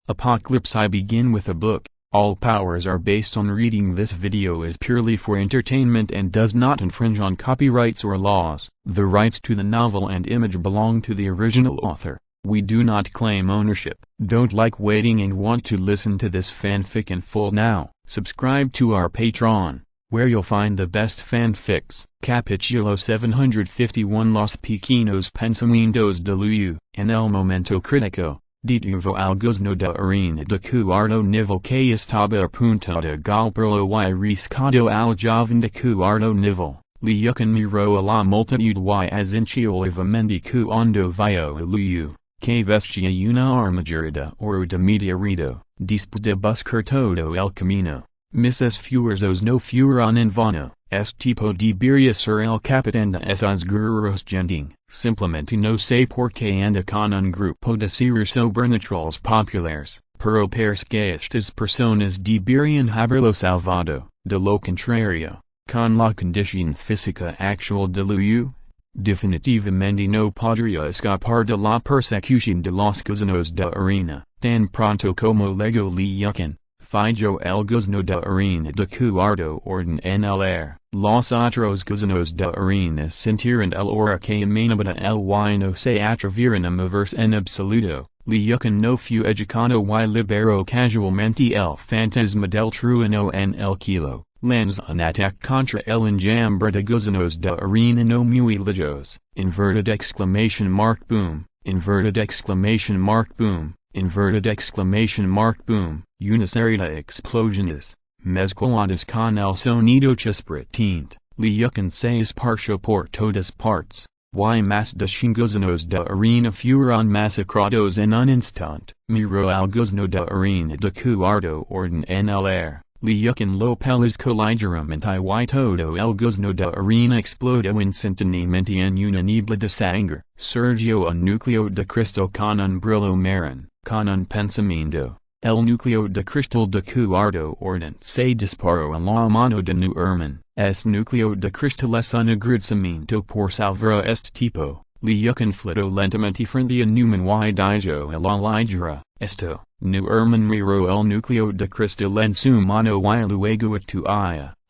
Apocalypse. I begin with a book. All powers are based on reading. This video is purely for entertainment and does not infringe on copyrights or laws. The rights to the novel and image belong to the original author. We do not claim ownership. Don't like waiting and want to listen to this fanfic in full now? Subscribe to our Patreon, where you'll find the best fanfics. Capítulo 751 Los Pequeños Pensamientos de Luyu. En el momento crítico, detuvo al gozno de arena de cuarto nivel que estaba a punto de golpearlo y riscado al joven de cuarto nivel. Liucan miró a la multitud y asinchiolivamente cuando vio a Luyu, que vestía una armadura de oro de meteorito, después de buscar todo el camino. Mis esfuerzos no fueron en vano. Tipo debería ser el capitán de esos guerreros genting. Simplemente no sé por qué anda con un grupo de seres sobrenaturales populares, pero parece que estas personas deberían haberlo salvado. De lo contrario, con la condición física actual de Luyu, definitivamente no podría escapar de la persecución de los gusanos de arena. Tan pronto como llegó Liucan, falló el gusano de arena de cuarto orden en el aire. Los otros gusanos de arena sintieron el aura que emanaba de él y no se atrevieron a moverse en absoluto. Liucan no fue educado y liberó casualmente el fantasma del trueno en el kilo. Lanza un ataque contra el enjambre de gusanos de arena no muy lejos. Inverted exclamation mark boom. Inverted exclamation mark boom. Inverted exclamation mark boom. Una serie de explosiones, mezcladas con el sonido chispretinte. Liucan se esparció por todas partes, y más de 100 gusanos de arena fueron masacrados en un instante. Miró al gusano de arena de cuarto orden en el aire. Liucan lo pellizcó ligeramente y todo el gusano de arena explodó instantáneamente en una niebla de sangre. Surgió un núcleo de cristal con un brillo marrón, con un pensamiento. El núcleo de cristal de cuarto orden se disparó en la mano de nu Herman. Es núcleo de cristal es un agradecimiento por salvar a este tipo. Liucan flotó lentamente frente a Newman y dijo a la ligera, esto. Nu Herman miró el núcleo de cristal en su mano y luego actuó.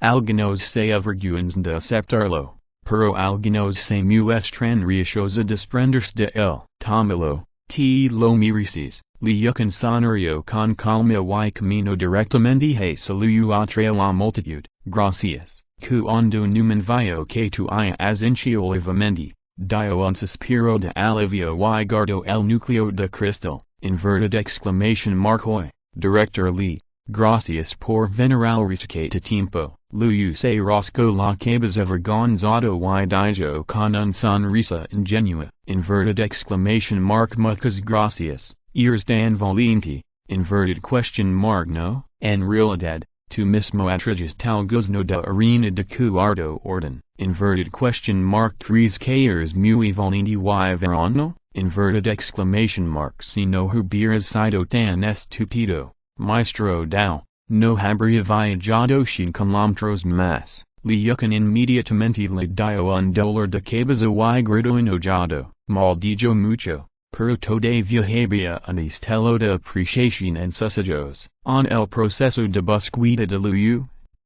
Algunos se avergüenzan de aceptarlo, pero algunos se muestran reacios a desprenderse de él. Tómalo. Te lo mereces. Liucan sonrió con calma y camino directamente hacia Luyu entre la multitud. Gracias. Cuando Newman vio que tuías inchiolivamente, dio un suspiro de alivio y guardó el núcleo de cristal. Inverted exclamation mark hoy. Director Lee, gracias por venir al rescate tiempo. Luyu se rascó la cabeza avergonzado y dijo con un sonrisa ingenua. Inverted exclamation mark muchas gracias, eres tan valiente. Inverted question mark no, en realidad, tú mismo atrajes tal gusano de arena de cuarto orden. Inverted question mark crees que eres muy valiente y verano. Inverted exclamation mark si no hubieras sido tan estúpido, maestro Dao, no habría viajado 100 kilómetros más. Liucan inmediatamente le dio un dolor de cabeza y gritó enojado, maldito mucho, pero todavía había un estilo de apreciación en sus ojos. En el proceso de búsqueda de Luyu,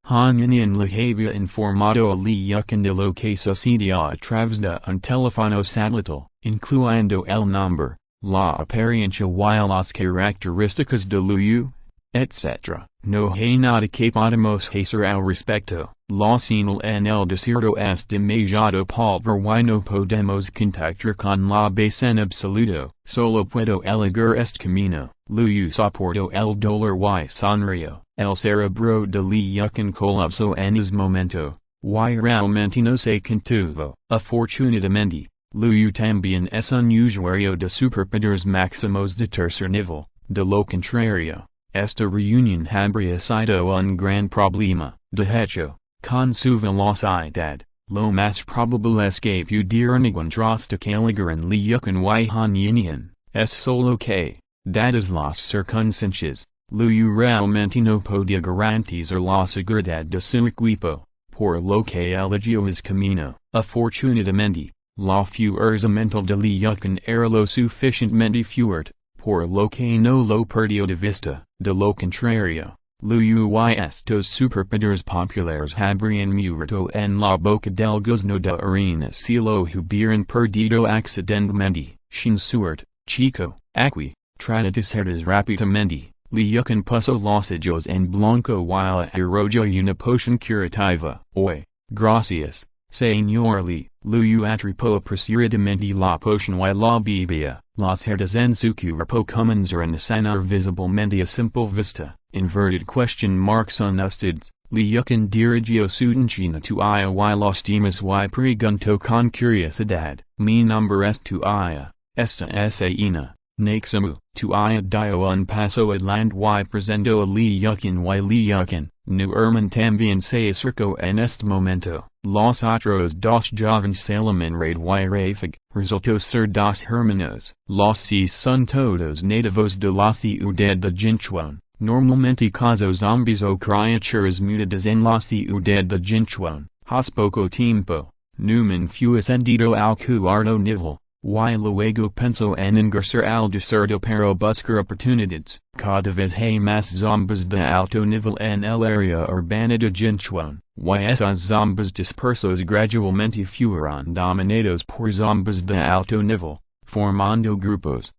Han Yin le había informado a Liucan de lo que sucedía a través de un teléfono satelital, incluyendo el nombre, la apariencia y las características de Luyu, etc. No hay nada que podamos hacer al respecto. La señal en el desierto es demasiado pobre y no podemos contactar con la base en absoluto. Solo puedo elegir este camino. Luyu soportó el dolor y sonrió. El cerebro de Liucan colapsó en ese momento, y realmente no se contuvo. Afortunadamente, Luyu también es un usuario de superpoderes máximos de tercer nivel. De lo contrario, esta reunión habría sido un gran problema. De hecho, con su velocidad, lo más probable es que pudieran encontrarse en Liucan y Han Yin. Es solo que, dadas las circunstancias, Luyu realmente no podía garantizar la seguridad de su equipo, por lo que eligió ese camino. Afortunadamente, la fuerza mental de Liucan era lo suficientemente fuerte, por lo que no lo perdió de vista, de lo contrario, luis estos superpoderes populares habrían muerto en la boca del gusno de arena si lo hubieran perdido accidentalmente, sin suerte, chico, aquí, traducidas rápidamente. Liucan puso los ojos en blanco while arrojo una poción curativa. Hoy, gracias, señor Lee, Liu atrapó apresuradamente la poción y la bebía. Las cerdas en su cuerpo comenzarán a sanar visiblemente a simple vista. Inverted question marks on ustids. Liucan dirigió su atención tuya y los temas y preguntó con curiosidad. Mi nombre es tuya, esta es una. Naxamu, tuya dio un paso adelante y presentó a Liucan y Liucan, nu herman también se acercó en este momento. Los otros dos jóvenes Salomon Raid y Rafig, resultó ser dos hermanos. Los seis son todos nativos de la ciudad de Jinchuan, normalmente casos zombies o criaturas mutadas en la ciudad de Jinchuan. Hace poco tiempo, Newman fue ascendido al cuarto nivel. Y luego pensó en ingresar al desierto para buscar oportunidades. Cada vez hay más zombies de alto nivel en el área urbana de Jinchuan, y esos zombies dispersos gradualmente fueron dominados por zombies de alto nivel, formando grupos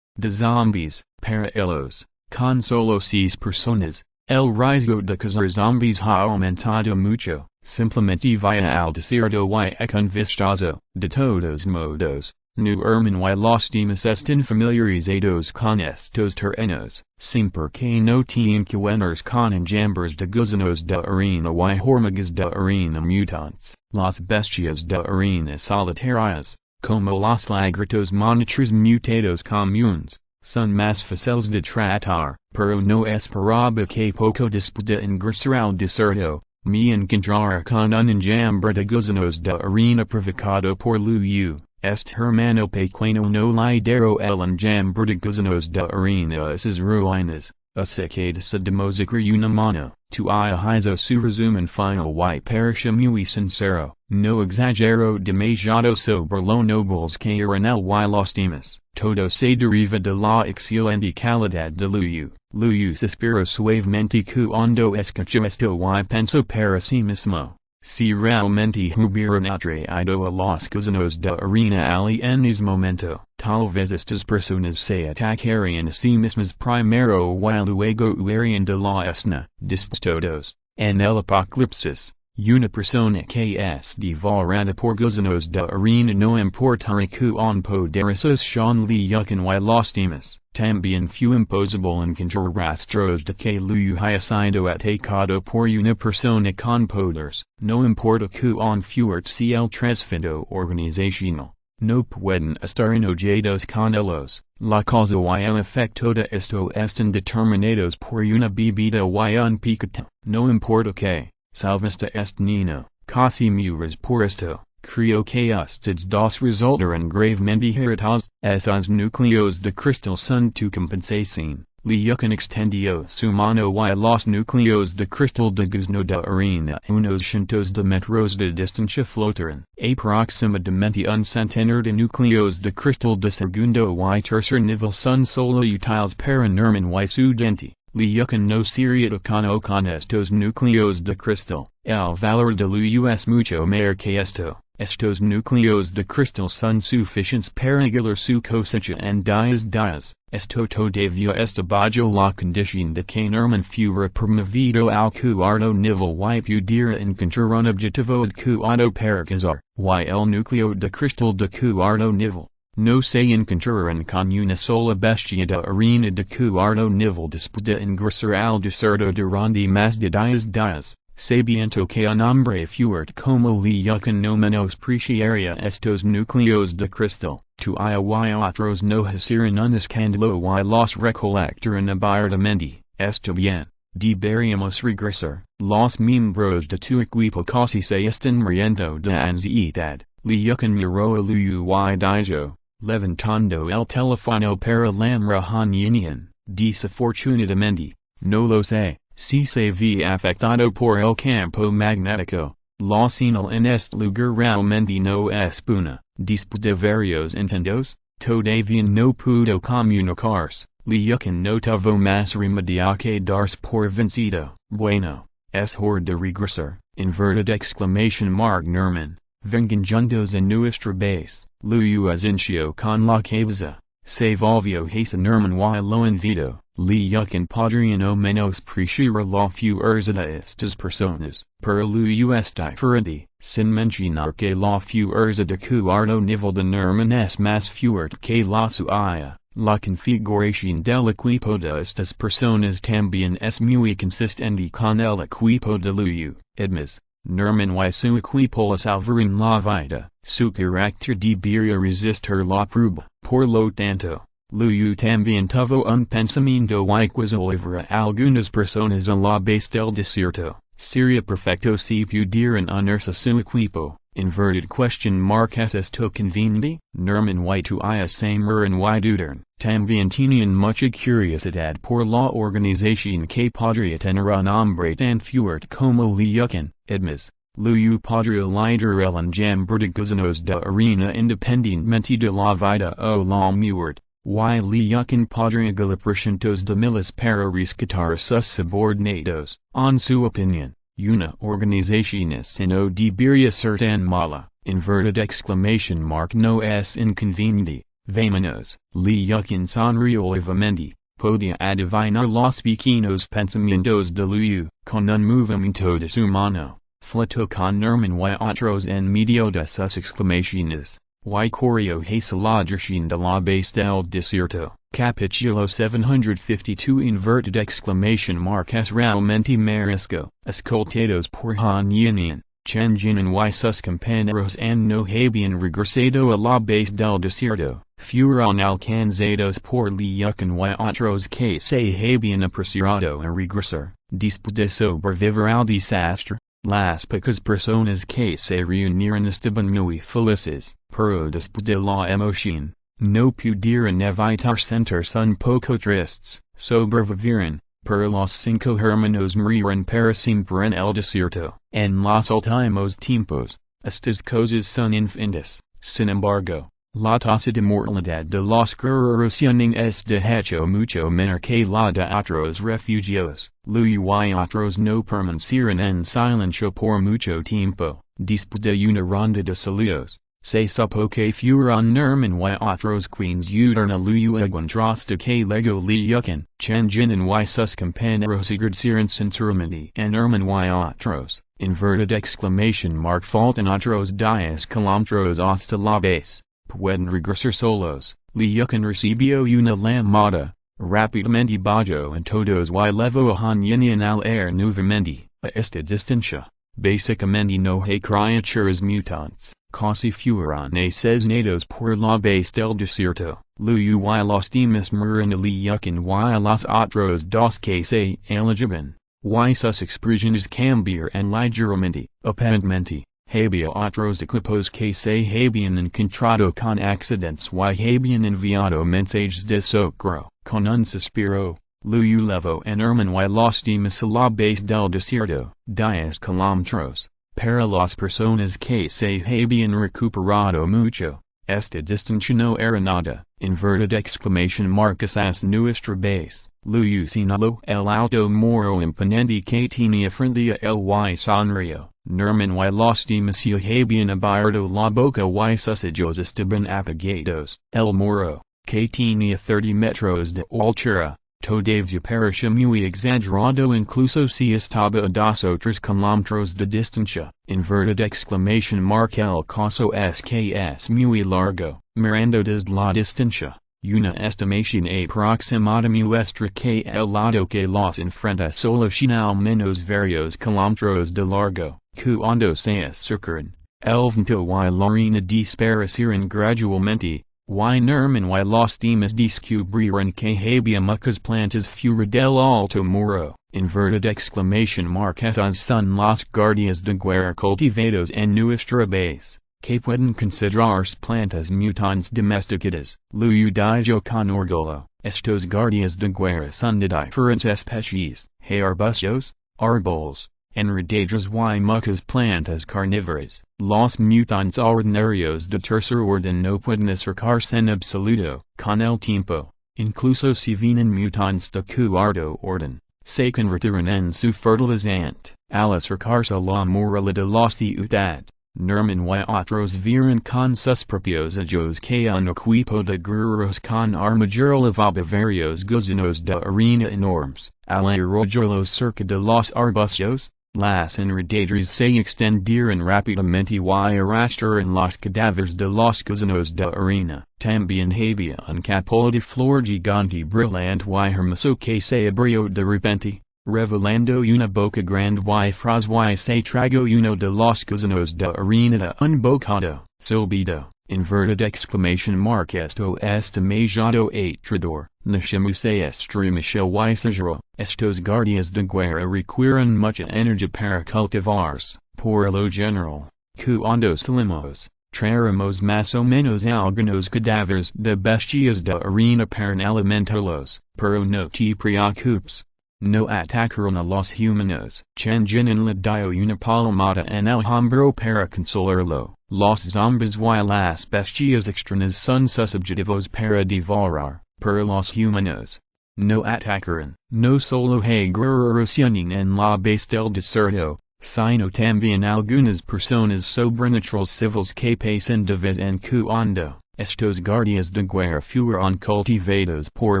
de zombies, para ellos, con solo 6 personas. El riesgo de cazar zombies ha aumentado mucho, simplemente vaya al desierto y con vistazo. De todos modos, nu herman y los demás están familiarizados con estos terrenos, siempre que no te encuentres con enjambres de gusanos de arena y hormigas de arena mutantes. Las bestias de arena solitarias, como los lagartos monitores mutados comunes, son más fáciles de tratar, pero no esperaba que poco después de ingresar al desierto, me encontrara con un enjambre de gusanos de arena provocado por Liu. Este hermano pequeño no lideró el enjambre de gusanos de arena a esas ruinas, así que decidimos crear una mano. Tuya hizo su resumen final y pareció muy sincero, no exagero demasiado sobre lo nobles que eran él y los demás. Todo se deriva de la excelente calidad de Liu. Liu suspiró suavemente cuando escuchó esto y pensó para sí mismo. Si realmente hubieran atraído a los gusanos de arena en ese momento, tal vez estas personas se atacarían a sí mismas primero y luego huirían de la escena. Dispuestos, en el apocalipsis, una persona que es devorada por gusanos de arena no importará con poderosos son Liucan y los demás. También fue imposible encontrar rastros de que Liu haya sido atacado por una persona con poderes. No importa con fuerte si el trasfondo organizacional, no pueden estar enojados con ellos. La causa y el efecto de esto están determinados por una bebida y un piquete. No importa que, salvaste este niño, casi mueres por esto. Creo que estos dos resultarán gravemente irritados. Esos núcleos de cristal son tu compensación. Liucan extendió su mano y los núcleos de cristal de gusno de arena unos cientos de metros de distancia flotarán. Aproximadamente un centenar de núcleos de cristal de segundo y tercer nivel son solo útiles para Nerman y su gente. Liucan no sería con estos núcleos de cristal. El valor de Liu es mucho mayor que esto. Estos núcleos de cristal son suficientes para regular su cosecha en 10 días. Esto todavía está bajo la condición de que Nerman fuera promovido al cuarto nivel y pudiera encontrar un objetivo adecuado para cazar. Y el núcleo de cristal de cuarto nivel. No se encontrarán con una sola bestia de arena de cuarto nivel después de ingresar al desierto durante más de 10 días. Sabiendo que un hombre fuerte como Liucan no menospreciaría estos núcleos de cristal, tuya y otros no hicieron un escándalo y los recolectaron abiertamente. Está bien, deberíamos regresar. Los miembros de tu equipo casi se están riendo de ansiedad. Liucan miró a Liu y dijo, levantando el teléfono para la reunión, desafortunadamente, no lo sé. Si se ve afectado por el campo magnético, la señal en este lugar realmente no es buena. Después de varios intentos, todavía no pudo comunicarse. Luyucan no tuvo mas remediaque dars por vencido. Bueno, es hora de regresar, inverted exclamation mark Nerman, vengan juntos a nuestra base, Luyu azincio con la cabeza, se volvió hacia Nerman y lo invito, Luyucan podrían menos preciar la fuerza de estas personas, pero Luyu es diferente, sin mencionar que la fuerza de cuarto nivel de Nerman es más fuerte que la suya. La configuración del equipo de estas personas también es muy consistente con el equipo de Luyu, además, Nerman y su equipo salvaron la vida, su carácter debería resistir la prueba, por lo tanto, Luyu también tuvo un pensamiento igual sobre algunas personas a la base del desierto, sería perfecto si pudieran unirse a su equipo. Inverted question mark es esto conveniente? Nerman y tuya samaran y dudaron, también tenían mucha curiosidad por la organización que podría tener un hombre tan fuerte como Luyucan, además, Luyu podría liderar el enjambre de gusanos de arena independientemente de la vida o la muerte, y Luyucan podría galopar cientos de miles para rescatar a sus subordinados, en su opinión. Una organización así no debería ser tan mala, inverted exclamation mark no es inconveniente, vámonos, Luyucan sonrió levemente, podía adivinar los pequeños pensamientos de Luyu, con un movimiento de su mano, flotó con Nerman y otros en medio de sus exclamaciones, y corrió hacia la dirección de la base del desierto. Capítulo 752 inverted exclamation mark es realmente marisco, escoltados por Han Yinian, Chen Jinan y sus compañeros and no habían regresado a la base del desierto, fueron alcanzados por Luyucan y otros que se habían apresurado a regresar, después de sobrevivir al desastre. Las pocas personas que se reunieron estaban muy felices, pero después de la emoción, no pudieron evitar sentirse un poco tristes, sobrevivieron, pero los 5 hermanos murieron para siempre en el desierto. En los últimos tiempos, estas cosas son infinitas, sin embargo, la tasa de mortalidad de los guerreros es de hecho mucho menor que la de otros refugios. Luyu y otros no permanecieron en silencio por mucho tiempo, después de una ronda de saludos. Se supo que fueron Nerman y otros quienes ayudaron a Luyu hasta que luego Luyucan, Chen Jinan y sus compañeros agradecieron sinceramente a Nerman y otros, inverted exclamation mark faltan otros 10 kilómetros hasta la base. Pueden regresar solos, Luyucan recibió una llamada, rápidamente bajó en todos y levó a Han Yinian al aire nuevamente, a esta distancia, básicamente no hay criaturas mutantes, casi fueron asesinados por la base del desierto, Luyu y los demás mueren a Luyucan y los otros 2 que se alejaban, y sus expresiones cambiaron ligeramente, aparentemente. Había otros equipos que se habían encontrado con accidentes y habían enviado mensajes de socorro. Con un suspiro, Luyu levó a Nerman y los demás a la base del desierto, 10 kilómetros, para las personas que se habían recuperado mucho. Esta distancia no era nada, inverted exclamation mark es nuestra base. Luyu señaló el alto muro imponente que tenía frente a él y sonrió. Nerman y los demás se habían abierto la boca y sus ojos estaban apagados. El muro, que tenía 30 metros de altura, todavía parecía muy exagerado incluso si estaba a 2 o 3 kilómetros de distancia. Inverted exclamation mark el caso es que es muy largo, mirando desde la distancia. Una estimación aproximada muestra que el lado que los enfrenta solo tiene al menos varios kilómetros de largo. Cuando se acercaron, el viento y la arena desaparecieron gradualmente, y Nerman y los demás descubrieron que había muchas plantas fuera del alto muro. Inverted exclamation mark estos son los guardias de guerra cultivados en nuestra base, que pueden considerarse plantas mutantes domesticadas. Luyu dijo con orgullo, estos guardias de guerra son de diferentes especies, hay arbustos, árboles, enredaderas y muchas plantas carnívoras. Los mutantes ordinarios de tercer orden no pueden acercarse en absoluto. Con el tiempo, incluso si vienen mutants de cuarto orden, se convertirán en su fertilizante, al acercarse la moral de la ciudad. Nerman y otros vienen con sus propios ellos que un equipo de guerreros con armadura levada varios gusanos de arena enormes, al arrojarlos cerca de los arbustos, las enredaderas se extendieron rápidamente y arrastraron los cadáveres de los gusanos de arena. También había un capo de flor gigante brillante y hermoso que se abrió de repente, revelando una boca grande y fraz y se tragó uno de los gusanos de arena de un bocado, silbido, inverted exclamation mark esto es demasiado atrador, nashemu se estremeció y cerró, estos guardias de guerra requieren mucha energía para cultivarse, por lo general, cuando salimos, traeremos más o menos algunos cadáveres de bestias de arena para alimentarlos, pero no te preocupes. No atacaron a los humanos. Changin en le dio una palmada en el hombro para consolarlo. Los zombies y las bestias extrañas son sus objetivos para devorar, pero los humanos no atacaron. No solo hay guerreros en la base del desierto, sino también algunas personas sobrenaturales civiles que pasan de vez en cuando. Estos guardias de guerra fueron cultivados por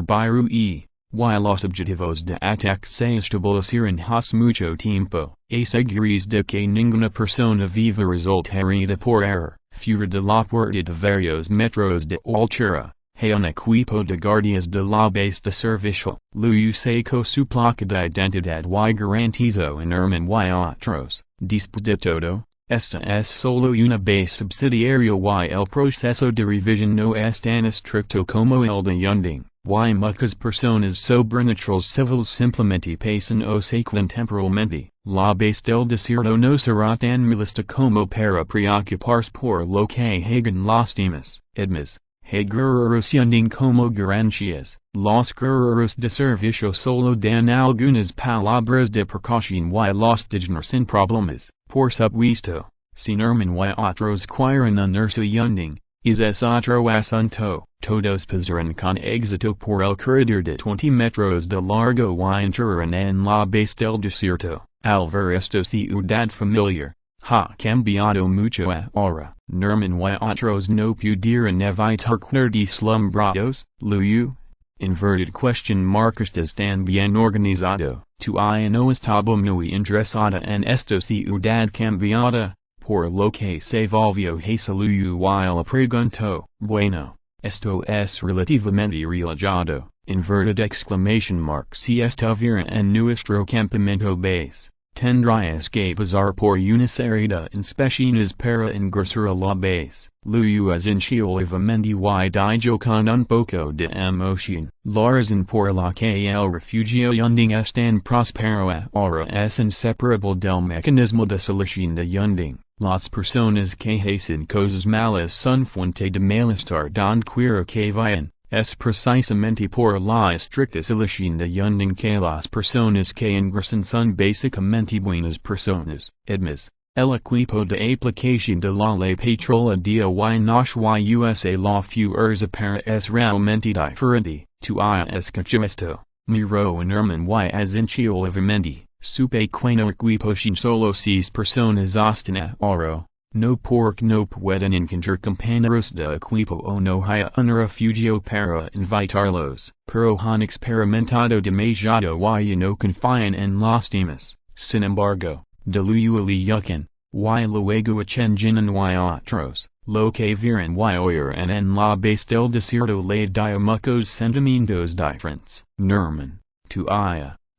Biru y los objetivos de ataque se establecieron hace mucho tiempo, aseguréis de que ninguna persona viva resultaría por error, fuera de la puerta de varios metros de altura, hay un equipo de guardias de la base de servicio, luego seco su placa de identidad y garantizó en Herman y otros, después de todo, esta es solo una base subsidiaria y el proceso de revisión no es tan estricto como el de Yunding. Y muchas personas sobrenaturales civiles simplemente pasan o sequen temporalmente, la base del desierto no será tan molesta como para preocuparse por lo que hagan los demás. Además, hay guerreros Yunding como garantías, los guerreros de servicio solo dan algunas palabras de precaución y los dejan sin problemas, por supuesto, si Nerman y otros quieren unirse Yunding. Es otro asunto, todos pasarán con éxito por el corredor de 20 metros de largo y entrarán en la base del desierto. Al ver esta ciudad familiar, ha cambiado mucho ahora. Nerman y otros no pudieron evitar quedar deslumbrados, luego. Inverted question mark estás tan bien organizado, tu no estaba muy interesada en esta ciudad cambiada. Por lo que se volvió hacia luego y le preguntó, bueno, esto es relativamente relajado, inverted exclamation mark si estuviera en nuestro campamento base, tendrías que pasar por una serie de inspecciones para ingresar a la base, luego esencialmente y dijo con un poco de emoción, la razón por la que el refugio Yunding es tan próspero ahora es inseparable del mecanismo de solución de Yunding. Las personas que hacen cosas malas son fuente de malestar donde quiera que vayan, es precisamente por la estricta solución de Yunding que las personas que ingresan son básicamente buenas personas. Además, el equipo de aplicación de la ley patrola dia y noche y usa la fuerza para es realmente diferente. Tu escucha esto, miró en Herman y esencialmente. Su pequeño equipo sin solo 6 personas hasta ahora, no porque no pueden encontrar compañeros de equipo o no haya un refugio para invitarlos, pero han experimentado demasiado y no confían en los demás. Sin embargo, de luego le yucan, y luego echenginan y otros, lo que vieron y oyeron en la base del desierto le dio muchos sentimientos diferentes. Nerman, tu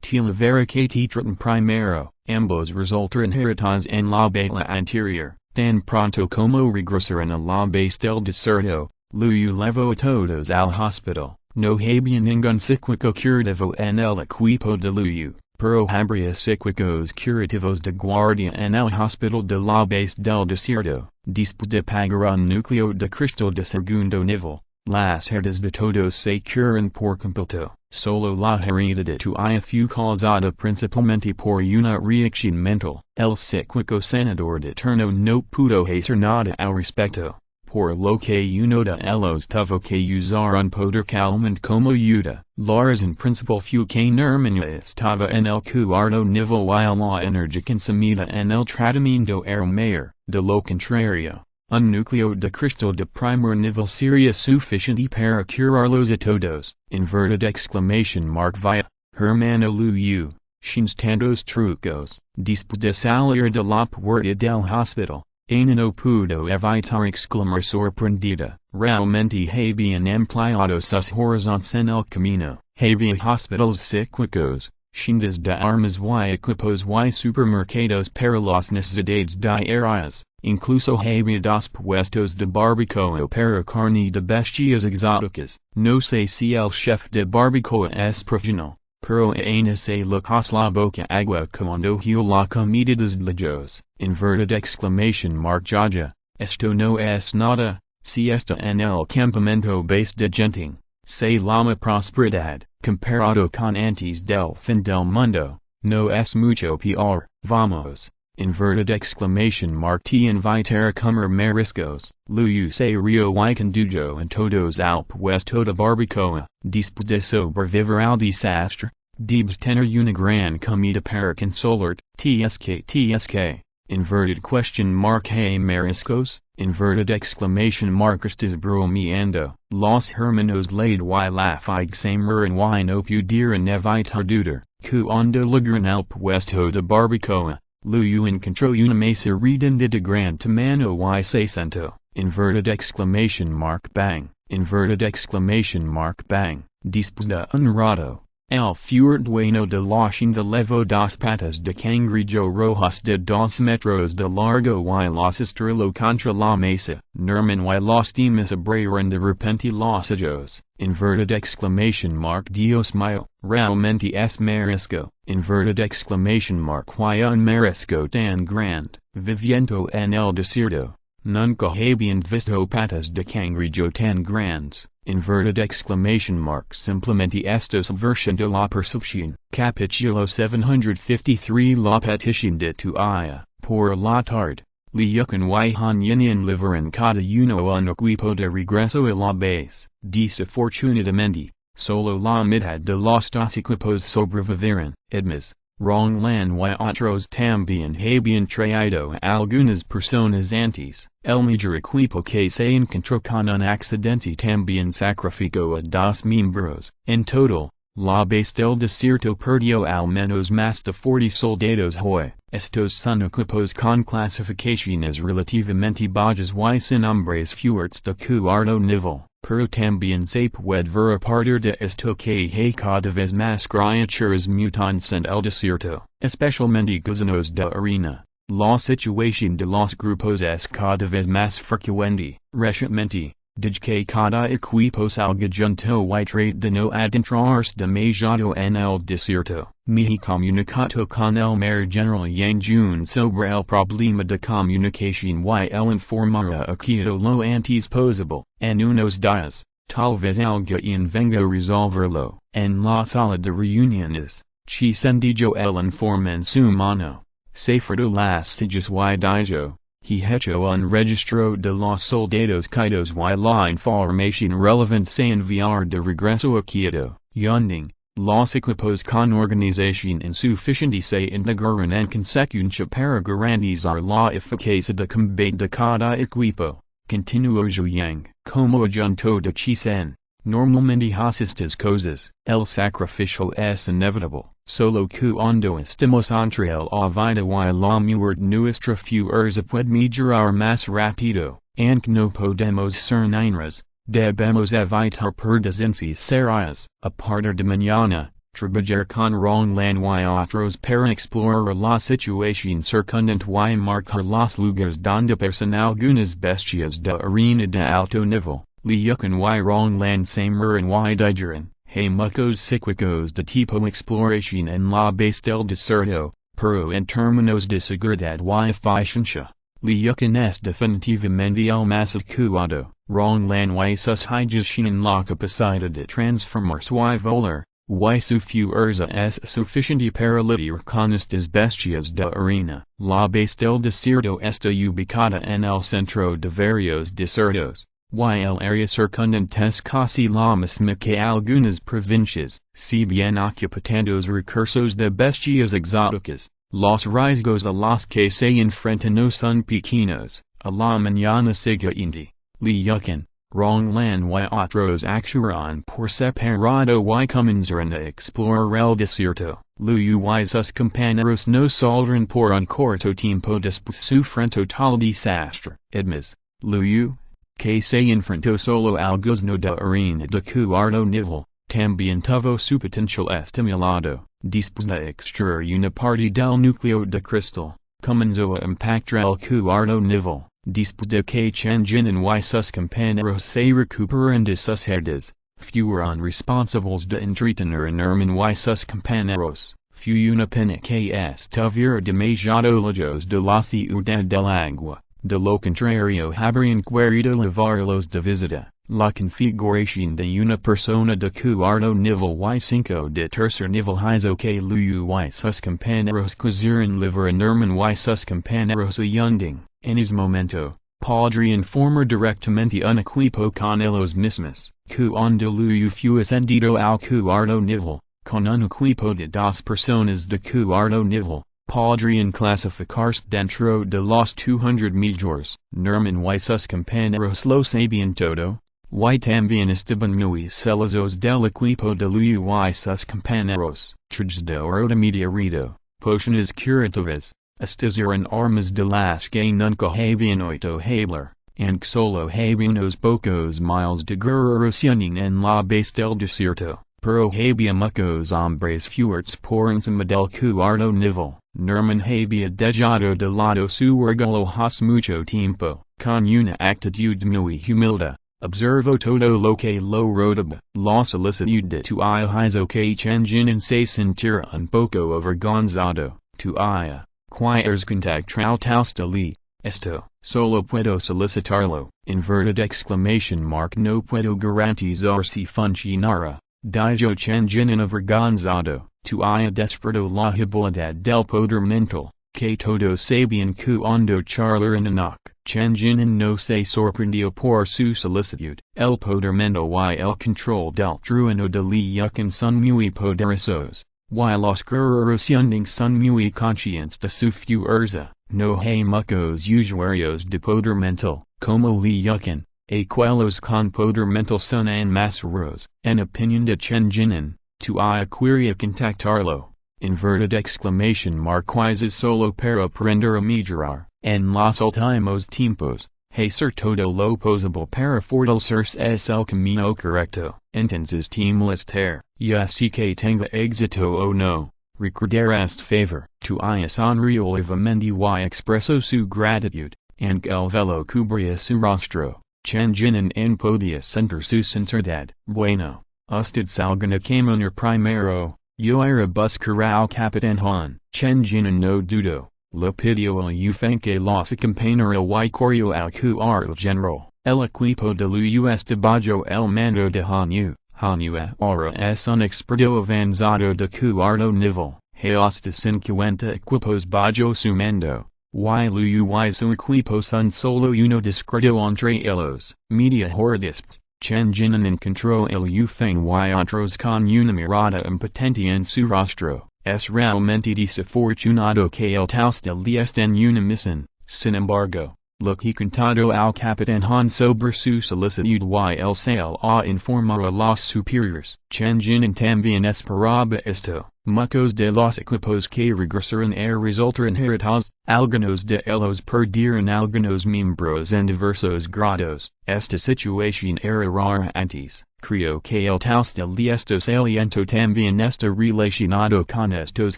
te la vera que te tratan primero, ambos resultaron irritados en la bala anterior, tan pronto como regresaron a la base del desierto, luego levó a todos al hospital, no había ningún psíquico curativo en el equipo de luego, pero habría psíquicos curativos de guardia en el hospital de la base del desierto, después de pagar un núcleo de cristal de segundo nivel. Las herdas de todos se curan por completo, solo la herida de tu fue causada principalmente por una reacción mental. El psíquico sanador de turno no pudo hacer nada al respecto, por lo que uno de los tuvo que usar un poder calmante como ayuda. La razón principal fue que Nermina estaba en el cuarto nivel while la energía consumida en el tratamiento era mayor. De lo contrario, un núcleo de cristal de primer nivel sería suficiente para curarlos a todos. Inverted exclamation mark via Hermano Luyu. Shins tantos trucos. Después de salir de la puerta del hospital, Ana no pudo evitar exclamar sorprendida. Realmente habían empleado sus horizontes en el camino. Había hospitales psíquicos, tiendas de armas y equipos y supermercados para las necesidades diarias. Incluso había dos puestos de barbacoa para carne de bestias exóticas. No sé si el chef de barbacoa es profesional, pero Ana se le cos la boca agua cuando vio la comida deslejos. Inverted exclamation mark Jaja. Esto no es nada, si está en el campamento base de genting. Se llama prosperidad. Comparado con antes del fin del mundo, no es mucho peor. Vamos. Inverted exclamation mark te invitar a comer mariscos. Luyu se rio y condujo en todos al puesto de barbacoa. Después de sobrevivir al desastre, debes tener una gran comida para consolarte. Tsk. Inverted question mark hey mariscos. Inverted exclamation mark estás bromeando. Los hermanos laid y la figsamer y no pudieron evitar dudar. Cuando lograron el puesto de barbacoa, Luyu encontró una mesa redonda de gran tamaño y se sentó. Inverted exclamation mark bang. Inverted exclamation mark bang. Después de un rato, el fuerte dueño de la hacienda levó dos patas de cangrejo rojas de 2 metros de largo y las estrelló contra la mesa. Nerman y los demás abrieron de repente los ojos. Inverted exclamation mark Dios mío, realmente es marisco. Inverted exclamation mark y un marisco tan grande, viviendo en el desierto. Nunca habían visto patas de cangrejo tan grandes. Inverted exclamation mark simplemente estos version de la percepción. Capítulo 753 La petición de tu aya. Por la tarde, Liucan y Han liveran cada uno un equipo de regreso a la base. Desafortunadamente, solo la mitad de los dos equipos sobrevivieron. Además, Ronglan y otros también habían traído algunas personas antes. El mayor equipo que se encontró con un accidente también sacrificó a 2 miembros. En total, la base del desierto perdió al menos más de 40 soldados hoy. Estos son equipos con clasificaciones relativamente bajas y sin hombres fuertes de cuarto nivel. Pero también se puede ver a partir de esto que hay cada vez más criaturas mutantes en el desierto, especialmente gusanos de arena. La situación de los grupos es cada vez más frecuente. Recientemente, desde que cada equipo salga junto y trate de no adentrarse demasiado en el desierto, me he comunicado con el mayor general Yang Jun sobre el problema de comunicación y el informará a Kyoto lo antes posible. En unos días, tal vez alguien venga a resolverlo. En la sala de reuniones, chi sendijo el informe en su mano. Seferdo las sillas y dijo, he hecho un registro de los soldados caídos y la información relevante se enviar de regreso a Kyoto. Yunding, los equipos con organización insuficiente se integraron en consecuencia para garantizar la eficacia de combate de cada equipo. Continuó Zhuyang. Como adjunto de Chisen, normalmente estas cosas, el sacrificio es inevitable. Solo cuando estamos entre el vida y la muerte nuestra fuerza puede mejorar más rápido, aunque no podemos ser niños, debemos evitar perdas innecesarias. A partir de mañana, trabajar con Ronglan y otros para explorar la situación circundante y marcar los lugares donde pasan algunas bestias de arena de alto nivel. Liucan y Ronglan se miran y dijeron, hay muchos psíquicos de tipo exploración en la base del desierto, pero en términos de seguridad y eficiencia, Liucan es definitivamente el más adecuado. Ronglan y sus hijas tienen la capacidad de transformarse y volar. y su fuerza es suficiente para lidiar con estas bestias de arena. La base del desierto está ubicada en el centro de varios desiertos, y el área circundante es casi la misma que algunas provincias. Si bien ocupando recursos de bestias exóticas, los riesgos a los que se enfrentan no son pequeños. A la mañana siguiente, lurken, Ronglan y otros actuarán por separado y comenzarán a explorar el desierto. Luego y sus compañeros no saldrán por un corto tiempo después sufren total desastre. Además, Luyu, que se enfrentó solo al gozno de arena de cuarto nivel, también tuvo su potencial estimulado. Después de extraer una parte del núcleo de cristal, comenzó a impactar el cuarto nivel. Después de que Chen-Jin y sus compañeros se recuperaron de sus heridas, fueron responsables de entretener a Nerman y sus compañeros. Fue una pena que estuviera demasiado lejos de la ciudad del agua. De lo contrario habrían querido llevarlos de visita. La configuración de una persona de cuarto nivel y 5 de tercer nivel hizo que Liu y sus compañeros quisieran llevar a Nerman y sus compañeros a Yunding. En ese momento, podrían formar directamente un equipo con ellos mismos. Cuando Liu fue ascendido al cuarto nivel, con un equipo de 2 personas de cuarto nivel, podrían clasificarse dentro de los 200 mejores. Nerman y sus compañeros lo sabían todo, y también estaban muy celosos del equipo de Liu y sus compañeros. Tras de oro meteorito, pociones curativas, estas eran armas de las que nunca habían oído hablar, and solo habían unos pocos miles de guerreros en la base del desierto, pero había muchos hombres fuertes por encima del cuarto nivel. Nerman había dejado de lado su orgullo hace mucho tiempo, con una actitud muy humilde. Observó todo lo que lo rodeaba. La solicitud de Tuya hizo que Chen-Jin se sintiera un poco avergonzado. Tuya, ¿quieres contactar hasta li? Esto, solo puedo solicitarlo. Inverted exclamation mark. No puedo garantizar si funcionará. Dijo Chen-Jin avergonzado. Tuya despertó la habilidad del poder mental, que todos sabían cuando charlaron enoch. Chen-Jin no se sorprendió por su solicitud. El poder mental y el control del trueno de lurken son muy poderosos, y los guerreros Yunding son muy conscientes de su fuerza. No hay muchos usuarios de poder mental, como lurken, aquellos con poder mental son más raros. En opinión de Chen-Jin, Tuya quería contactarlo. Inverted exclamation mark. Quizzes solo para aprender a mejorar. En los últimos tiempos, hacer todo lo posible para fortalecerse es el camino correcto. Entonces molestar, ya si que tenga éxito o no, recordar este favor. Tuya sonrió levemente y expresó su gratitud, and el velo cubría su rostro. Chen-Jin en podía sentir su sinceridad. Bueno, usted salgan a caminar primero. Yo iré buscar al Capitán Han. Chen-Jin no dudó. Le pidió al Yufeng que los acompañara y corrió al cuartel general. El equipo de Liu está bajo el mando de Hanyu. Hanyu ahora es un experto avanzado de cuarto nivel. Hay hasta 50 equipos bajo su mando. Y Liu y su equipo son solo uno discreto entre ellos. Media hora después, Chen-Jin encontró el Yufeng y otros con una mirada impotente en su rostro. Es realmente desafortunado que el tal le esté en una misión. Sin embargo, lo que contado al Capitán Han sobre su solicitud y el sale a informar a los superiores. Chen-Jin también esperaba esto. Muchos de los equipos que regresaron a resultar heridos, algunos de ellos perdieron algunos miembros en diversos grados. Esta situación era rara antes. Creo que el tal de estos aliento también está relacionado con estos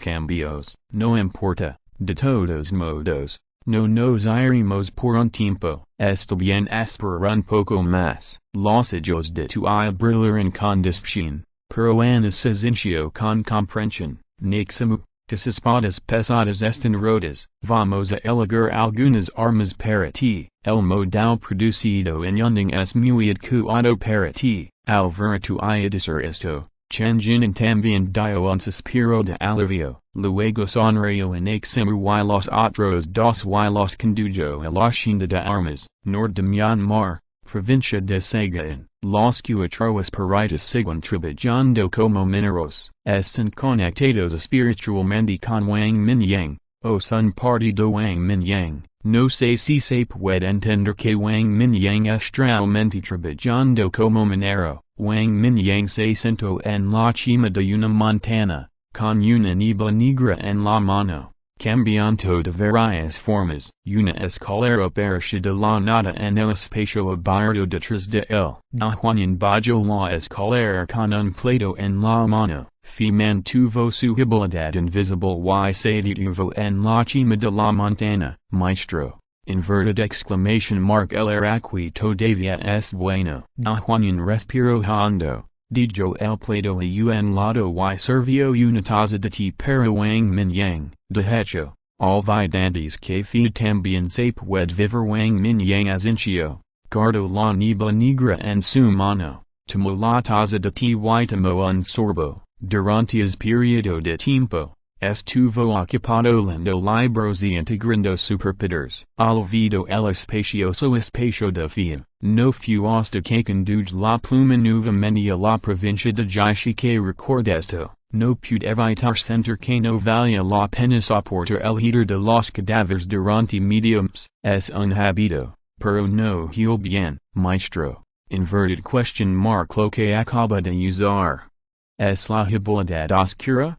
cambios. No importa, de todos modos, no nos iremos por un tiempo. Está bien esperar un poco más. Los ojos de Tuya brillaron con disposición, pero Ana se sintió con comprensión. Nixamu, tus espadas pesadas están rotas. Vamos a elegir algunas armas para ti. El modal producido en Yunding es muy adecuado para ti. Al ver Tuya decir esto, Chanjin and también dio un suspiro de alivio, luego sonrió en eximir y los otros dos y los condujo a la hacienda de armas, norte de Myanmar, provincia de Sagain, los cuatros peritos siguen trabajando como mineros, están conectados espiritualmente con Wang Mingyang, o son parte de Wang Mingyang. No sé si se puede entender que Wang Mingyang extrañamente trabajando como minero. Wang Mingyang se sentó en la cima de una montana, con una niebla negra en la mano, cambiando de varias formas. Una escalera aparece de la nada en el espacio abierto detrás de él. Juan bajó la escalera con un plato en la mano. Mantuvo su habilidad invisible y se detuvo en la cima de la montana. Maestro. Inverted exclamation mark el aquí todavía es bueno. Juan respiró hondo. Dijo el plato a un lado y sirvió una taza de té para Wang Mingyang. De hecho, olvidantes que fe también se puede vivir Wang Mingyang asincio. Guardó la niebla negra en su mano. Tomó la taza de té y tomó un sorbo. Durante el periodo de tiempo, estuvo ocupado leyendo libros y integrando superpowers. Olvidó el espacioso espacio de fe. No fue hasta que condujo la pluma nuevamente a la provincia de Jishi que recordó esto. No pude evitar sentir que no valía la pena soportar el hedor de los cadáveres durante mediums. Es un hábito, pero no heal bien, maestro. Inverted question mark lo que acaba de usar. ¿Es la habilidad oscura?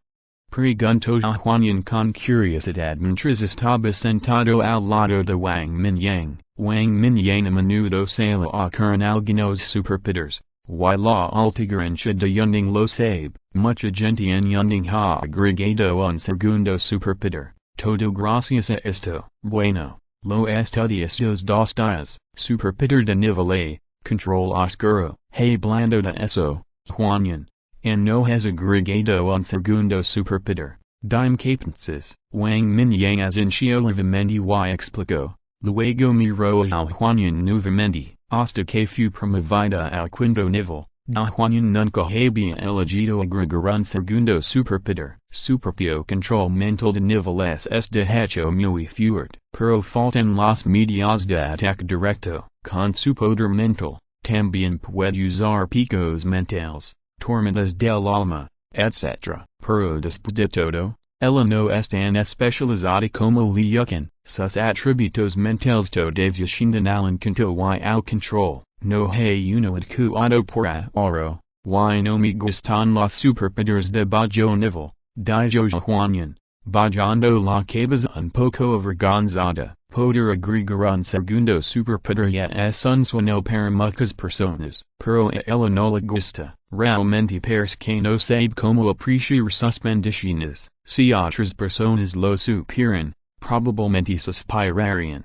Preguntó Juan con curiosidad mientras estaba sentado al lado de Wang Mingyang. Wang Mingyang a menudo se le ocurren algunos superpowers, y la altigrancia de yunding lo sabe. Mucha gente en yunding ha agregado un segundo superpower. Todo gracias a esto. Bueno, lo estudié estos 2 días. Superpower de nivel A, control oscuro. Hablando de eso, Juan. And no has agregado un segundo superpower. Dime capences. Wang Mingyang asincio levemente y explicó. Luego miró a Juan nuevamente, hasta que fue promovida al quinto nivel. Juan nunca había elegido agregar un segundo superpower. Su propio control mental de niveles es de hecho muy fuerte. Pero faltan los medios de ataque directo. Con su poder mental, también puede usar picos mentales. Tormentas del alma, etc. Pero después de todo, ella no es tan especializada como lurk. Sus atributos mentales todavía shindan al encanto y al control. No hay uno adecuado por ahora, y no me gustan los superpowers de bajo nivel. Dijo Juan, bajando la cabeza un poco avergonzada. Poder agregar un segundo superpoder ya es un sueño para muchas personas, pero a ella no le gusta. Realmente parece que no sabe cómo apreciar sus bendiciones. Si otras personas lo supieran, probablemente suspirarían.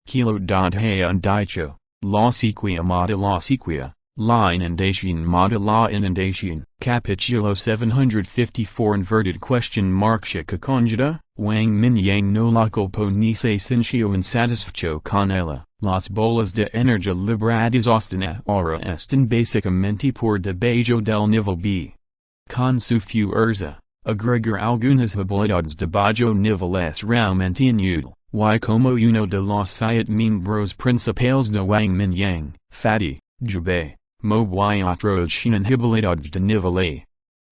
Kilo he un dicho, la sequia mata la sequia, la inundación mata la inundación. Capítulo 754 inverted question mark chica conjugada. Wang Mingyang no la culpo ni se sintió insatisfecho con ella. Las bolas de energía liberadas hasta ahora están básicamente por debajo del nivel B. Con su fuerza, agregar algunas habilidades de bajo nivel es realmente inútil, y como uno de los 7 miembros principales de Wang Mingyang, Fatty, Jube, Mo y otros tienen habilidades de nivel A.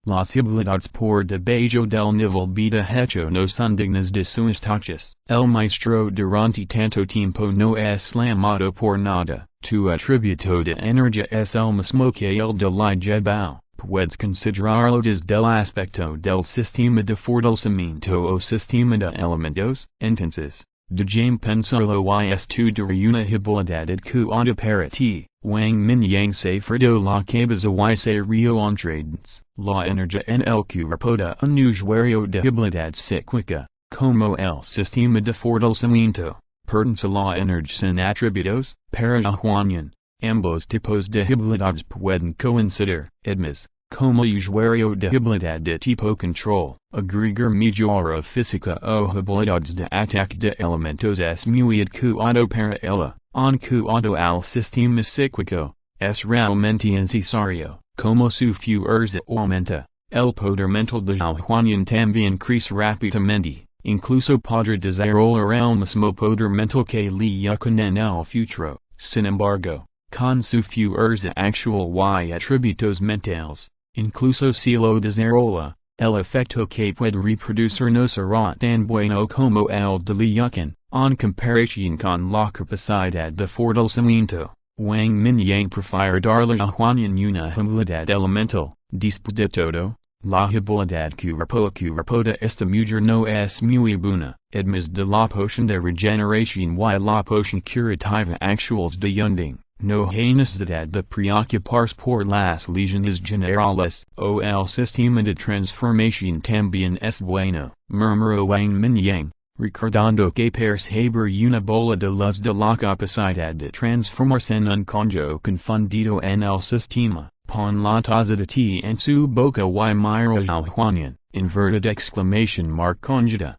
Las habilidades por debajo del nivel B de hecho no son dignas de sus taches. El maestro durante tanto tiempo no es slamado por nada. Tu atributo de energía es el mismo que el de la jebao. Puedes considerarlo desde el aspecto del sistema de fortalecimiento o sistema de elementos. Entonces, déjame pensarlo y estudiar una habilidad adecuada para ti. Wang Mingyang se frotó la cabeza y se rió entre dientes. La energía en el cuerpo de un usuario de habilidad psíquica, como el sistema de fortalecimiento, pertenece a la energía sin atributos. Para Juan, ambos tipos de habilidades pueden coincidir. Además, como usuario de habilidad de tipo control, agregar mejora física o habilidades de ataque de elementos es muy adecuado para ella. En cuanto al sistema psíquico, es realmente necesario. como su fuerza aumenta, el poder mental de Zhutian también crece rápidamente, incluso podrá desarrollar el mismo poder mental que le con en el futuro. Sin embargo, con su fuerza actual y atributos mentales, incluso si lo desarrolla, el efecto que puede reproducir no será tan bueno como el de lurk, en comparación con la capacidad de fortalecimiento. Wang Mingyang prefiere darle a Zhutian una habilidad elemental, después de todo, la habilidad cuerpo de esta mujer no es muy buena, además de la poción de regeneración y la poción curativa actuales de Yunding. No hay necesidad de preocuparse por las lesiones generales, o el sistema de transformación también es bueno, murmuró Wang Mingyang, recordando que percibir una bola de luz de la capacidad de transformarse en un conjo confundido en el sistema, pon la taza de té en su boca y mira a Zhutian, inverted exclamation mark conjeta.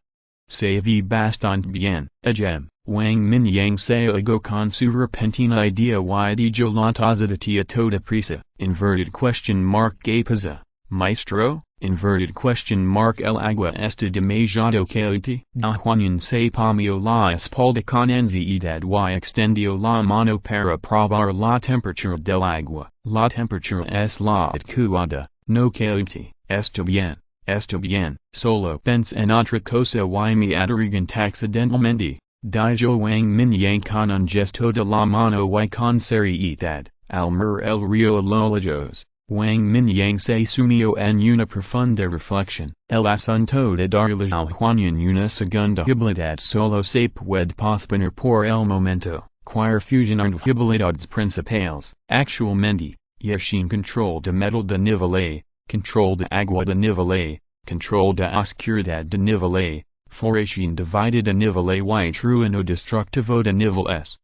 Se ve bastante bien, agem. Wang Mingyang se agó con su repentina idea y dijo la taza de té a toda prisa, inverted question mark ¿qué pasa, maestro? Inverted question mark el agua está demasiado caliente. Zhutian se palmeó la espalda con ansiedad y extendió la mano para probar la temperatura del agua. La temperatura es la adecuada, no caliente. Está bien, solo pense en otra cosa y me atragant accidentalmente. Dijo Wang Mingyang con un gesto de la mano y con seriedad, al mirar el río a lo lejos. Wang Mingyang se sumió en una profunda reflexión. El asunto de darle a Zhutian una segunda habilidad solo se puede posponer por el momento, queer fusionar habilidades principales. Actualmente, sin control de metal de nivel A, control de agua de nivel A, control de oscuridad de nivel A, floración dividida de nivel A y trueno destructivo de nivel S.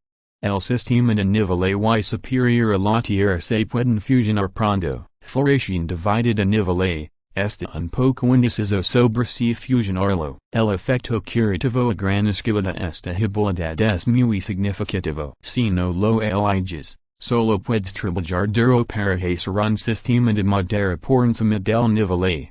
El sistema de nivel A y superior a la Tierra se pueden fusionar pronto. Floración dividida de nivel A, está un poco indeciso sobre si fusionarlo. El efecto curativo a gran escala de esta habilidad es muy significativo. Si no lo eliges, solo puedes trabajar duro para hacer un sistema de madera por encima del nivel A.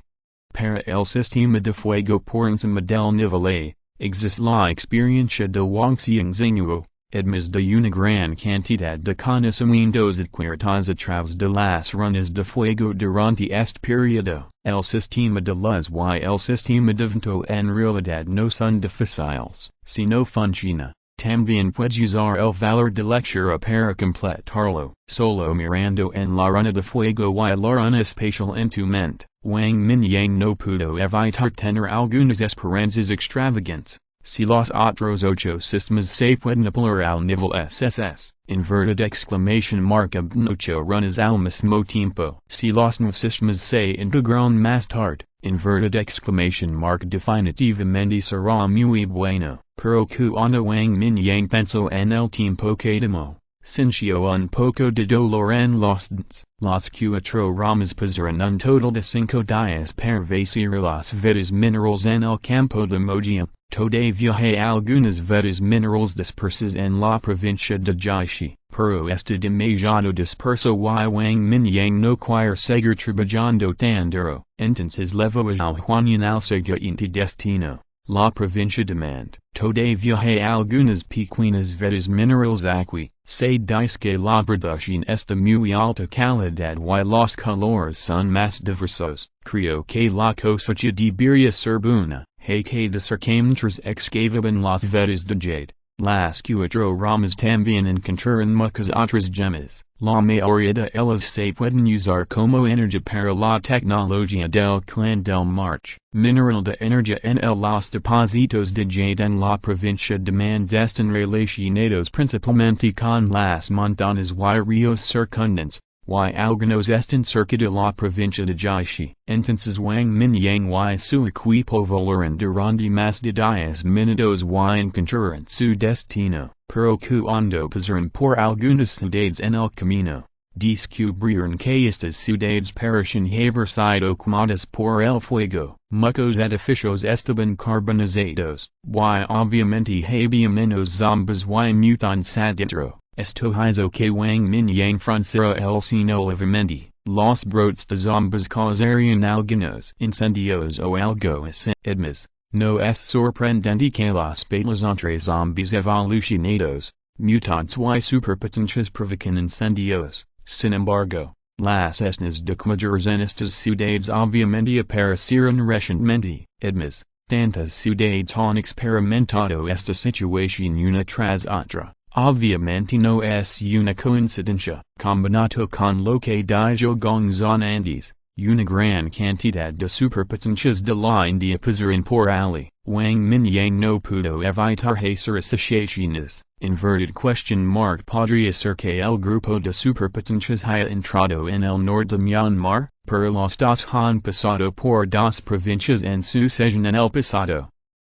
Para el sistema de fuego por encima del nivel A, existe la experiencia de Wang Mingyang. Además de una gran cantidad de conocimientos adquiridos a través de las runas de fuego durante este periodo, el sistema de luz y el sistema de viento en realidad no son difíciles. Si no funciona, también puedes usar el valor de lectura para completarlo. Solo mirando en la runa de fuego y la runa espacial en tu mente, Wang Mingyang no pudo evitar tener algunas esperanzas extravagantes. Si los otros ocho sistemas se pueden aplicar al nivel SSS, inverted exclamation mark ocho runas al mismo tiempo. Si los nuevos sistemas se integran más tarde, inverted exclamation mark definitivamente será muy bueno. Pero cuando Wang Mingyang pensó en el tiempo que tomó, sintió un poco de dolor en los dentes. Los cuatro ramas pasaron un total de 5 días para vaciar los vetas minerales en el campo de Mojiam. Todavía hay algunas vetas minerales dispersas en la provincia de Jiangxi, pero está demasiado disperso y Wang Mingyang no quiere seguir trabajando tan duro. Entonces levó a Zhutian al siguiente destino, la provincia de Mant. Todavía hay algunas pequeñas vetas minerales aquí. Se dice que la producción está muy alta calidad y los colores son más diversos. Creo que la cosecha debería ser buena. Hay que decir que mientras excavaban las vetas de jade, las cuatro ramas también encontraron muchas otras gemas. La mayoría de ellas se pueden usar como energía para la tecnología del clan del march. Mineral de energía en los depósitos de jade en la provincia de Mant están relacionados principalmente con las montañas y ríos circundantes, y algunos están cerca de la provincia de Jiangxi. Entonces Wang Mingyang y su equipo volaron durante más de 10 minutos y encontraron su destino, pero cuando pasaron por algunas ciudades en el camino, descubrieron que estas ciudades parecían haber sido quemadas por el fuego. Muchos edificios estaban carbonizados, y obviamente había menos zombies y mutantes adentro. Esto hizo que Wang Mingyang frunciera el ceño levemente. Los brotes de zombas causarían algunos incendios o algo así. Admis, no es sorprendente que las batallas entre zombies evolucionados, mutados y superpotentes provoquen incendios. Sin embargo, las escenas de comadres en estas ciudades obviamente aparecieron recientemente. Admis, tantas ciudades han experimentado esta situación una tras otra. Obviamente no es una coincidencia. Combinado con lo que dijo Gongzon Andes, una gran cantidad de superpotencias de la India pasaron por allí. Wang Mingyang no pudo evitar hacer asociaciones. Podría ser que el grupo de superpotencias haya entrado en el norte de Myanmar, pero los dos han pasado por dos provincias en sucesión en el pasado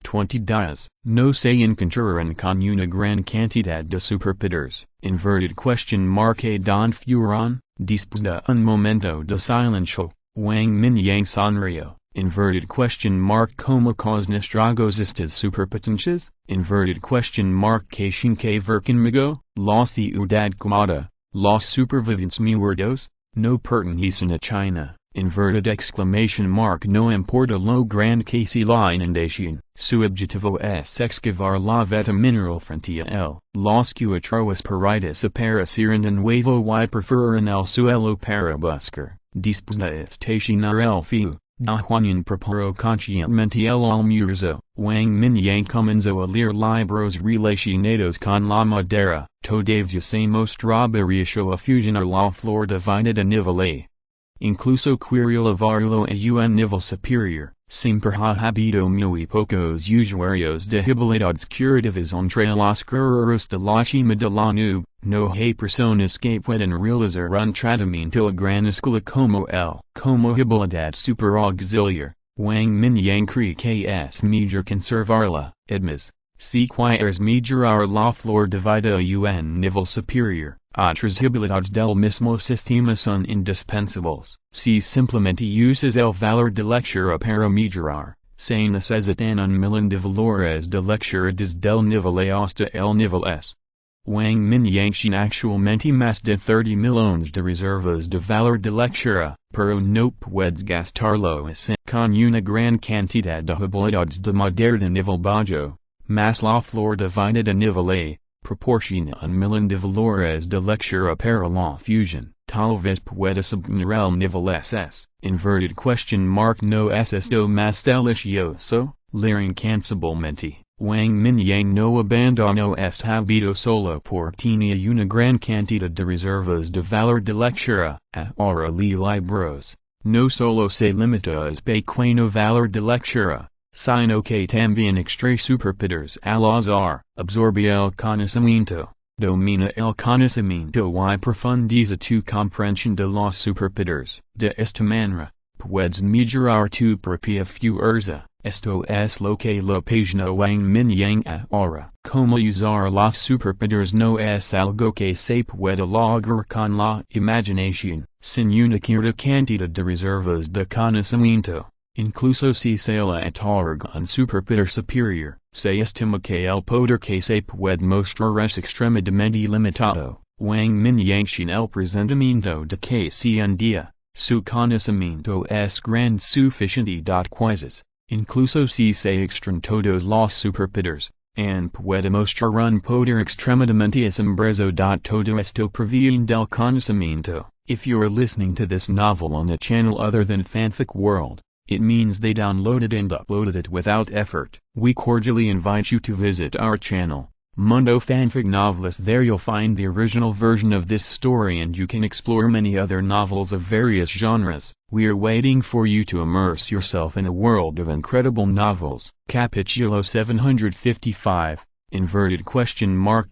20 días. No se encontraron con una gran cantidad de superpoderes. Don fueron, después de un momento de silencio, Wang Mingyang sonrió. Como cosas dragos estas superpotencias? Que sin que ver conmigo, la ciudad quemada, los supervivientes muertos, no pertenecen a China. No importa lo grande que sea la inundación, su objetivo es excavar la veta mineral frente a él. Los cuatro espíritus aparecieron de nuevo y prefieren el suelo para buscar. Después de estacionar el feu, Juan preparó conscientemente el almuerzo. Wang Mingyang comenzó a leer libros relacionados con la madera. Todavía se mostraba reacio a fusionar la flor dividida a nivel A. Incluso quería llevarlo a un nivel superior. Siempre ha habido muy pocos usuarios de habilidades curativas entre los guerreros de la cima de la nube. No hay personas que pueden realizar un tratamiento a gran escala como él. Como habilidad super auxiliar, Wang Mingyang cree que es mejor conservarla. Admis, si quieres mejorar la flor dividida a un nivel superior, otras habilidades del mismo sistema son indispensables. Si simplemente usas el valor de lectura para mejorar, se necesitan un millón de valores de lectura desde el nivel A hasta el nivel S. Wang Mingyang tiene actualmente más de 30 millones de reservas de valor de lectura, pero no puedes gastarlo así. Con una gran cantidad de habilidades de madera de nivel bajo, más la flor dividida a nivel A, proporciona un millón de valores de lectura para la fusión. Tal vez puedas obtener el nivel SS. No es esto más delicioso, leer incansablemente. Wang Mingyang no abandonó este hábito solo porque tenía una gran cantidad de reservas de valor de lectura. Ahora lee libros. No solo se limita a pequeño valor de lectura, sino que también extrae superpoderes al azar, absorbe el conocimiento, domina el conocimiento y profundiza tu comprensión de los superpoderes. De esta manera, puedes mejorar tu propia fuerza. Esto es lo que la página Wang Mingyang ahora. Como usar los superpoderes no es algo que se puede lograr con la imaginación, sin una cierta cantidad de reservas de conocimiento. Incluso si se le otorga un superpoder superior, se estima que el poder que se puede mostrar es extremadamente limitado. Wang Mingyang sin el presentimiento de que si un día, su conocimiento es grande suficiente. Quizás, incluso si se extraen todos los superpoderes, puede mostrar un poder extremadamente asombroso. Todo esto proviene del conocimiento. If you're listening to this novel on a channel other than Fanfic World, it means they downloaded and uploaded it without effort. We cordially invite you to visit our channel, Mundo Fanfic Novelist. There you'll find the original version of this story and you can explore many other novels of various genres. We are waiting for you to immerse yourself in a world of incredible novels. Capítulo 755,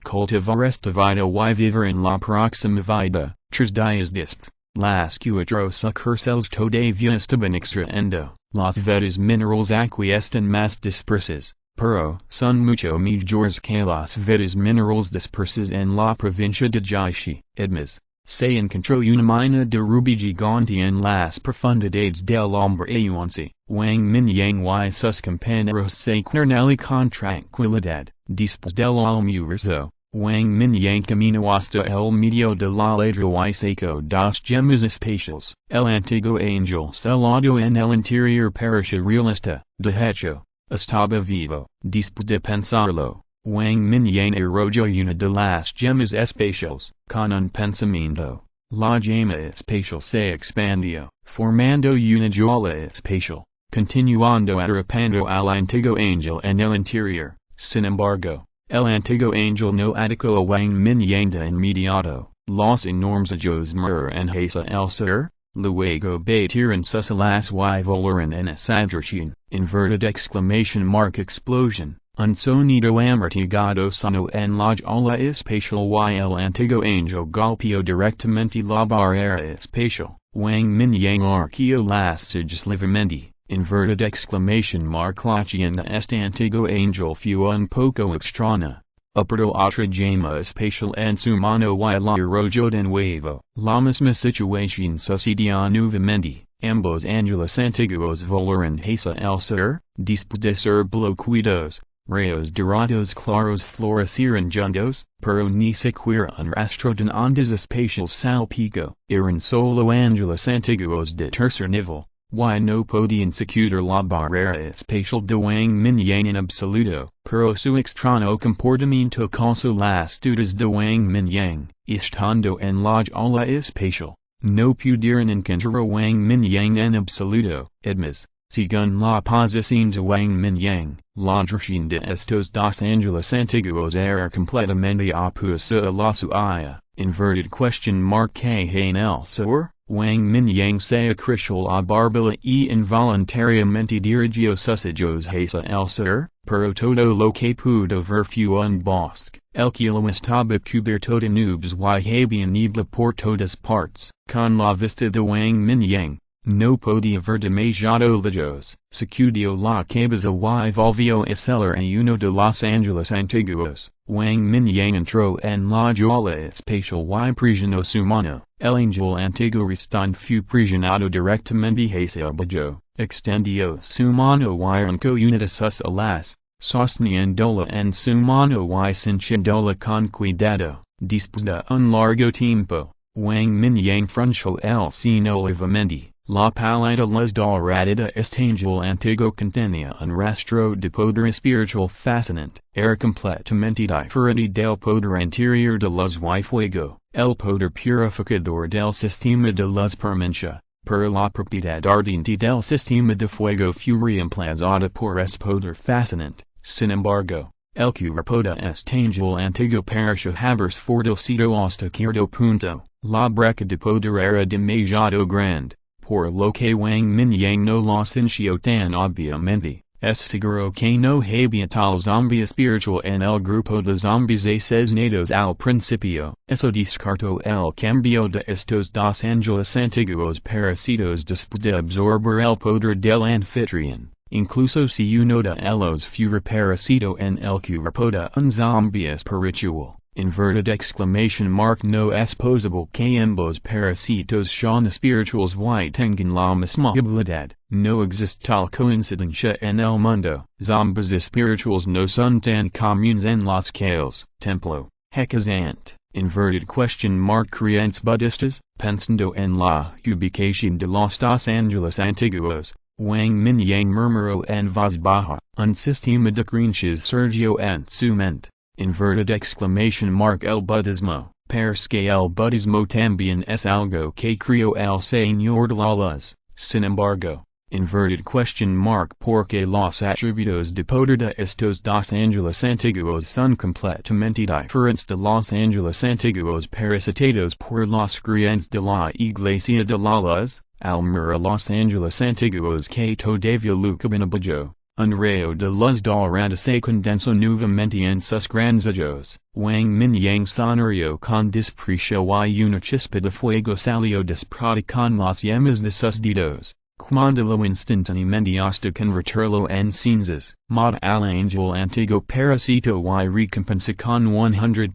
Cultivar esta vida y vivir en la próxima vida, tres días después. Las cuatro sucursales todavía estaban extrayendo, las vetas minerales aquí están más dispersas, pero son mucho mejores que las vetas minerales dispersas en la provincia de Jiangxi. Admis, se encontró una mina de rubí gigante en las profundidades del Hombre-Aguance. Wang Mingyang y sus compañeros se quedaron con tranquilidad. Después del almuerzo, Wang Mingyang camino hasta el medio de la ladra y saco dos gemas espaciales. El antiguo angel celado en el interior parecía realista. De hecho, estaba vivo. Después de pensarlo, Wang Mingyang arrojó una de las gemas espaciales. Con un pensamiento, la gema espacial se expandió, formando una jola espacial, continuando atrapando al antiguo angel en el interior. Sin embargo, el antiguo angel no atacó a Wang Mingyang de inmediato. Los enormes ojos miran hacia el sur, luego batieron sus alas y volaron en esa dirección. Inverted exclamation mark explosion. Un sonido amortiguado sonó en la ola espacial y el antiguo angel golpeó directamente la barrera espacial. Wang Mingyang arqueó las cejas levemente. Inverted exclamation mark la leyenda este antiguo angel fue un poco extraña. Apertó otra gema espacial en su mano y la arrojó de nuevo. La misma situación sucedió nuevamente. Ambos ángeles antiguos volaron hacia el sur, después de ser bloqueados. Rayos dorados claros florecieron juntos, pero ni siquiera un rastro de ondas espaciales salpicó. Eran solo ángeles antiguos de tercer nivel, y no podían securir la barrera espacial de Wang Mingyang en absoluto, pero su extraño comportamiento causó las dudas de Wang Mingyang. Estando en la ola espacial, no pudieron encontrar a Wang Mingyang en absoluto. Además, según la posición de Wang Mingyang, la dirección de estos dos ángeles antiguos era completamente opuesta a la suya. Inverted question mark en el sur, Wang Mingyang se acrisó la barbilla y involuntariamente dirigió sus ojos hacia el sur, pero todo lo que pudo ver fue un bosque. El cielo estaba cubierto de nubes y había niebla por todas partes. Con la vista de Wang Mingyang, no podía ver demasiado lejos. Sacudió la cabeza y volvió a celar en uno de los ángeles antiguos. Wang Mingyang entró en la jola espacial y presionó su mano. El ángel antiguo restante fue presionado directamente hacia abajo. Extendió su mano y arrancó una de sus alas, sosteniéndola en su mano y cinchándola con cuidado. Después de un largo tiempo, Wang Mingyang frunció el ceño levemente. La paleta les dorada de este ángel antiguo contenía un rastro de poder espiritual fascinante. Era completamente diferente del poder interior de luz y fuego, el poder purificador del sistema de luz permanencia, pero la propiedad ardiente del sistema de fuego fue reemplazada por este poder fascinante. Sin embargo, el cuerpo de este ángel antiguo pareció haberse fortalecido hasta cierto punto. La brecha de poder era demasiado grande, por lo que Wang Mingyang no lo sintió tan obviamente. Es seguro que no había tal zombie espiritual en el grupo de zombies asesinados al principio. Eso descartó el cambio de estos dos ángeles antiguos parecidos después de absorber el poder del anfitrión. Incluso si uno de ellos fuera parecido en el cuerpo de un zombie espiritual. Inverted exclamation mark no es posible que ambos parasitos sean espirituals y tengan la misma habilidad. No existe tal coincidencia en el mundo. Zombies espirituals no son tan comunes en las calles. Templo. Hekazant. Inverted question mark creencias budistas. Pensando en la ubicación de los dos ángeles antiguos, Wang Mingyang murmuró en voz baja. Un sistema de creencias surgió en su mente. Inverted exclamation mark el budismo, porque el budismo también es algo que creó el Señor de la Luz. Sin embargo, inverted question mark porque los atributos de poder de estos dos ángeles antiguos son completamente diferentes de los ángeles antiguos parasitados por las creencias de la Iglesia de la Luz. Al mirar los ángeles antiguos que todavía luchaban abajo, un rayo de luz dorada se condensó nuevamente en sus grandes ojos. Wang Mingyang sonrió con desprecio y una chispa de fuego salió disparada con las yemas de sus dedos. Cuando lo instantáneamente hasta convertirlo en cenizas, mata al ángel antiguo parasito y recompensa con 100.000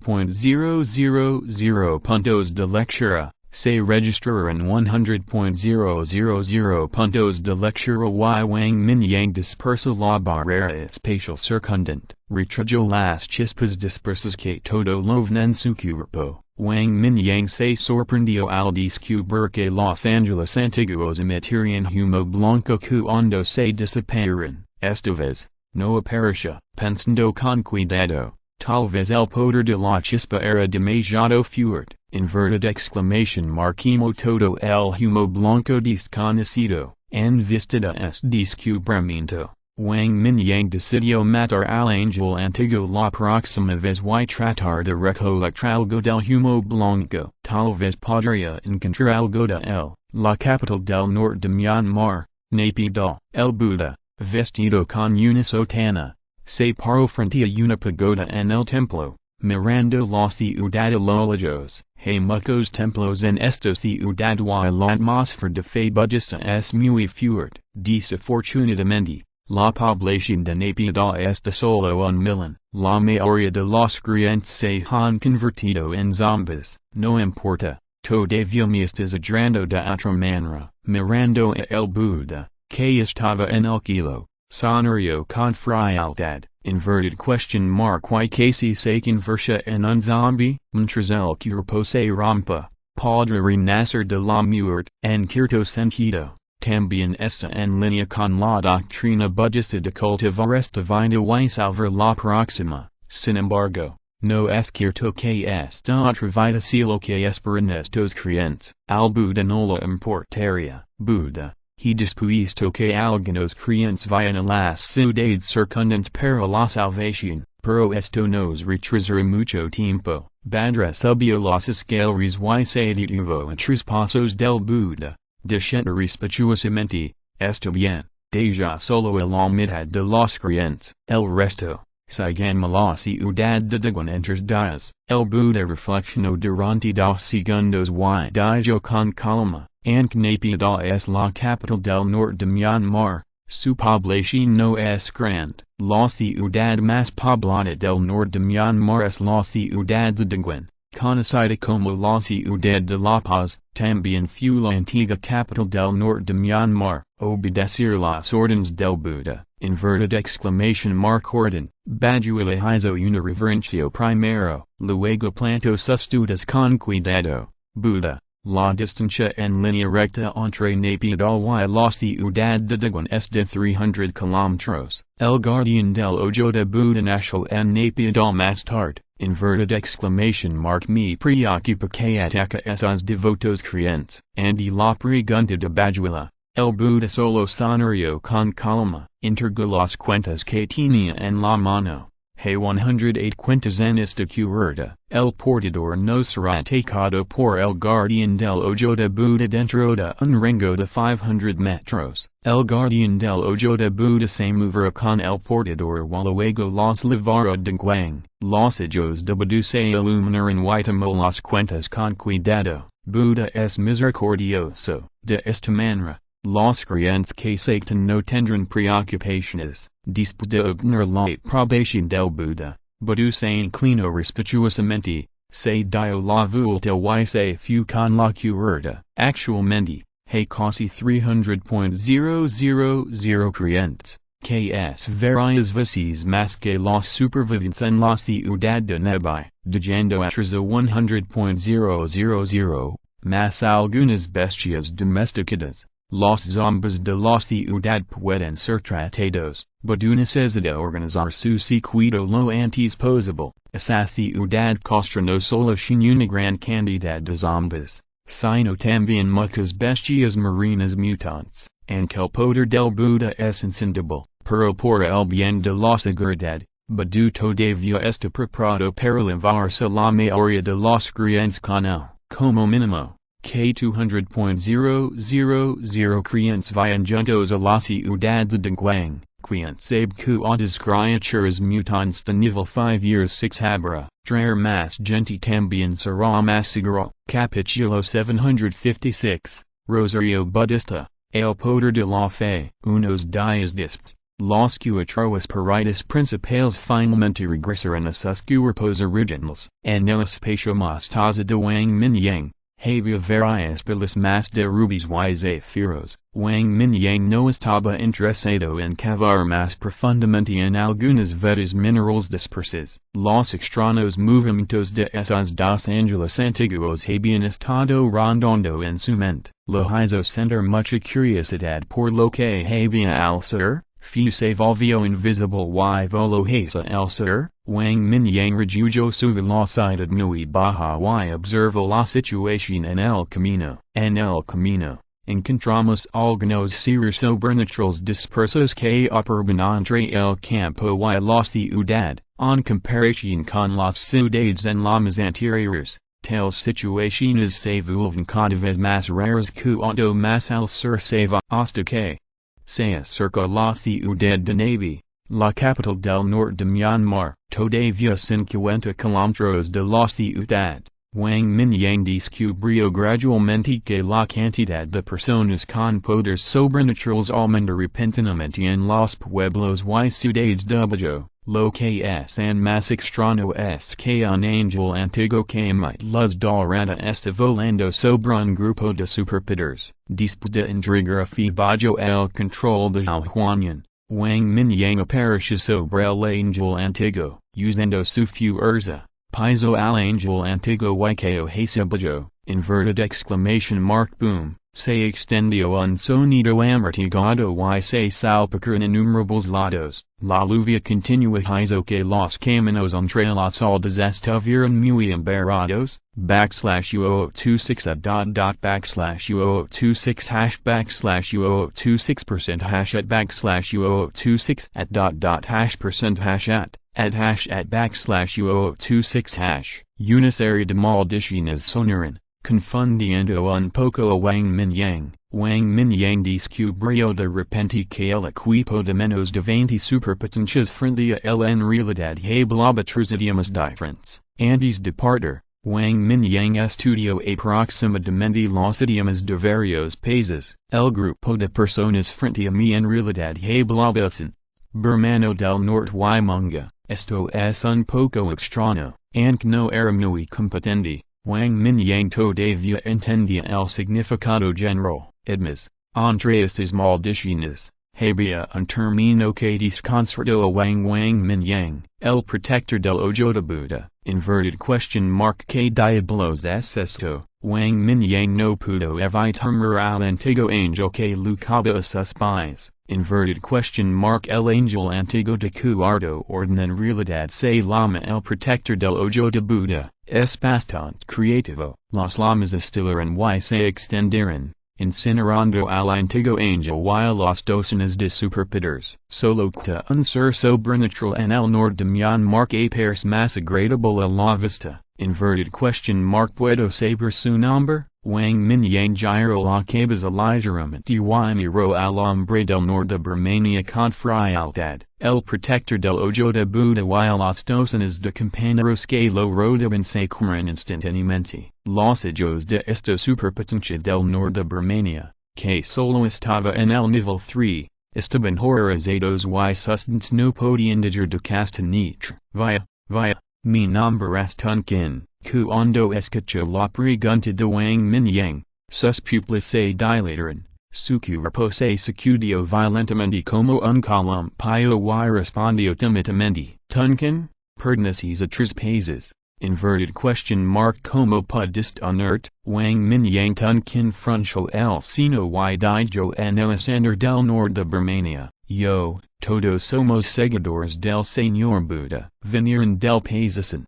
puntos de lectura. Se registrar en 100.000 puntos de lectura y Wang Mingyang dispersa la barrera espacial circundante, retrayó las chispas dispersas que todo lo ven en su cuerpo. Wang Mingyang se sorprendió al descubrir que los ángeles antiguos emitirían humo blanco cuando se dissiparan. Esta vez, no aparecía, pensando con cuidado, tal vez el poder de la chispa era demasiado fuerte. Inverted exclamation marquimo todo el humo blanco desconocido, en vista de este descubrimiento, Wang Mingyang decidió matar al ángel antiguo la próxima vez y tratar de recolectar algo del humo blanco. Tal vez podría encontrar algo de él, la capital del norte de Myanmar, Naypyidaw. El Buda, vestido con una sotana, se paró frente a una pagoda en el templo, mirando la ciudad a lo lejos. Hay muchos templos en esta ciudad y la atmósfera de fe budista es muy fuerte. Desafortunadamente, la población de Naypyidaw está solo un millón. La mayoría de los creyentes se han convertido en zombies. No importa, todavía me estás adrando de otra manera. Mirando a el Buda, que estaba en el kilo, sonrió con frialdad. Inverted question mark y que se conversa en un zombie, mientras el cuerpo se rompa, podrá renacer de la muerte. En cierto sentido, también está en línea con la doctrina budista de cultivar esta vida y salvar la próxima. Sin embargo, no es cierto que esta otra vida sea lo que esperan estos creyentes. Al Buda no le importaría. Buda, he dispuesto que algunos creyentes vayan a las ciudades circundantes para la salvación, pero esto nos retrasará mucho tiempo. Badra subió las escaleras y se detuvo a 3 pasos del Buda, diciendo respetuosamente, está bien, deja solo a la mitad de los creyentes. El resto, sigan la ciudad de Dagwan enters días. El Buda reflexionó durante 2 segundos y dijo con calma. Aunque Naypyidaw es la capital del norte de Myanmar, su población no es grande. La ciudad más poblada del norte de Myanmar es la ciudad de Dagwan, conocida como la ciudad de la paz. También fue la antigua capital del norte de Myanmar. Obedecer las órdenes del Buda. Inverted exclamation mark orden. Bajuela hizo una reverencia primero, luego planto sus dudas con cuidado. Buda. La distancia en línea recta entre Naypyidaw y la ciudad de Dagwan es de 300 kilómetros. El guardián del ojo de Buda nació en Naypyidaw más tarde. Inverted exclamation mark me preocupa que ataca esos devotos creyentes. Andy la pregunta de Bajuela. El Buda solo sonrió con calma. Entregó las cuentas que tenía en la mano. Hay 108 cuentas en esta cuerda. El portador no será atacado por el guardián del ojo de Buda dentro de un rango de 500 metros. El guardián del ojo de Buda se moverá con el portador y luego los librará de Wang. Los ojos de Buda se iluminarán y tomó las cuentas con cuidado. Buda es misericordioso. De esta manera, los creyentes que sectan no tendrán preocupaciones. Después de obtener la aprobación del Buda, Buda se inclinó respetuosamente, se dio la vuelta y se fue con la cuerda. Actualmente, hay casi 300.000 creyentes, que es varias veces más que los supervivientes en la ciudad de Nabai, llegando atrás de 100.000, más algunas bestias domesticadas. Los zombies de la ciudad pueden ser tratados, Buda necesita organizar su sequito lo antes posible. Esa ciudad costra no solo una gran cantidad de zombies, sino también muchas bestias marinas mutantes. Aunque el poder del Buda es insondable, pero por el bien de la seguridad, Buda todavía está preparado para librarse la mayoría de los creyentes con él. Como mínimo, que 200.000 creyentes vayan juntos a la ciudad de Dagwan, quien sabe que otras criaturas mutantes de nivel 5 years 6 habrá. Traer más gente también será más seguro. Capítulo 756, Rosario Budista, el poder de la fe. Unos días después, los cuatro espíritus principales finalmente regresaron a sus cuerpos originales. En el espacio mostaza de Wang Mingyang, Habia varias pelas mas de rubis y zafiros, Wang Mingyang no estaba interesado en cavar más profundamente en algunas vetas minerales dispersas. Los extraños movimientos de esos dos ángeles antiguos habían estado rondando en su mente. Lo hizo sentir mucha curiosidad por lo que había al ser. Fu se volvió invisible y voló hacia el sur. Wang Mingyang refugió su velocidad muy baja y observó la situación en el camino. En el camino, encontramos algunos seres sobrenaturales dispersos que operan entre el campo y la ciudad, en comparación con las ciudades en las anteriores. Tales situaciones se vuelven cada vez más raras cuanto más al sur se va hasta que se acerca la ciudad de Nabi, la capital del norte de Myanmar, todavía 50 kilómetros de la ciudad. Wang Mingyang descubrió gradualmente que la cantidad de personas con poderes sobrenaturales aumenta repentinamente en los pueblos y ciudades de Bajo. Lo que es aún más extraño es que un ángel antiguo que emite luz dorada está volando sobre un grupo de superpowers. Después de entregar a Bajo el control de Zhutian, Wang Mingyang apareció sobre el ángel antiguo, usando su fuerza. Piso al ángel antiguo y que hacia Bajo, inverted exclamation mark boom, se extendió un sonido amortiguado y se salpicaron innumerables lados. La lluvia continua hizo que los caminos entre las aldeas estuvieran muy embarrados. /u0026 /u0026 @u0026 Unisary de maldiciones sonaron, confundiendo un poco a Wang Mingyang. Wang Mingyang descubrió de repente que el equipo de menos de 20 superpotencias frente a él en realidad hablaba 3 idiomas diferentes. Antes de partir, Wang Mingyang estudió aproximadamente los idiomas de varios países. El grupo de personas frente a mí en realidad hablaba sin birmano del norte y manga. Esto es un poco extraño, aunque no era muy competente. Wang Mingyang todavía entendía el significado general. Además, entre estas maldiciones, había un término que desconcertó a Wang Mingyang, el protector del ojo de Buda. Inverted question mark ¿Qué diablos es esto? Wang Mingyang no pudo evitar al antiguo ángel que lucaba a sus pies. Inverted question mark El ángel antiguo de cuarto orden en realidad se llama el protector del ojo de Buda. Es bastante creativo. Los lamas estilaron y se extendieron, incinerando al antiguo ángel y los docenas de superpowers. Solo que un ser sobrenatural en el norte de Myanmar que parece más agradable a la vista. Inverted question mark ¿Puedo saber su nombre? Wang Mingyang giró la cabeza ligeramente y miró al hombre del norte de Birmania con frialdad. El protector del ojo de Buda y las docenas de compañeros que lo rodeaban se curan instantáneamente. Los ojos de esta superpotencia del norte de Birmania, que solo estaba en el nivel 3, estaban horrorizados y sus no podían dejar de castañear. Vaya, mi nombre es Tonkin. Cuando escuchó la pregunta de Wang Mingyang, sus pupilas se dilataron, su cuerpo se sacudió violentamente como un columpio y respondió tímidamente. Tonkin, perteneces a 3 países. Inverted question mark ¿Cómo pudiste unirte? Wang Mingyang Tonkin frunció el seno y dijo en el escenario del norte de Birmania. Yo, todos somos seguidores del Señor Buda. Vinieron del Pakistan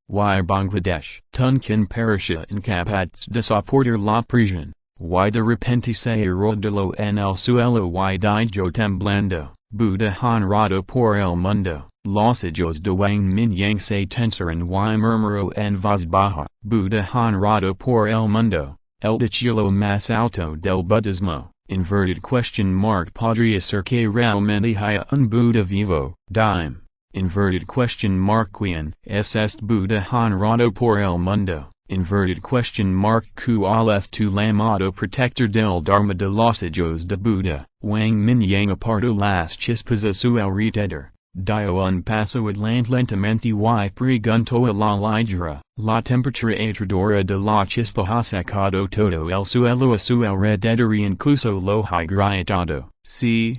y Bangladesh. Tonkin parecía incapaz de soportar la presión, y de repente se arrodilló en el suelo y dijo temblando, Buda honrado por el mundo. Los ojos de Wang Mingyang se tensaron y murmuró en voz baja, Buda honrado por el mundo, el título más alto del budismo. Inverted question mark ¿Podría ser que realmente haya un Buda vivo? Dime. Inverted question mark ¿Quién es este Buda honrado por el mundo? Inverted question mark ¿Cuál es tu llamado protector del Dharma de los ojos de Buda? Wang Mingyang apartó las chispas a su alrededor. Dio un paso adelante lentamente y pregunto a la ligera, la temperatura atradora de la chispa ha sacado todo el suelo a su alrededor incluso lo higrietado. Sí,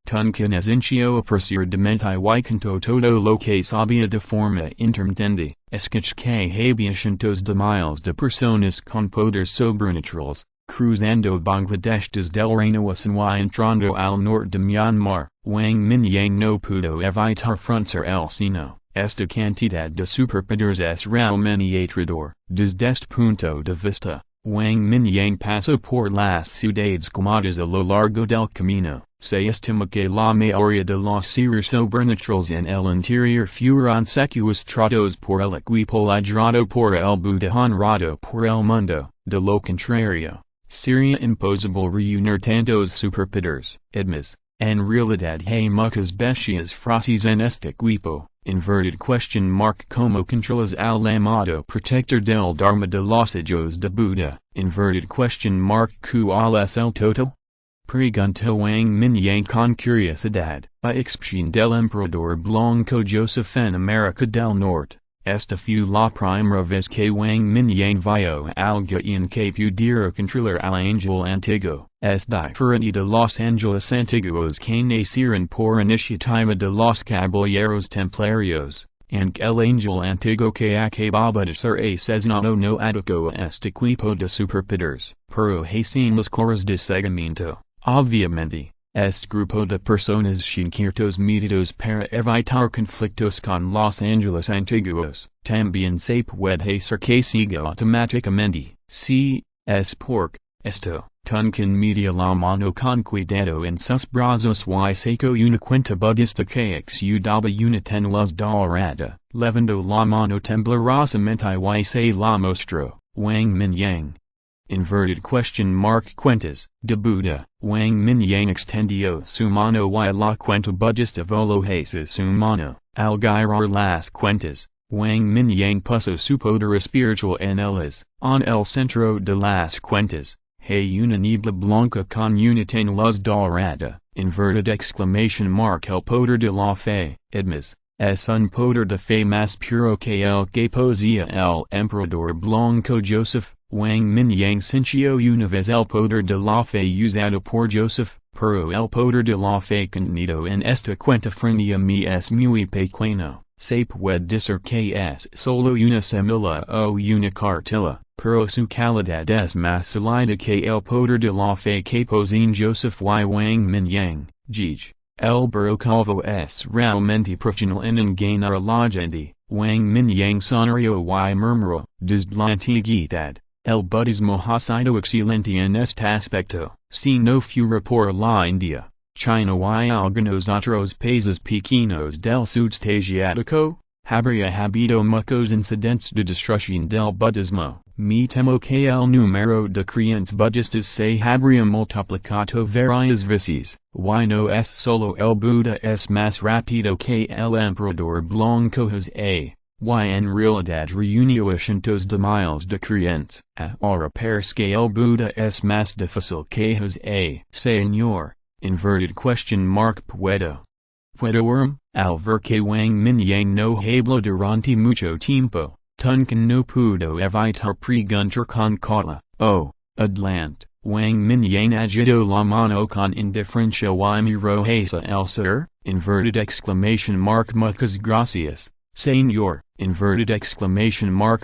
Tuncan es incio apresuradamente y canto todo lo que sabía de forma intermitente, escuch que había cientos de miles de personas con poderes sobrenaturales, cruzando Bangladesh desde el Reino y entrando al norte de Myanmar. Wang Mingyang no pudo evitar frontear el sino. Esta cantidad de superpoderes es realmente atrador. Desde este punto de vista, Wang Mingyang pasó por las ciudades quemadas a lo largo del camino. Se estima que la mayoría de los seres sobrenaturales en el interior fueron secuestrados por el equipo liderado por el Buda honrado por el mundo. De lo contrario, sería imposible reunir tantos superpoderes. Además, en realidad hay muchas bestias frases en este equipo. ¿Cómo controlas al llamado protector del Dharma de los hijos de Buda? ¿Cuál es el total? Preguntó Wang Mingyang con curiosidad. By excepción del emperador blanco Joseph en América del Norte, esta fue la primera vez que Wang Mingyang vio algo en que pudiera controlar al ángel antiguo. Es diferente de los ángeles antiguos que nacieron por iniciativa de los caballeros templarios, el ángel antiguo que acababa de ser asesinado no atacó a este equipo de superpoderes, pero hacían las claras de seguimiento. Obviamente, este grupo de personas sin ciertos medios para evitar conflictos con los ángeles antiguos. También se puede hacer que siga automáticamente. Sí, es por esto, Tuncan media la mano con cuidado en sus brazos y sacó una cuenta budista que exudaba una luz dorada, levando la mano temblorosamente y se la mostró. Wang Mingyang. Cuentas, de Buda. Wang Mingyang extendió su mano y la cuenta budista voló hacia su mano. Al girar las cuentas, Wang Mingyang puso su poder espiritual en el centro de las cuentas. Hay una niebla blanca con una luz dorada. El poder de la fe. Además, es un poder de fe más puro que el que poseía el emperador blanco Joseph. Wang Mingyang sintió una vez el poder de la fe usado por Joseph, pero el poder de la fe contenido en esta cuenta frente a mí es muy pequeño. Se puede decir que es solo una semilla o una cartilla, pero su calidad es más sólida que el poder de la fe que poseen Joseph y Wang Mingyang. El Burocalvo es realmente profesional en engañar a la gente. Wang Mingyang sonrió y murmuró, desde la antigüedad. El budismo ha sido excelente en este aspecto. Si no fuera por la India, China y algunos otros países pequeños del sudeste asiático, habría habido muchos incidentes de destrucción del budismo. Me temo que el número de creyentes budistas se habría multiplicado varias veces. Y no es solo el Buda es más rápido que el emperador blanco Jose. Y en realidad reunió cientos de miles de creyentes. Ahora parece que el Buda es más difícil que Jose. Señor. ¿Puedo? Al ver que Wang Mingyang no habló durante mucho tiempo, Tuncan no pudo evitar preguntar con cautela. Oh, adelante. Wang Mingyang agitó la mano con indiferencia y miró hacia el sur. Muchas gracias, señor.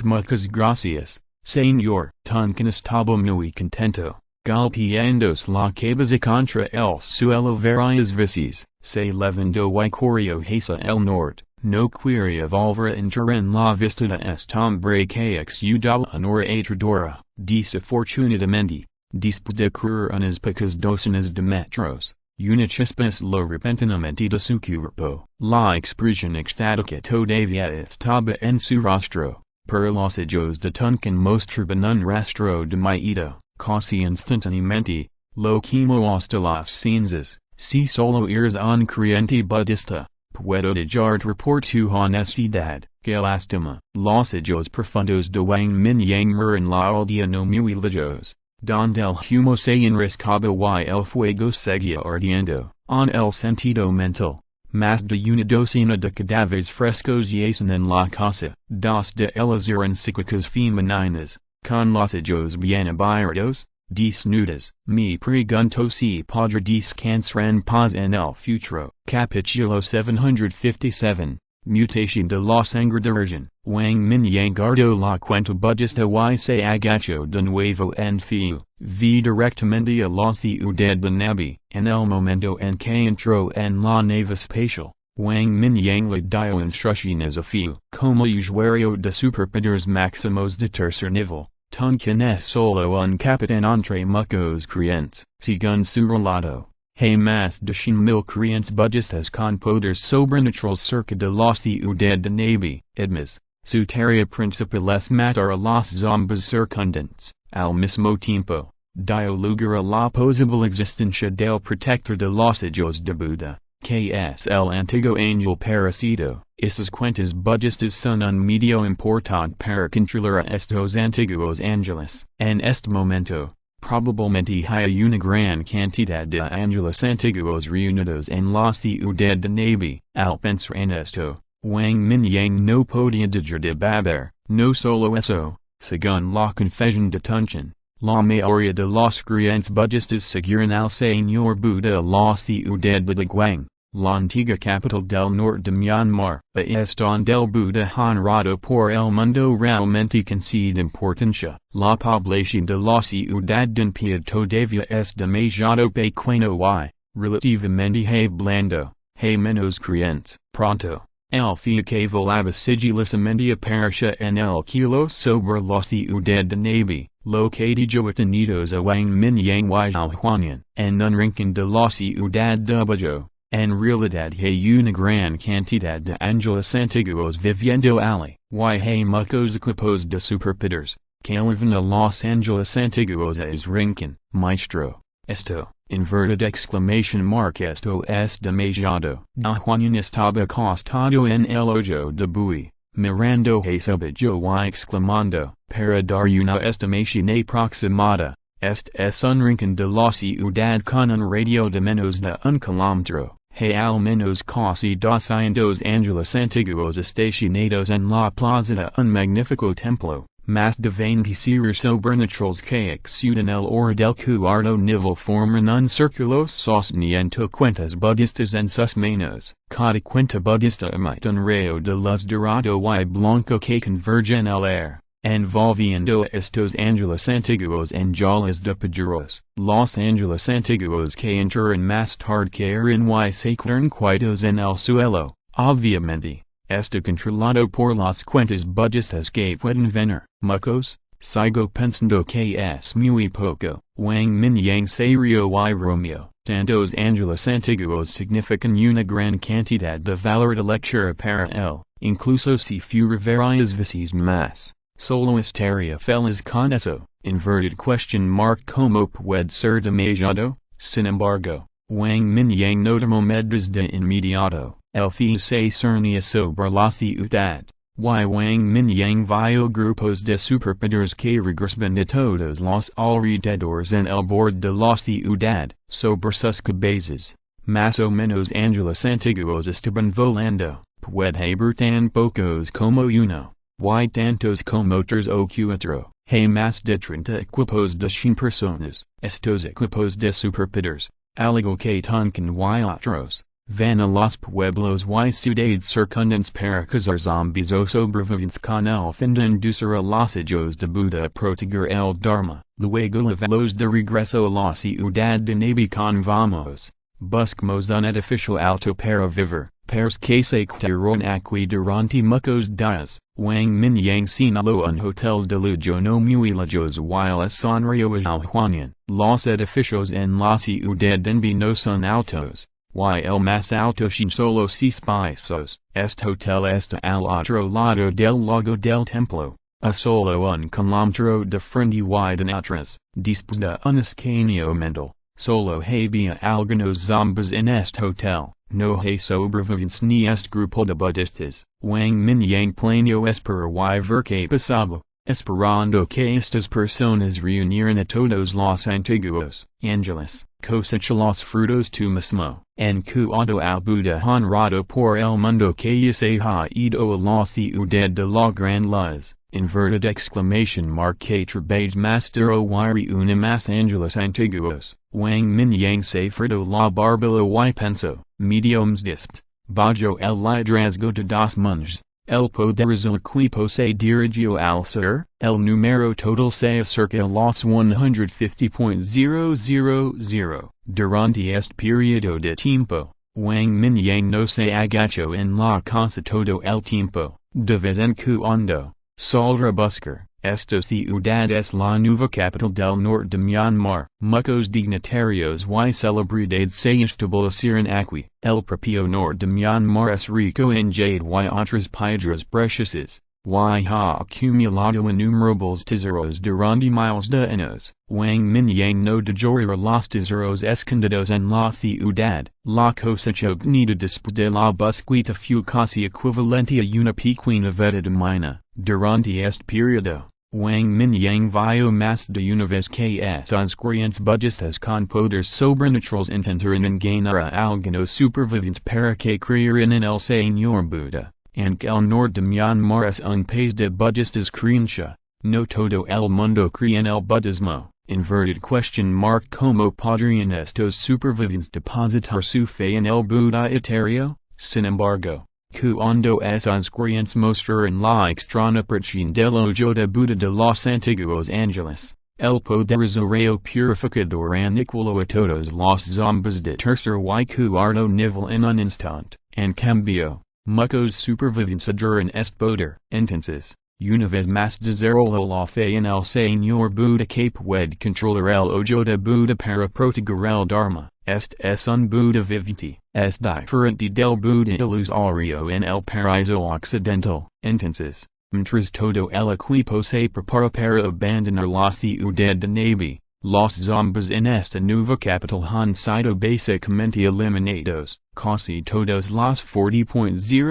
Muchas gracias, señor. Tuncan estaba muy contento. Golpeándose la cabeza contra el suelo varias veces, se levantó y corrió hacia el norte. No quería volver a entrar en la vista de este hombre que exudaba una atradora. Desafortunadamente, después de correr unas pocas docenas de metros, una chispa lo repentinamente de su cuerpo. La expresión extática todavía estaba en su rostro, pero los ojos de Tuncan mostraban un rastro de miedo. Casi instantáneamente, lo quemó hasta las cenizas. Si solo eres un creyente budista, puedo dejarte por tu honestidad. Que lástima. Los ojos profundos de Wang Mingyang miran la aldea no muy lejos, donde el humo se enrescaba y el fuego seguía ardiendo. En el sentido mental, Mas de una docena de cadáveres frescos yacen en la casa, dos de ellas eran psíquicas femeninas, con los ojos bien abiertos, desnudas. Me pregunto si podrá descansar en paz en el futuro. Capítulo 757. Mutation de la sangre de virgen. Wang Mingyang guardó la cuenta budista y se agachó de nuevo en feo. Vi directamente a la ciudad de Nabi. En el momento en que entró en la nave espacial, Wang Mingyang le dio instrucciones a feo. Como usuario de superpoderes máximos de tercer nivel, Tunkin es solo un capitán entre muchos creyentes. Según su relato, hay más de 100,000 creyentes budistas con poderes sobrenaturales cerca de la ciudad de Nabi. Además, su tarea principal es matar a los zombies circundantes. Al mismo tiempo, dio lugar a la posible existencia del protector de los ojos de Buda, que es el antiguo ángel parásito. Esas cuentas budistas son un medio importante para controlar a estos antiguos ángeles. En este momento, probablemente hay una gran cantidad de ángeles antiguos reunidos en la ciudad de Nabi. Al pensar en esto, Wang Mingyang no podía dejar de beber. No solo eso, según la confesión de Tunchen, la mayoría de los creyentes budistas siguieron al Señor Buda a la ciudad de Guang, la antigua capital del norte de Myanmar. Es donde el Buda honrado por el mundo realmente concede importancia. La población de la ciudad de Pied todavía es demasiado pequeño y, relativamente hablando, hay menos creyentes. Pronto, el feo que volaba sigilosamente apareció en el cielo sobre la ciudad de Nabi, lo que dio detenidos a Wang Mingyang y Zhutian. En un rincón de la ciudad de Bajo, en realidad hay una gran cantidad de ángeles antiguos viviendo allí. Hay muchos equipos de superpoderes, que elevan a los ángeles antiguos a ese rincón. Maestro, esto, inverted exclamation mark, esto es demasiado. Zhutian estaba acostado en el hoyo de Bui, mirando hacia abajo y exclamando, para dar una estimación aproximada. Este es un rincón de la ciudad con un radio de menos de un kilómetro. Hay al menos casi 200 ángeles antiguos estacionados en la plaza de un magnífico templo. Más de 20 seres sobrenaturales que exudan el oro del cuarto nivel forman un círculo sosteniendo cuentas budistas en sus manos. Cada cuenta budista emite un rayo de luz dorado y blanco que converge en el aire, envolviendo a estos ángeles antiguos en jalas de piedras. Los ángeles antiguos que entran más tarde caen y se quedan quietos en el suelo. Obviamente, está controlado por las cuentas budistas que pueden venir. Muchos, sigo pensando que es muy poco. Wang Mingyang se rió y bromeó. Tantos ángeles antiguos significan una gran cantidad de valor intelectual para él, incluso si fuera varias veces más. Solo estaría feliz con eso. Inverted question mark. ¿Cómo puede ser demasiado? Sin embargo, Wang Mingyang no tomó medidas de inmediato. El feo se cernía sobre la ciudad. Wang Mingyang vio grupos de superpoderes que regresaban de todos los alrededores en el borde de la ciudad. Sobre sus cabezas, más o menos ángeles antiguos estaban volando. Puede haber tan pocos como uno, y tantos como otros o cuatro. Hay más de 30 equipos de 100 personas. Estos equipos de superpoderes, algo que Tunkin y otros, van a los pueblos y ciudades circundantes para cazar zombies o sobrevivientes con el fin de inducir a los ojos de Buda a proteger el Dharma. Luego llevalos de regreso a la ciudad de Nabi con vamos. Buscamos un edificio alto para vivir. Pairs que se quedaron aquí durante muchos días. Wang Mingyang señaló un hotel de lujo no muy lejos y sonrió a Zhutian. Los edificios en la ciudad de Nabi no son altos, y el más alto son solo 6 pisos. Este hotel está al otro lado del lago del templo, a solo un kilómetro de frente y de atrás. Después de un escaneamiento, solo había algunos zombies en este hotel. No hay sobrevivientes ni este grupo de budistas. Wang Mingyang planeó esperar y ver qué pasaba, esperando que estas personas reunieran a todos los antiguos ángeles. cosecha los frutos tu mismo, en cuanto al Buda honrado por el mundo que se ha ido a la ciudad de la gran luz, inverted exclamation mark que trabaja más duro y una más angeles antiguos, Wang Mingyang se frito la barbilla y penso, mediums dispt, bajo el liderazgo de dos monjes. El poderoso equipo se dirigió al sur, el número total se acerca a los 150.000. Durante este periodo de tiempo, Wang Mingyang no se agachó en la casa todo el tiempo, de vez en cuando, saldrá buscar. Esta ciudad es la nueva capital del norte de Myanmar. Muchos dignatarios y celebridades se establecieron aquí. El propio norte de Myanmar es rico en jade y otras piedras preciosas, y ha acumulado innumerables tesoros durante miles de años. Wang Mingyang no dejoyera los tesoros escondidos en la ciudad. La cosecha obtenida después de la búsqueda fue casi equivalente a una pequeña veta de mina. Durante este periodo, Wang Mingyang vio más de una vez que esas creencias budistas con poderes sobrenaturales intentaron engañar a algunos supervivientes para que creyeran en el Señor Buda, aunque el norte de Myanmar es un país de budistas creencia, no todo el mundo cree en el budismo. Inverted question mark ¿Cómo podrían estos supervivientes depositar su fe en el Buda eterno? Sin embargo, cuando esas creencias mostraron la extraña presión del ojo de Buda de los antiguos ángeles, el poderoso rayo purificador aniquiló a todos los zombies de tercer y cuarto nivel en un instante. En cambio, muchos supervivientes adoran este poder. Entonces, una vez más desarrolló la fe en el Señor Buda que puede controlar el ojo de Buda para proteger el Dharma. Este es un Buda viviente. Es diferente del Buda ilusorio en el paraíso occidental. Entonces, mientras todo el equipo se prepara para abandonar la ciudad de Nabi, los zombies en esta nueva capital han sido básicamente eliminados. Casi todos los 40.000 a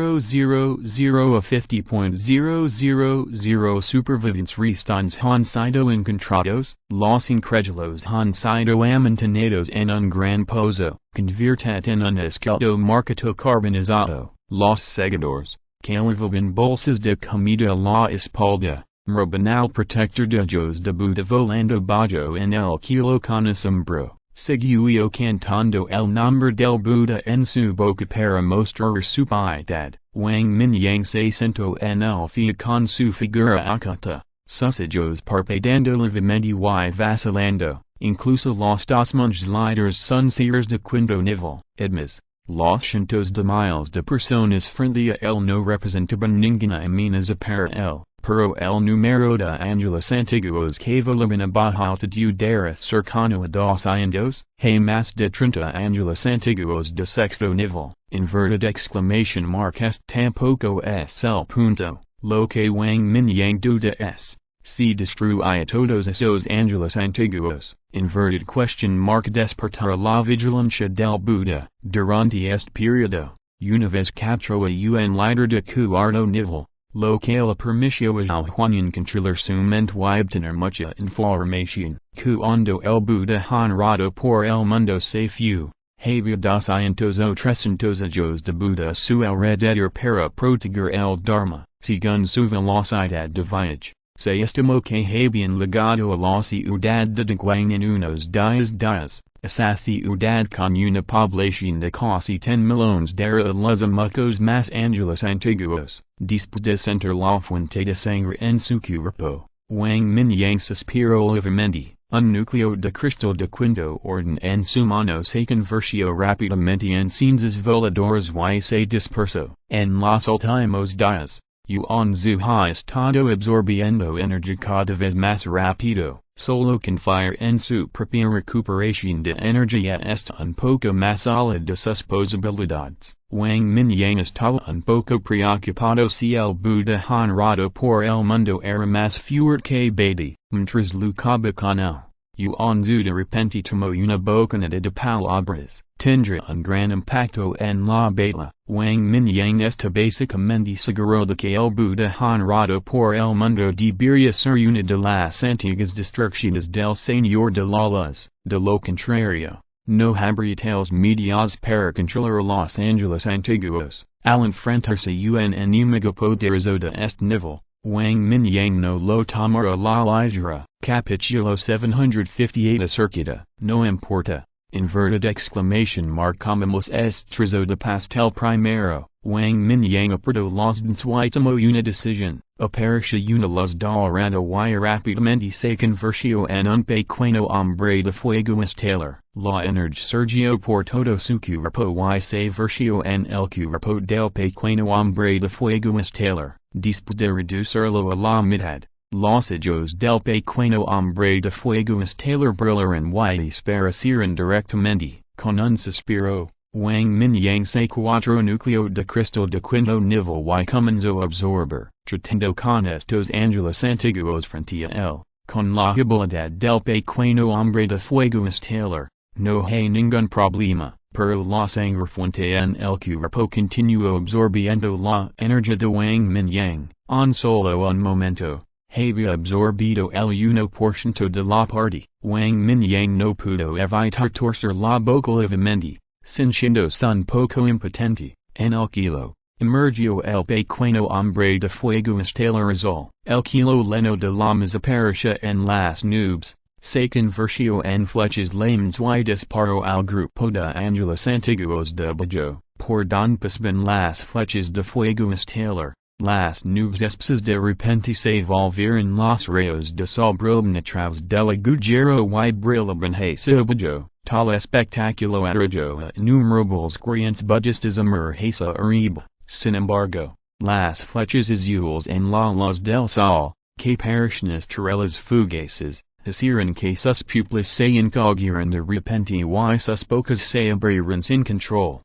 50.000 supervivientes restantes han sido encontrados. Los incrédulos han sido amontonados en un gran pozo, convertido en un esqueleto marcado carbonizado. Los seguidores, que llevaban bolsas de comida a la espalda, roban al protector de ojos de Buda volando bajo en el kilo con asombro. Siguió cantando el nombre del Buda en su boca para mostrar su piedad. Wang Mingyang se sentó en el fía con su figura oculta, sus ojos parpadeando levemente y vacilando. Incluso los dos monjes líderes son seres de quinto nivel. Además, los cientos de miles de personas frente a él no representaban ninguna amenaza para él. Pero el número de ángeles antiguos que volaban a baja altitud cercano a 200, más de 30 ángeles antiguos de sexto nivel. Inverted exclamation mark este tampoco es el punto. Lo que Wang Mingyang duda es, si destruye todos esos ángeles antiguos. Inverted question mark despertar la vigilancia del Buda. Durante este periodo, una vez capturó a un líder de cuarto nivel, lo que le permitió al Huanyan controlar su mente y obtener mucha información. Cuando el Buda honrado por el mundo se fue, había 200 o 300 ojos de Buda a su alrededor para proteger el Dharma. Según su velocidad de viaje, se estimó que habían llegado a la ciudad de Dongguan en unos 10 días. Esa ciudad con una población de casi 10 millones de los muchos más ángeles antiguos. Después de sentir la fuente de sangre en su cuerpo, Wang Mingyang suspiró levemente. Un núcleo de cristal de quinto orden en su mano se convirtió rápidamente en cenizas voladoras y se dispersó. En los últimos días, Yuan Zhu ha estado absorbiendo energía cada vez más rápido. Solo confía en su propia recuperación de energía está un poco más allá de sus posibilidades. Wang Mingyang estaba un poco preocupado si el Buda honrado por el mundo era más fuerte que Bedi. Mientras lucaba con él, Yuan Zhu de repente tomó una bocanada de palabras. Tendrá un gran impacto en la batalla. Wang Mingyang está básicamente seguro de que el Buda honrado por el mundo debería ser una de las antiguas destrucciones del Señor de la Luz. De lo contrario, no habritales medias para controlar Los Angeles antiguos, al enfrentarse un enemigo poderoso de este nivel. Wang Mingyang no lo tomará la ligera. Capítulo 758 Acerquita, no importa. Inverted exclamation mark comemos estrezo de pastel primero. Wang Mingyang aperto los último una decisión. Aparece una luz dorada y rápidamente se convirtió en un pequeño hombre de fuego estelar. La energía surgió por todo su cuerpo y se vertió en el cuerpo del pequeño hombre de fuego estelar. Después de reducirlo a la mitad, los ojos del pequeño hombre de fuego estelar brillaron y desaparecieron directamente. Con un suspiro, Wang Mingyang se cuatro núcleo de cristal de quinto nivel y comenzó a absorber, tratando con estos ángeles antiguos frente a él, con la habilidad del pequeño hombre de fuego estelar. No hay ningún problema, pero la sangre fuente en el cuerpo continuó absorbiendo la energía de Wang Mingyang. En solo un momento, había absorbido el 1% de la parte. Wang Mingyang no pudo evitar torcer la boca levemente, sintiéndose un poco impotente. En el kilo, emergió el pequeño hombre de fuego estelar azul. El kilo lleno de llamas apareció en las nubes. Se convirtió en flechas lames y disparó al grupo de ángeles antiguos debajo, por donde pasaban las flechas de fuego estelar. Las nubes espesas de repente se volvieron los rayos de sol brillaban a través del agujero y brillaban hacia abajo. Tal espectáculo atrajo a innumerables corrientes budistas hacia arriba. Sin embargo, las flechas azules en la luz del sol, que parecen estrellas fugaces, hicieron que sus pupilas se encogieran de repente y sus bocas se abrieran sin control.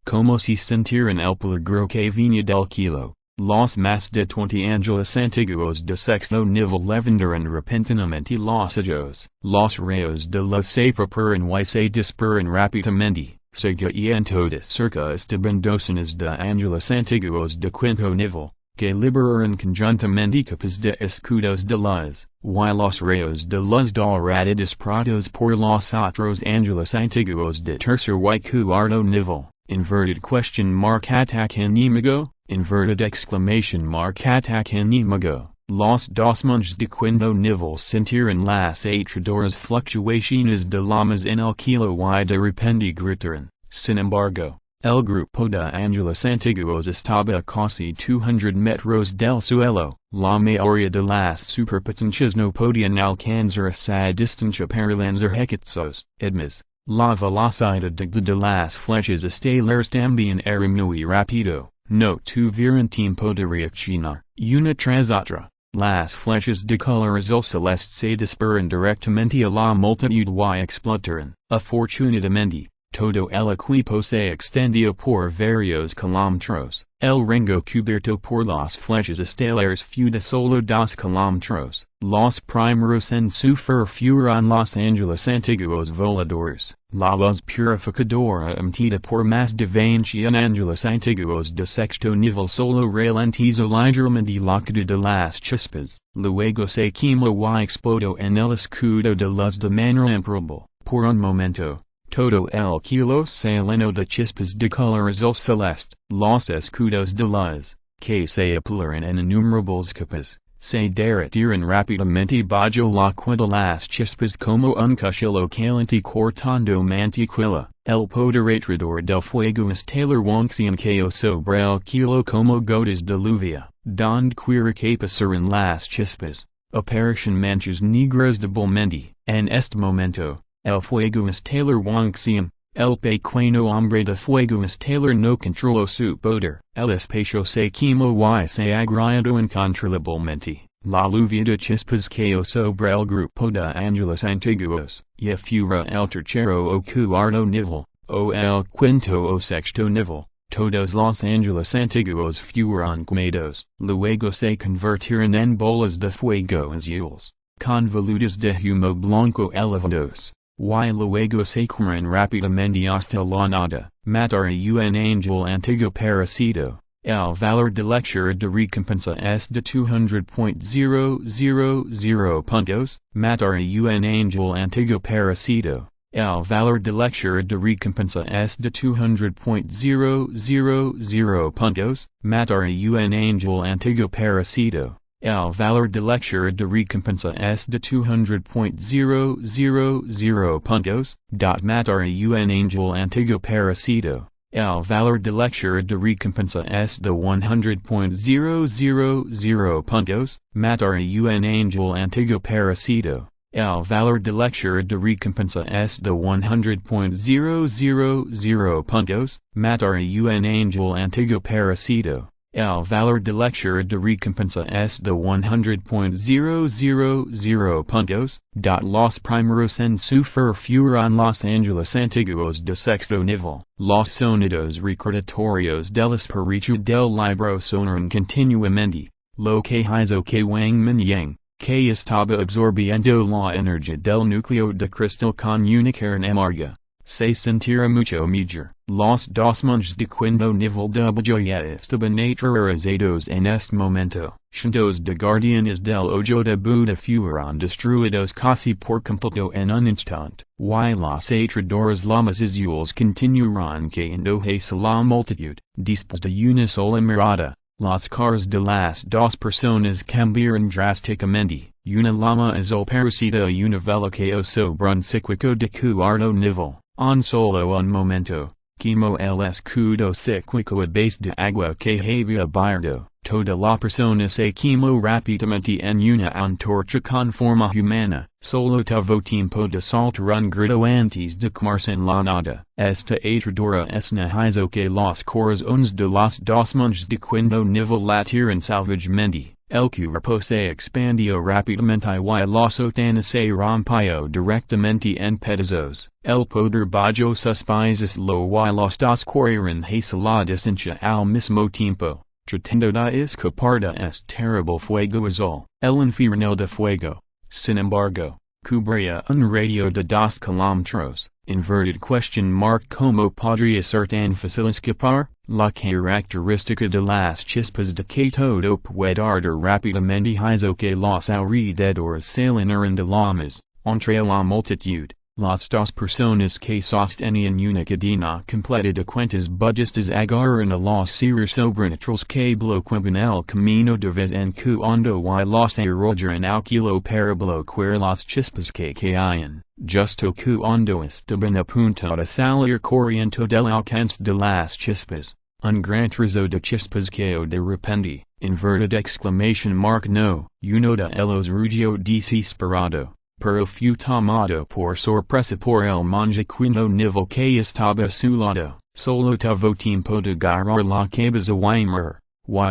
Como si sintieran el peligro que venía del kilo. Los más de 20 ángeles antiguos de sexto nivel levantaron repentinamente los ojos. Los rayos de luz se propagan y se dispersan rápidamente. Seguían todas cerca estaban docenas de ángeles antiguos de quinto nivel, que liberaron conjuntamente capas de escudos de luz, y los rayos de luz dorada disparados por los otros ángeles antiguos de tercer y cuarto nivel. Inverted question mark attack enemigo, inverted exclamation mark attack enemigo. Los dos monjes de quinto nivel sintieron las aterradoras fluctuaciones de llamas en el kilo y de repente gritaron. Sin embargo, el grupo de ángeles antiguos estaba a casi 200 metros del suelo. La mayoría de las superpotencias no podían alcanzar esa distancia para lanzar hechizos. Además, la velocidad de las flechas estelares también era muy rápido. No tuvieron tiempo de reaccionar. Una tras otra, las flechas de color azul celeste se disparan directamente a la multitud y explotaron. Afortunadamente, todo el equipo se extendió por varios kilómetros. El rango cubierto por las flechas estelares fue de solo 2 kilómetros. Los primeros en sufrir fueron los ángeles antiguos voladores. La luz purificadora emitida por más de 21 ángeles antiguos de sexto nivel solo ralentizó ligeramente la caída de las chispas. Luego se quemó y explotó en el escudo de luz de manera improbable. Por un momento, todo el kilo se llenó de chispas de color azul celeste. Los escudos de luz, que se apilaron en innumerables capas, se derretieron rápidamente bajo la de las chispas como un cuchillo caliente cortando mantequilla. El poderoso del fuego estelar Wangxian cayó sobre el kilo como gotas de lluvia, donde quiera que pasaran las chispas, aparecen manchas negras débilmente. En este momento, el fuego estelar Wangxian, el pequeño hombre de fuego estelar no controló su poder. El espacio se quemó y se agrietó incontrolablemente. La lluvia de chispas cayó sobre el grupo de ángeles antiguos, y fuera el tercero o cuarto nivel, o el quinto o sexto nivel. Todos los ángeles antiguos fueron quemados. Luego se convirtieron en bolas de fuego azules, convolutas de humo blanco elevados. Y luego se corren rápidamente hasta la nada. Matar a un ángel antiguo parasito. El valor de lectura de recompensa es de 200.000 puntos. Matar a un ángel antiguo parasito. el valor de lectura de recompensa es de 200.000 puntos, matar a un angel antiguo parecido. El valor de lectura de recompensa es de 200.000 puntos, matar a un angel antiguo parecido. El valor de lectura de recompensa es de 100.000 puntos, matar a un angel antiguo parecido. El valor de lectura de recompensa es de 100.000 puntos, matar a un angel antiguo parecido. El valor de lectura de recompensa es de 100.000 puntos. Los primeros en sufrir fueron los ángeles antiguos de sexto nivel. Los sonidos recordatorios del espíritu del libro sonaron continuamente. Lo que hizo que Wang Mingyang, que estaba absorbiendo la energía del núcleo de cristal con una carne amarga, se sentira mucho mejor. Los dos mundos de quinto nivel de ya estaban naturalizados en este momento. Cientos de guardianes del ojo de Buda fueron destruidos casi por completo en un instante. Y los aterradores llamas azules continuaron cayendo hacia la multitud. Después de una sola mirada, las caras de las dos personas cambiaron drásticamente. Una llama azul parecida a una vela que sobre un cíclico de cuarto nivel. En solo un momento, quemó el escudo cíclico a base de agua que había bairdo. Toda la persona se quemó rápidamente en una antorcha con forma humana. Solo tuvo tiempo de saltar un grito antes de quemarse en la nada. Esta atradora escena hizo que los corazones de los dos mundos de quinto nivel latieran salvajemente. El cuerpo se expandió rápidamente y la sotana se rompió directamente en pedazos. El poder bajo sus pies lo y los dos corrieron hacia la distancia al mismo tiempo, tratando de escapar de este terrible fuego azul. El infierno de fuego, sin embargo, cubría un radio de 2 kilómetros. Inverted question mark. ¿Cómo podría ser tan fácil escapar? La característica de las chispas de que todo puede arder rápidamente hizo que los alrededores se llenaran de llamas. Entre la multitud, las dos personas que sostenían una cadena completa de cuentas budistas agarraron a los seres sobrenaturales que bloqueaban el camino de vez en cuando y los arrojaron al kilo para bloquear las chispas que caían. Justo cuando estaban a punto de salir corriendo del alcance de las chispas, un gran trozo de chispas cayó de repente. Inverted exclamation mark. No, uno de ellos rugió desesperado, pero fue tomado por sorpresa por el monje quinto nivel que estaba a su lado. Solo tuvo tiempo de agarrar la cabeza y mirar,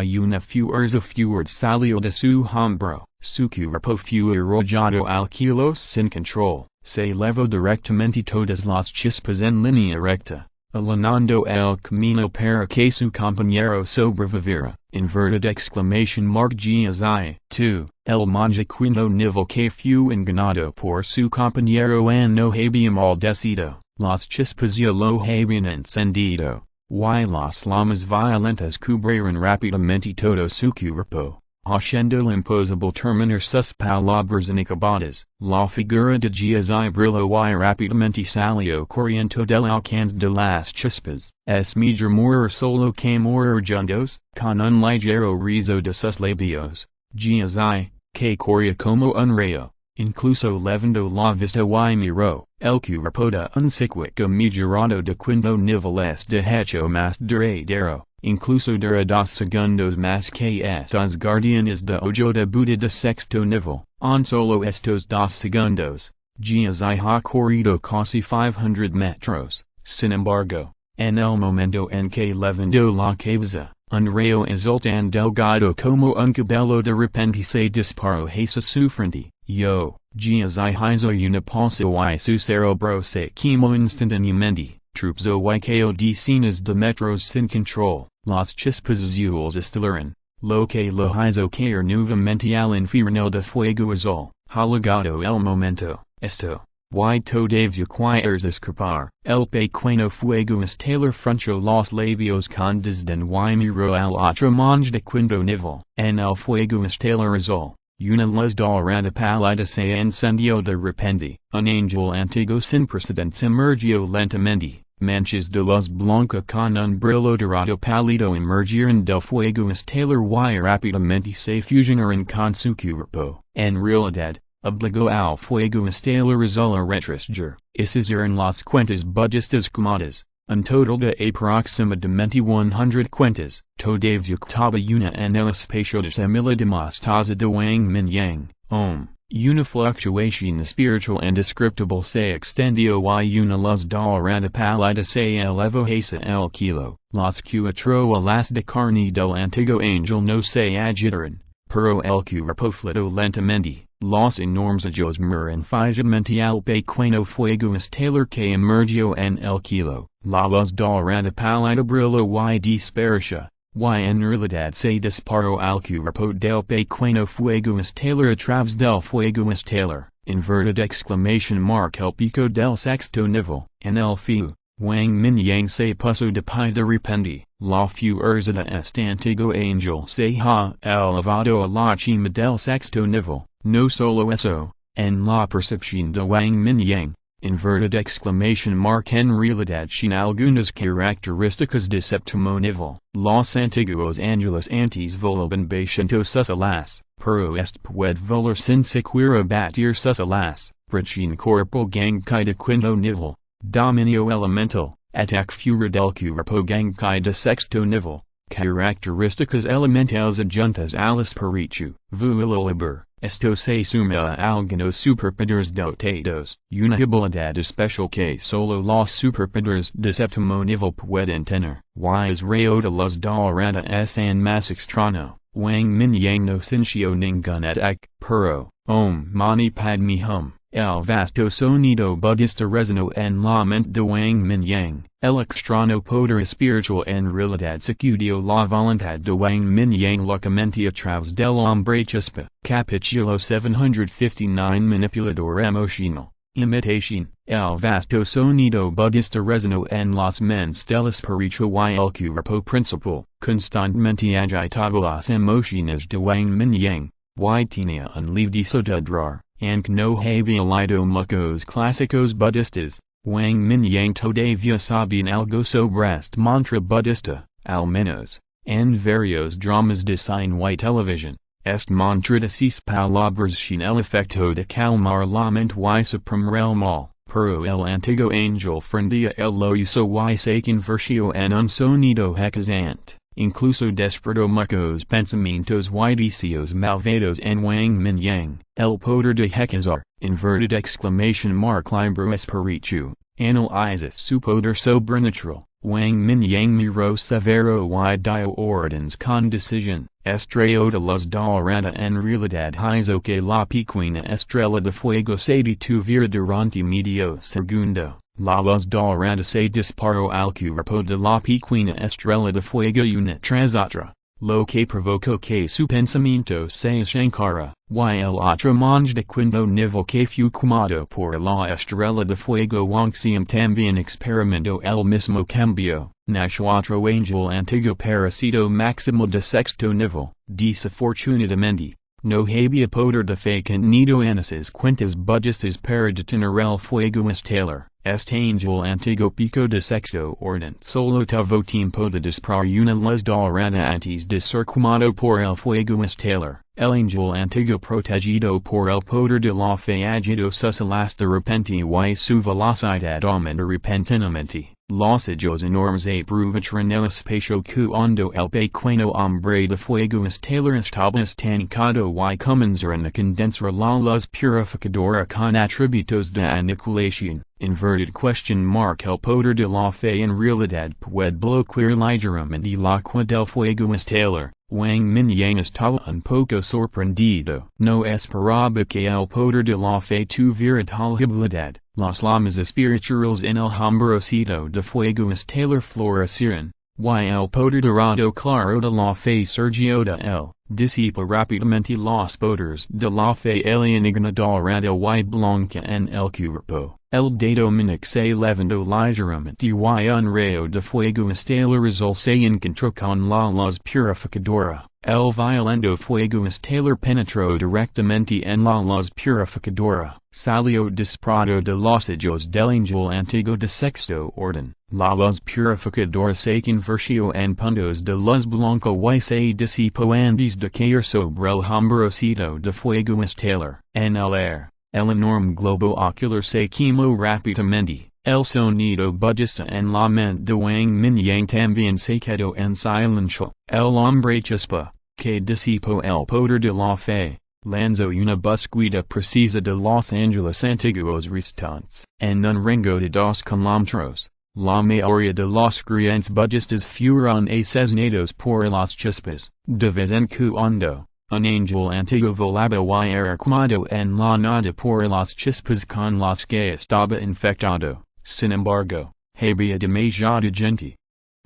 y una fuerza fuerte salió de su hombro. Su cuerpo fue arrojado al kilo sin control. Se elevó directamente todas las chispas en línea recta, allanando el camino para que su compañero sobreviviera. Inverted exclamation mark. GSI 2. El monje quinto nivel que fue engañado por su compañero no había maldecido. Las chispas ya lo habían encendido, y las llamas violentas cubrieron rápidamente todo su cuerpo, haciendo imposible terminar sus palabras inacabadas. La figura de GSI brilló y rápidamente salió corriendo del alcance de las chispas. Es mejor morir solo que morir juntos. Con un ligero rizo de sus labios, GSI, que corría como un rayo, incluso levantó la vista y miró. El cuerpo de un psíquico mejorado de quinto nivel es de hecho más duradero. Incluso dura 2 segundos más que esos guardianes de ojo de Buda de sexto nivel. En solo estos 2 segundos, GSI ha corrido casi 500 metros. Sin embargo, en el momento en que levantó la cabeza, un rayo azul tan delgado como un cabello de repente se disparó hacia su frente. GSI hizo una pausa y su cerebro se quemó instantáneamente. Trupzo y cayó decenas de metros sin control. Las chispas azules estilaron, lo que lo hizo caer nuevamente al infierno de fuego azul. Halagado el momento, esto, y todavía quieres escapar. El pequeño fuego estelar frunció los labios con desdén y miró al otro monje de quinto nivel. En el fuego estelar azul, Una luz dorada pálida se encendió de repente, un angel antiguo sin precedentes emergió lentamente, manchas de luz blanca con un brillo dorado pálido emergieron del fuego estelar y rápidamente se fusionaron con su cuerpo. En realidad, obligó al fuego estelar a retroceder, y cesaron las cuentas budistas quemadas. Un total de aproximadamente 100 cuentas, todavía octava una en el espacio de semilla de mostaza de Wang Mingyang. Una fluctuación espiritual indescriptible se extendió y una luz dorada pálida se elevó hacia el kilo. Las cuatro alas de carne del antiguo angel no se agitaron, pero el cuerpo flotó lentamente. Los enormes ojos miran fijamente al pequeño fuego estelar que emergió en el kilo. La luz dorada pálida brilló y desapareció, y en realidad se disparó al cuerpo del pequeño fuego estelar a través del fuego estelar. Inverted exclamation mark el pico del sexto nivel. En el fiu, Wang Mingyang se puso de pie de repente. La fuerza de este antiguo angel se ha elevado a la cima del sexto nivel. No solo eso, en la percepción de Wang Mingyang, inverted exclamation mark en realidad sin algunas características de séptimo nivel. Los antiguos ángeles antes volaban bajando sus alas, pero este puede volar sin siquiera batir sus alas. Prichin corpo Genkai de quinto nivel, dominio elemental, ataque fuera del cuerpo Genkai de sexto nivel. Características elementales adjuntas al espíritu. Vuelo liber. Esto se suma a algunos superpoderes dotados. Una habilidad especial que solo los superpoderes de séptimo nivel pueden tener. Y rayo de luz dorada es en más extraño. Wang Mingyang no sintió ningún ataque, pero, mani padme hum. El vasto sonido budista resonó en la mente de Wang Mingyang. El extraño poder espiritual en realidad sacudió la voluntad de Wang Mingyang locamente a través del hombre chispa. Capítulo 759 Manipulador emocional. Imitación. El vasto sonido budista resonó en las mentes del espíritu y el cuerpo principal. Constantemente agitaba las emociones de Wang Mingyang. Y tenía un live sudadrar. Aunque no había leído muchos clásicos budistas, Wang Mingyang todavía sabía algo sobre este mantra budista, al menos, en varios dramas de cine y televisión. Este mantra de 6 palabras sin el efecto de calmar la mente y suprimir el mal, pero el antiguo angel frendía el lo uso y se convirtió en un sonido hecazante. Incluso despertó muchos pensamientos y deseos malvados en Wang Mingyang. El poder de hecazar, inverted exclamation mark libro espiritu, analiza su poder sobrenatural. Wang Mingyang miró severo y dio órdenes con decisión. Estrella de luz dorada en realidad hizo que la pequeña estrella de fuego se detuviera durante medio segundo. La luz dorada se disparó al cuerpo de la pequeña estrella de fuego una tras otra, lo que provocó que su pensamiento se estancara, y el otro monje de quinto nivel que fue quemado por la estrella de fuego Wangxian también experimentó el mismo cambio. Nash otro angel antiguo parasito máximo de sexto nivel. Desafortunadamente, no había poder de fe contenido en esas cuentas budistas para detener el fuego estelar. Este angel antiguo pico de sexto orden solo tuvo tiempo de disparar una luz dorada antes de ser quemado por el fuego estelar. El angel antiguo protegido por el poder de la fe agitó sus alas de repente y su velocidad aumentó repentinamente. Los ojos enormes aprovecharon el espacio cuando el pequeño hombre de fuego estelar estaba estancado y comenzaron a condensar la luz purificadora con atributos de aniquilación. Inverted question mark el poder de la fe en realidad puede bloquear ligeramente la agua del fuego estelar. Wang Mingyang estaba un poco sorprendido. No esperaba que el poder de la fe tuviera tal habilidad. Las llamas espirituales en el hombrocito de fuego estelar florecieron, y el poder dorado claro de la fe surgió de él. Disipa rápidamente los poderes de la fe alienígena dorada y blanca en el cuerpo. El dedo meñique se levantó ligeramente y un rayo de fuego estelar azul se encontró con la luz purificadora. El violento fuego es Taylor penetró directamente en la luz purificadora, salió disparado de los ojos del ángel antiguo de sexto orden. La luz purificadora se convirtió en puntos de luz blanco y se disipó antes de caer sobre el hombrecito de fuego es Taylor. En el aire, el enorme globo ocular se quemó rápidamente. El sonido budista en la mente de Wang Mingyang también se quedó en silencio. El hombre chispa, que disipó el poder de la fe, lanzó una búsqueda precisa de los ángeles antiguos restantes. En un ringo de 2 kilómetros, la mayoría de los creyentes budistas fueron asesinados por las chispas. De vez en cuando, un ángel antiguo volaba y era quemado en la nada por las chispas con las que estaba infectado. Sin embargo, había demasiada gente.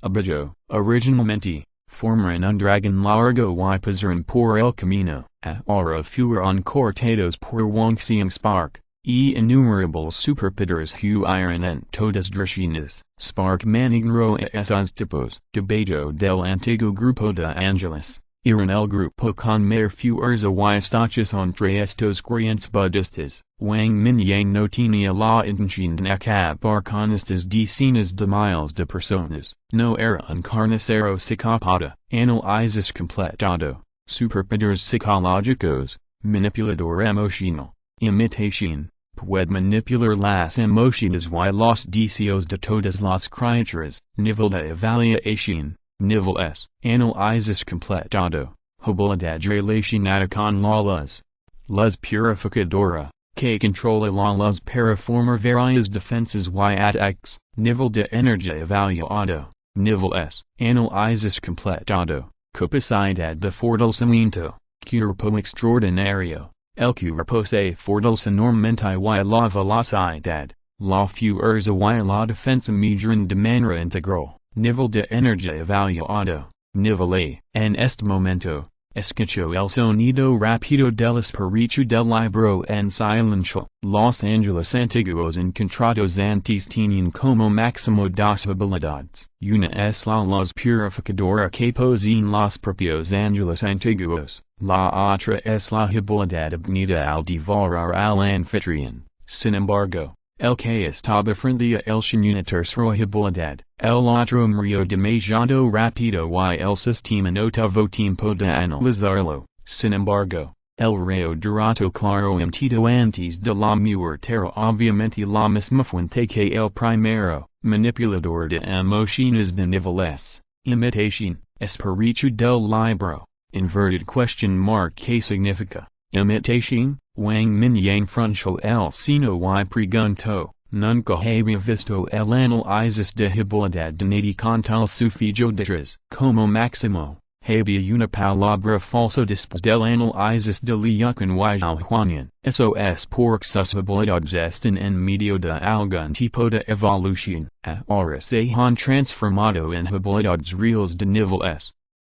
Abajo, originalmente, formaron un dragón largo y pasaron por el camino. Ahora fueron cortados por Wang Mingyang Spark, y innumerables superpowers huyeron en todas direcciones. Spark manignó a esos tipos. Debajo del antiguo grupo de ángeles, eran el grupo con mayor fuerza y estatus entre estos creyentes budistas. Wang Mingyang no tenía la intención de acabar con estas decenas de miles de personas. No era un carnicero psicópata. Análisis completado. Superpowers psicológicos. Manipulador emocional. Imitación. Puede manipular las emociones y los deseos de todas las criaturas. Nivel de evaluación. Nivel S. Análisis completado. Habilidad relacionada con la luz. Luz purificadora, que controla la luz para formar varias defensas y ataques. Nivel de energía evaluado. Nivel S. Análisis completado. Capacidad de fortalecimiento. Cuerpo extraordinario. El cuerpo se fortalece enormemente y la velocidad, la fuerza y la defensa mejoran de manera integral. Nivel de energía evaluado. Nivel A. En este momento, escucho el sonido rápido del espíritu del libro en silencio. Los ángeles antiguos encontrados antes tenían como máximo 2 habilidades. Una es la luz purificadora que poseen los propios ángeles antiguos. La otra es la habilidad obtenida al devorar al anfitrión. Sin embargo, el que estaba frente a él sin una tercera habilidad, el otro murió demasiado rápido y el sistema no tuvo tiempo de analizarlo. Sin embargo, el rayo dorado claro emitido antes de la muerte era obviamente la misma fuente que el primero. Manipulador de emociones de nivel S. Imitación. Espíritu del libro. Inverted question mark. ¿Qué significa? Imitación. Wang Mingyang frunció el seno y preguntó, nunca había visto el análisis de habilidad de nadie con tal sufijo de 3. Como máximo, había una palabra falsa después del análisis de Liukan y Zhutian. Eso es porque sus habilidades están en medio de algún tipo de evolución. Ahora se han transformado en habilidades reales de nivel S.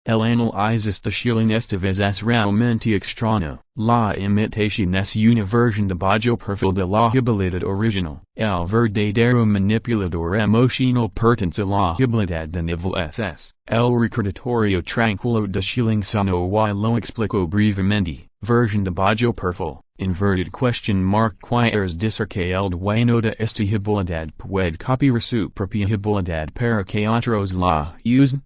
El análisis de Shilin esta vez es realmente extraño. La imitación es una versión de bajo perfil de la habilidad original. El verdadero manipulador emocional pertenece a la habilidad de nivel SS. El recordatorio tranquilo de Shilin sonó y lo explicó brevemente. Version de bajo perfil. Inverted question mark. Quieres decir que el dueño de esta habilidad puede copiar su propia habilidad para que otros la usen?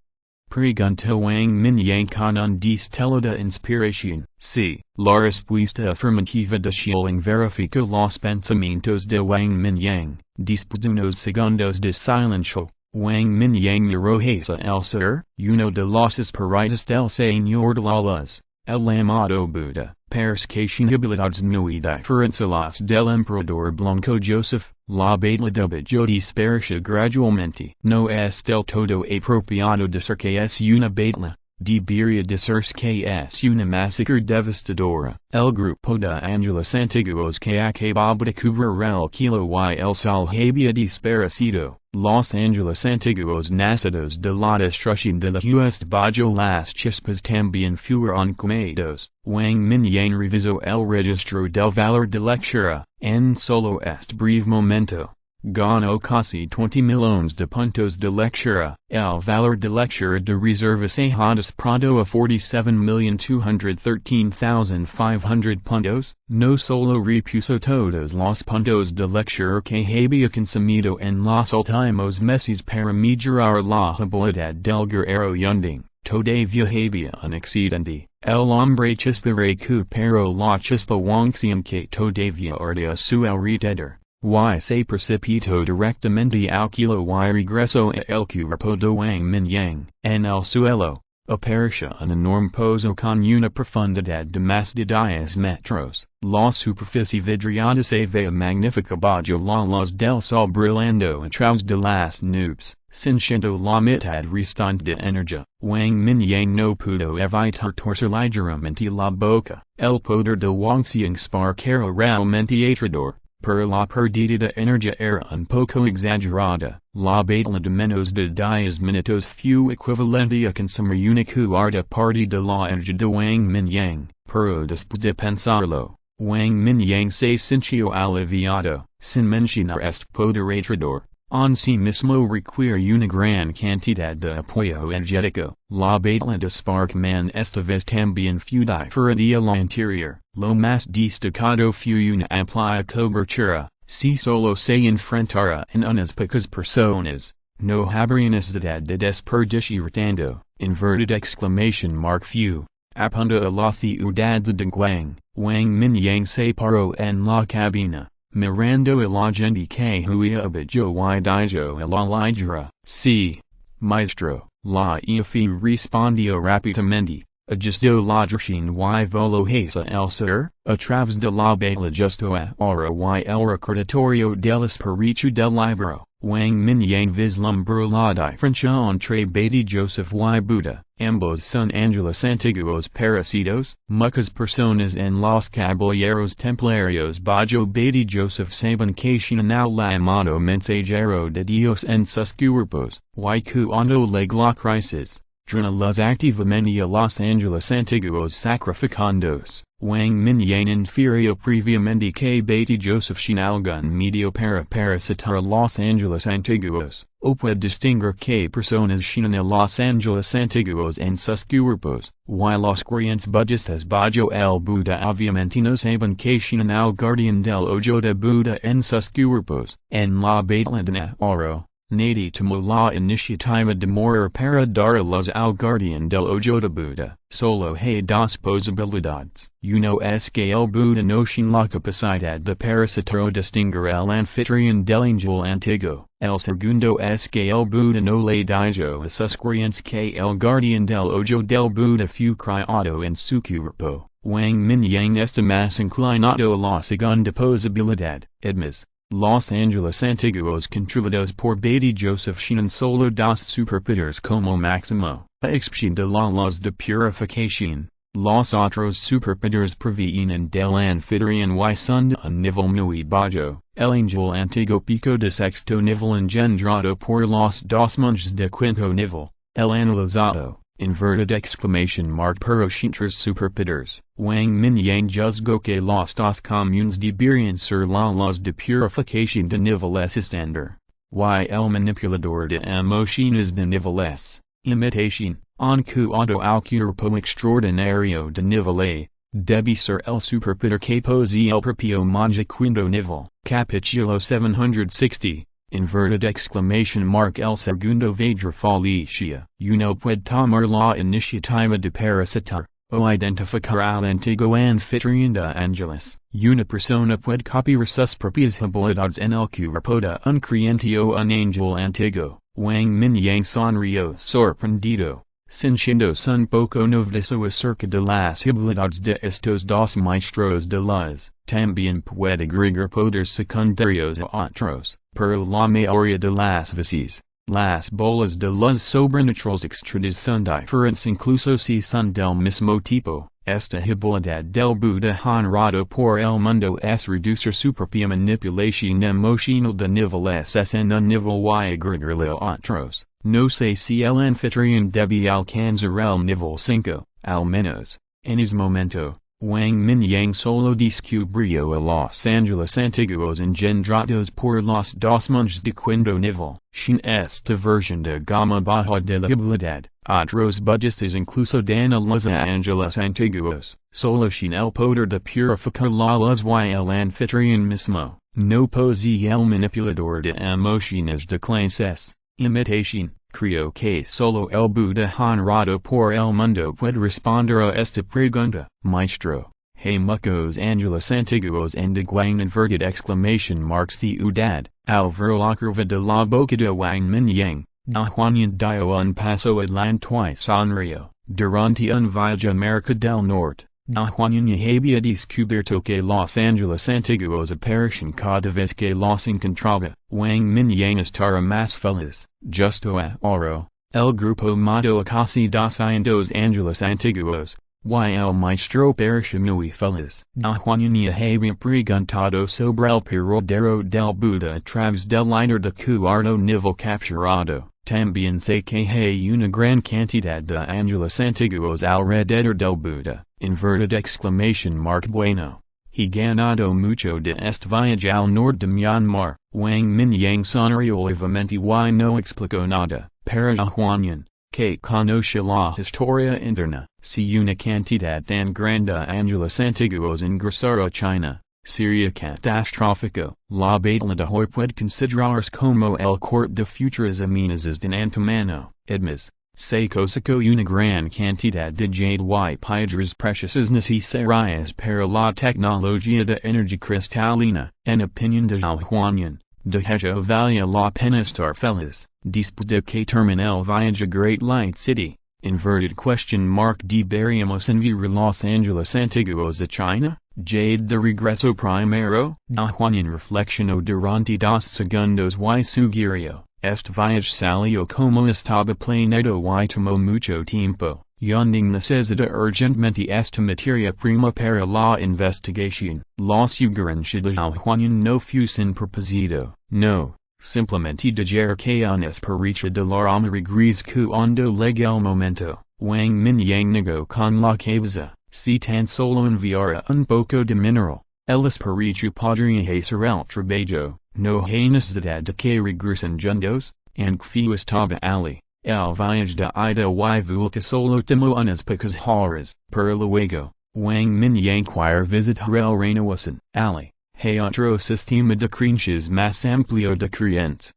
Preguntó Wang Mingyang con un destello de inspiración. Sí, la respuesta afirmativa de Shilin verifica los pensamientos de Wang Mingyang. Después de unos segundos de silencio, Wang Mingyang miró hacia el sur. Uno de los espíritus del Señor de la Luz, el amado Buda, persecución habilidades muy diferenciadas del emperador Blanco Joseph. La batalla de Bajo dispersa gradualmente. No es del todo apropiado decir que es una batalla. Debería decirse que es una masacre devastadora. El grupo de ángeles antiguos que acababa de cubrir el kilo y el sol había disparecido. Los ángeles antiguos nacidos de la destrucción de la hueste bajo las chispas también fueron quemados. Wang Mingyang revisó el registro del valor de lectura, en solo este breve momento. Gano casi 20 millones de puntos de lectura, el valor de lectura de reservas ajadas prado a 47,213,500 puntos, no solo repuso todos los puntos de lectura que había consumido en los últimos meses para mejorar la habilidad del guerrero Yunding, todavía había un excedente. El hombre chispa recuperó la chispa Wangxian que todavía ardía su alrededor. Y se precipitó directamente al kilo y regresó a el cuerpo de Wang Mingyang. En el suelo, apareció un enorme pozo con una profundidad de más de 10 metros. La superficie vidriada se veía magnífica bajo la luz del sol brillando a través de las nubes, sintiendo la mitad restante de energía. Wang Mingyang no pudo evitar torcer ligeramente la boca. El poder de Wangxian sparkera realmente atrador. Per la pérdida de energía era un poco exagerada, la batalla de menos de 10 minutos fue equivalente a consumir una cuarta parte de la energía de Wang Mingyang, pero después de pensarlo, Wang Mingyang se sintió aliviado, sin mencionar este poder atrador. En sí mismo requiere una gran cantidad de apoyo energético. La batalla de Sparkman esta vez también fue diferente al anterior. Lo más destacado fue una amplia cobertura. Si solo se enfrentara en unas pocas personas, no habría necesidad de desperdiciar tanto. Inverted exclamation mark fue. Apunta a la ciudad de Dongguan, Wang Mingyang se paró en la cabina. Mirando a la gente que huía abajo y dijo a la ligera, sí, maestro, la jefe respondió rápidamente, ajustó la dirección y voló hacia el sur, a través de la batalla justo ahora y el recordatorio del espíritu del libro. Wang Mingyang vislumbró la diferencia entre Baby Joseph y Buddha, ambos son ángeles antiguos parecidos, muchas personas en los caballeros templarios bajo Baby Joseph saben que tienen al llamado mensajero de Dios en sus cuerpos, y cuando llega la crisis, los activamente a los ángeles antiguos sacrificándos. Wang Mingyang infirió previamente que Baby Joseph tiene algún medio para parasitar a los ángeles antiguos, o puede distinguir que personas tienen a los ángeles antiguos en sus cuerpos, y los creyentes budistas bajo el Buda obviamente no saben que tienen al guardián del ojo de Buda en sus cuerpos. En la batalla de Naoro, nadie tomó la iniciativa de morir para dar a luz al guardián del ojo de Buda. Solo hay dos posibilidades. Uno es que el Buda no tiene la capacidad de parasitar o distinguir el anfitrión del ángel antiguo. El segundo es que el Buda no le dijo a sus creyentes que el guardián del ojo del Buda fue criado en su cuerpo. Wang Mingyang está más inclinado a la segunda posibilidad. Además, los ángeles antiguos controlados por Baby Joseph tienen solo dos superpoderes como máximo, a excepción de la luz de purificación. Los otros superpoderes provienen del anfitrión y son de un nivel muy bajo. El ángel antiguo pico de sexto nivel engendrado por los dos monjes de quinto nivel. El analizado. Inverted exclamation mark pero tres superpoderes. Wang Mingyang juzgó que los dos comunes deberían ser la luz de purificación de nivel S estándar. Y el manipulador de emociones de nivel S. Imitación, en cuanto al cuerpo extraordinario de nivel A, debe ser el superpoder que posee el propio monje quinto nivel. Capítulo 760. Inverted exclamation mark el segundo vedra falicia. Uno puede tomar la iniciativa de parasitar, o identificar al antiguo anfitrión de ángeles. Una persona puede copiar sus propias habilidades en el cuerpo de un creyente o un ángel antiguo. Wang Mingyang sonrió sorprendido, sintiéndose un poco novedoso acerca de las habilidades de estos dos maestros de luz. También puede agregar poderes secundarios a otros, pero la mayoría de las veces, las bolas de luz sobrenaturales extraídas son diferentes incluso si son del mismo tipo. Esta habilidad del Buda honrado por el mundo es reducir su propia manipulación emocional de nivel S en un nivel y agregarle a otros. No sé si el anfitrión debe alcanzar el nivel 5, al menos, en ese momento. Wang Mingyang solo descubrio a Los Angeles antiguos engendrados por los dos monjes de Quindo nivel. Sin esta versión de gama baja de la habilidad, otros budistas incluso dan a los ángeles antiguos, solo sin el poder de purificar la luz y el anfitrión mismo, no posee el manipulador de emociones de clases. Imitación. Creo que solo el Buda honrado por el mundo puede responder a esta pregunta. Maestro, hey muchos ángeles antiguos en de Guang inverted exclamation mark ciudad, al ver la curva de la boca de Wang Mingyang, da Huanyan dio un paso adelante sonrio, durante un viaje América del Norte. Da Huanyan había descubierto que Los Angeles antiguos aparecen cada vez que los encontraba. Wang Mingyang estará más feliz, justo ahora. El grupo modo a casi 200 ángeles antiguos, y el maestro parece muy feliz. Da Huanyan había preguntado sobre el paradero del Buda a través del líder de cuarto nivel capturado. También sé que hay una gran cantidad de ángeles antiguos alrededor del Buda. Inverted exclamation mark bueno. He ganado mucho de este viaje al norte de Myanmar. Wang Mingyang sonrió levemente y no explicó nada. Para Huanyan, que conoce la historia interna, si una cantidad tan grande de ángeles antiguos ingresaron a China, sería catastrófico. La batalla de hoy puede considerarse como el corte de futuras amenazas de antemano. Además, se cosecó una gran cantidad de jade y piedras preciosas necesarias para la tecnología de energía cristalina. En opinión de Huanyan, de hecho valía la pena estar feliz, después de que termine el viaje a Great Light City. Inverted question mark deberíamos enviar Los Angeles antiguos a China? Jade de regreso primero. Da Huanyan reflexionó durante 2 segundos y sugirió. Este viaje salió como estaba planeado y tomó mucho tiempo, yonding necesita urgentemente esta materia prima para la investigación. La sugerencia de Huanyan no fue sin propósito, no, simplemente dejar que una esperanza de la alma gris cuando llegue el momento. Wang Mingyang negó con la cabeza, si tan solo enviara un poco de mineral, el espíritu podría hacer el trabajo. No hay necesidad de que regresen juntos, aunque estaba ali. El viaje de ida y vuelta solo tomó unas pocas horas. Por luego, Wang Mingyang quiere visitar el Renaissance. Ali, hay otro sistema de creencias más amplio de creencias.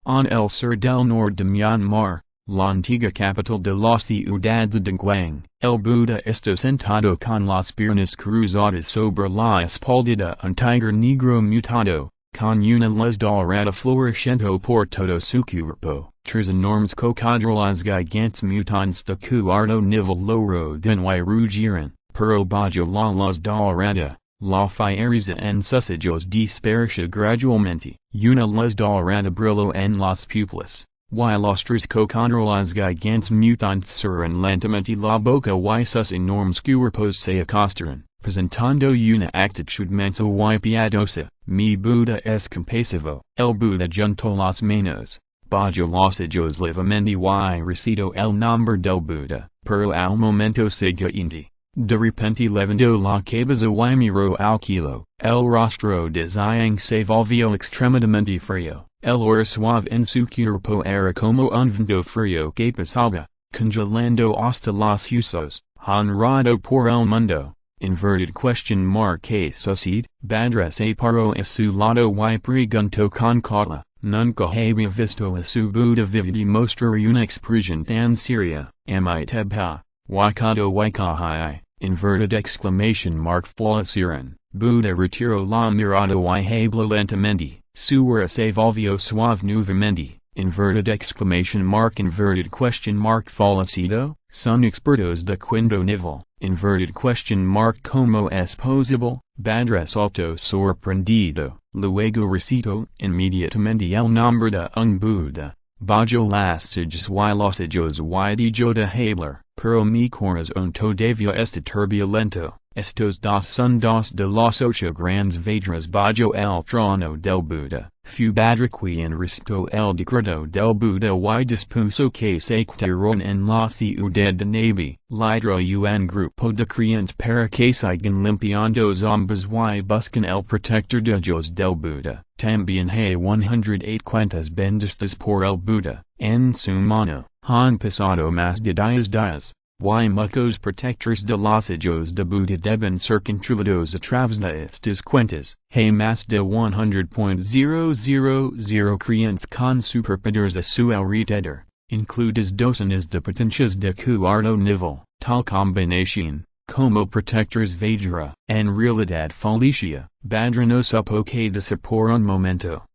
En el sur del norte de Myanmar, la antigua capital de la ciudad de Guang, el Buda está sentado con las piernas cruzadas sobre la espalda de un tigre negro mutado, con una luz dorada floreciendo por todo su cuerpo. Tres enormes cocodrilos gigantes mutantes de cuarto nivel lo rodean y rugiran, pero bajo la luz dorada, la fiereza en sus ojos dispersa gradualmente. Una luz dorada brilló en las pupilas, y los tres cocodrilos gigantes mutantes cerran lentamente la boca y sus enormes cuerpos se acostaron, presentando una actitud mansa y piadosa. Mi Buda es compasivo. El Buda juntó las manos, bajó los ojos levemente y recitó el nombre del Buda, pero al momento siguiente, de repente levantó la cabeza y miró al cielo. El rostro de Zhang se volvió extremadamente frío. El aire suave en su cuerpo era como un viento frío que pasaba, congelando hasta los huesos, honrado por el mundo. Inverted question mark que sucede. Badra se paró a su lado y preguntó con cautela. Nunca había visto a su Buda vivid y mostrar una expresión tan seria. Amitabha, wakado wakahai. Inverted exclamation mark fallecieron. Buda retiró la mirada y habló lentamente. Su aura se volvió suave nuevamente. Inverted exclamation mark inverted question mark fallecido. Son expertos de Quindo nivel. Inverted question mark como es posible. Badra saltó sorprendido. Luego recitó inmediatamente el nombre de un Buda. Bajo las ojos y los ojos y dijo de hablar. Pero mi corazón todavía está turbulento. Estos dos son dos de los 8 grandes vedras bajo el trono del Buda. Fubadriqui en respecto el decreto del Buda y dispuso que se quitaron en la ciudad de Nabi. Lidra un grupo de creyentes para que sigan limpiando zombas y buscan el protector de Dios del Buda. También hay 108 cuentas benditas por el Buda, en su mano, han pasado más de 10 días. Y muchos protectores de los hijos de Buda deben ser controlados a través de estas cuentas. Hay más de 100.000 creyentes con superpoderes a su alrededor, incluidas docenas de potencias de cuarto nivel. Tal combinación, como protectores Vajra, en realidad falicia. Badra no supo que de por un momento.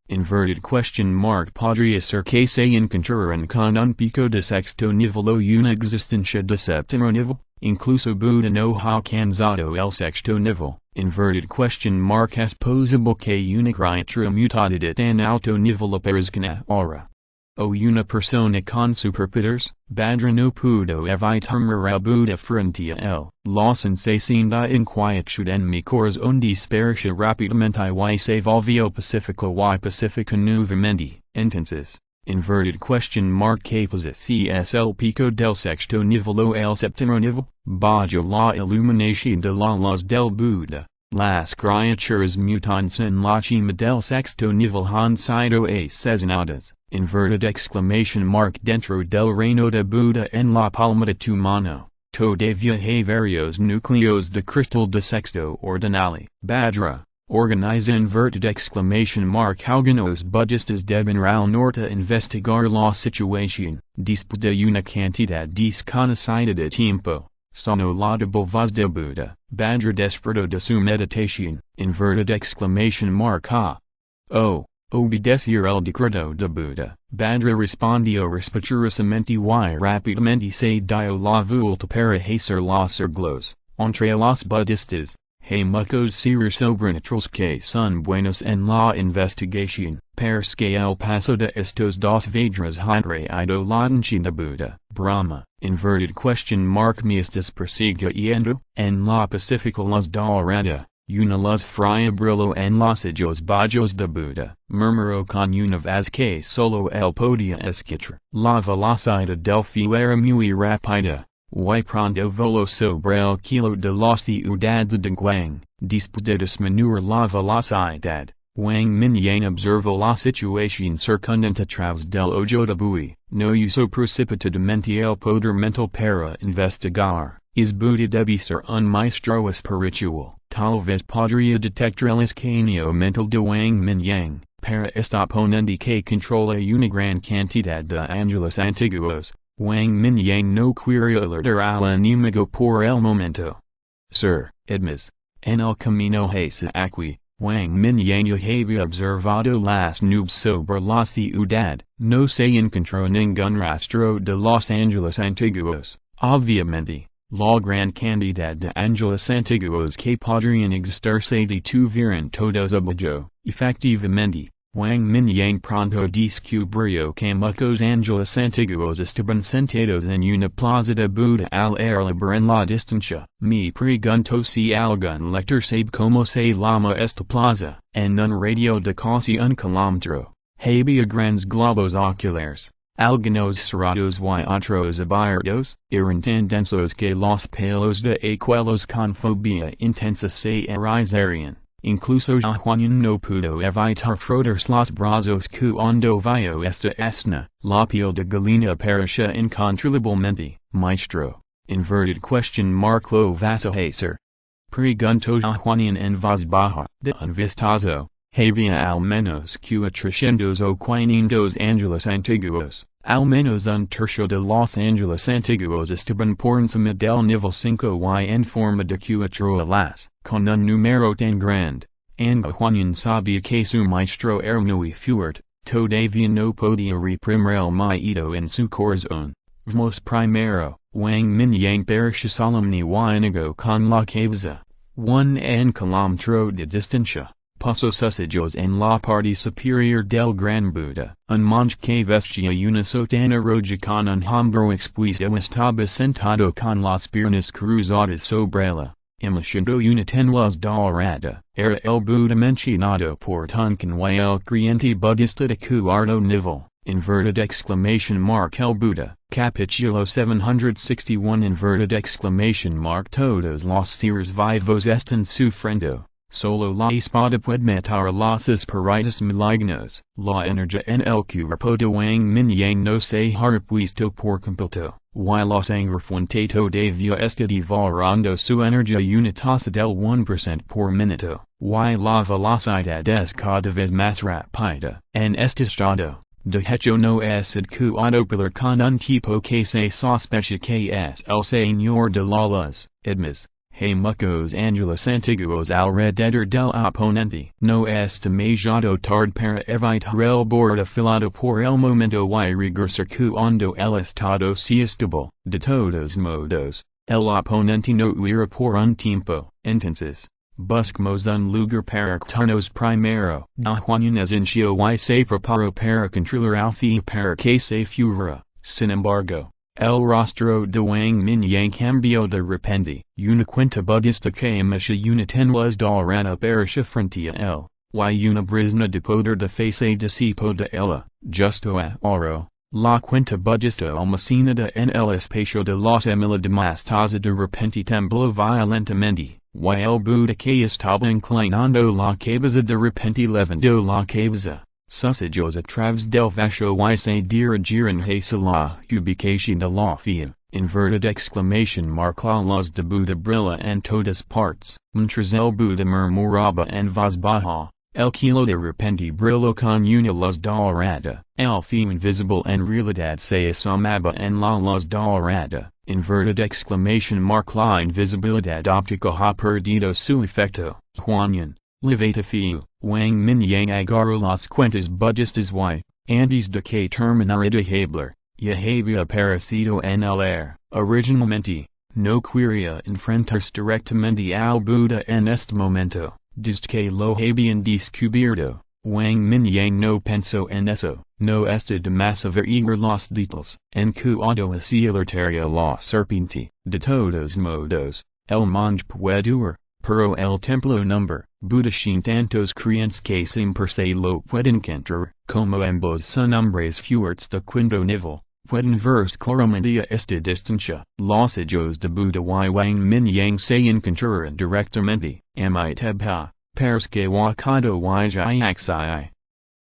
Podría ser que se encontraran con un pico de sexto nivel o una existencia de séptimo nivel, incluso Buda no ha alcanzado el sexto nivel. Es posible que una criatura mutada de tan alto nivel aparezca ahora. O una persona con superpoderes. Badra no pudo evitar mirar Buda frente a él. La sensación de inquietud en mi corazón dispersa rápidamente y se volvió pacífica nuevamente. Entonces, ¿qué pasa si es el pico del sexto nivel o el séptimo nivel? Bajo la iluminación de la luz del Buda, las criaturas mutantes en la cima del sexto nivel han sido asesinadas. Dentro del reino de Buda en la palma de tu mano, todavía hay varios núcleos de cristal de sexto ordinal. Badra, organiza algunos budistas deben al norte investigar la situación. Después de una cantidad desconocida de tiempo, sonó la voz de Buda. Badra despertó de su meditación. Oh. Obedecer el decreto de Buda. Badra respondió respetuosamente y rápidamente se dio la vuelta para hacer los arreglos. Entre los budistas, hay muchos seres sobrenaturales que son buenos en la investigación. Parce que el paso de estos dos Vajras ha traído la atención de Buda. Brahma, me estás persiguiendo, en la Pacífica luz dorada. Una luz fría brilló en los ojos bajos de Buda. Murmuró con una voz que solo él podía escuchar. La velocidad del fuego era muy rápida. Y pronto voló sobre el kilo de la ciudad de Wang. Después de disminuir la velocidad, Wang Mingyang observó la situación circundante a través del ojo de buey. No usó precipitadamente el poder mental para investigar. Es Buda debe ser un maestro espiritual. Tal vez podría detectar el escaneo mental de Wang Mingyang, para esta oponente que controla una gran cantidad de ángeles antiguos. Wang Mingyang no quiere alertar al enemigo por el momento. Sir, además, en el camino hacia aquí, Wang Mingyang ya había observado las nubes sobre la ciudad. No se encontró ningún rastro de los ángeles antiguos. Obviamente, la gran cantidad de ángeles antiguos que podrían existir se detuvieron todos abajo. Efectivamente, Wang Mingyang pronto descubrió que muchos ángeles antiguos estaban sentados en una plaza de Buda al aire libre en la distancia. Me pregunto si algún lector sabe cómo se llama esta plaza. En un radio de casi un kilómetro, había grandes globos oculares. Algunos cerrados y otros abiertos, eran tan densos que los pelos de aquellos con fobia intensa se erizarían. Incluso Zhutian no pudo evitar frotarse los brazos cuando vio esta escena. La piel de gallina parecía incontrolablemente. Maestro, lo vas a hacer. Preguntó Zhutian en voz baja. De un vistazo, había al menos 400 o 500 ángeles antiguos. Al menos un tercio de los ángeles antiguos estaban por encima del nivel 5 y en forma de cuatro con un número tan grande. Zhutian sabía que su maestro era muy fuerte, todavía no podía reprimir el miedo en su corazón. Vamos primero, Wang Mingyang pareció solemne y enigo con la cabeza. Un kilómetro de distancia. Puso sus ojos en la parte superior del gran Buda. Un monje que vestía una sotana roja con un hombro expuesto estaba sentado con las piernas cruzadas sobre ella. Imashindo uniten was dorada, era el Buddha mencionado por Tuncan y el creyente budista de cuarto nivel, inverted exclamation mark el Buddha, capítulo 761 inverted exclamation mark todos los seres vivos están sufriendo, solo la espada puede matar los espíritus malignos, la energía en el cuerpo de Wang Mingyang no se ha repuesto por completo. Y la sangre fuente todavía está devorando su energía unitosa del 1% por minuto, y la velocidad es cada vez más rápida. En este estado, de hecho no es adecuado pelear con un tipo que se sospecha que es el señor de las edmas. Hay muchos ángeles antiguos alrededor del oponente. No es demasiado tarde para evitar el borde afilado por el momento y regresar cuando el estado sea estable. De todos modos, el oponente no huirá por un tiempo. Entonces, buscamos un lugar para quitarnos primero. Juan es inicio y se preparó para controlar al fin para que se fuera. Sin embargo, el rostro de Wang Mingyang cambió de repente. Una cuenta budista que emisha uniten was dorada para frente a él, y una brisna de poder de face disipo de ella. Justo ahora, la cuenta budista almacenada en el espacio de los emilademas de repente tembló violentamente, y el Buddha que estaba inclinando la cabeza de repente levantó la cabeza. Sucedios a través del vaso y se dirigieron hacia la ubicación de la fia, inverted exclamation mark la luz de Buddha brilla en todas partes, mientras el Buddha murmuraba en voz baja, el kilo de repente brilló con una luz dorada, el fio invisible en realidad se asomaba en la luz dorada, inverted exclamation mark la invisibilidad óptica ha perdido su efecto. Juan Levata fio, Wang Mingyang agarró las cuentas budistas y, antes de que terminara de hablar, ya había aparecido en el air. Originalmente, no quería enfrentarse directamente al Buddha en este momento. Desde que lo habían descubierto, Wang Mingyang no pensó en eso. No está de más averiguar los detalles. En cuanto hacia la serpiente, de todos modos, el monje puede huir. Pero el templo number, Buddha sin tantos creyentes que siempre se lo pueden encontrar, como ambos son hombres fuertes de quinto nivel, pueden verse claramente a esta distancia. Los hijos de Buddha y Wang Mingyang se encontraron directamente, amitabha, parce que wakado y jaixai.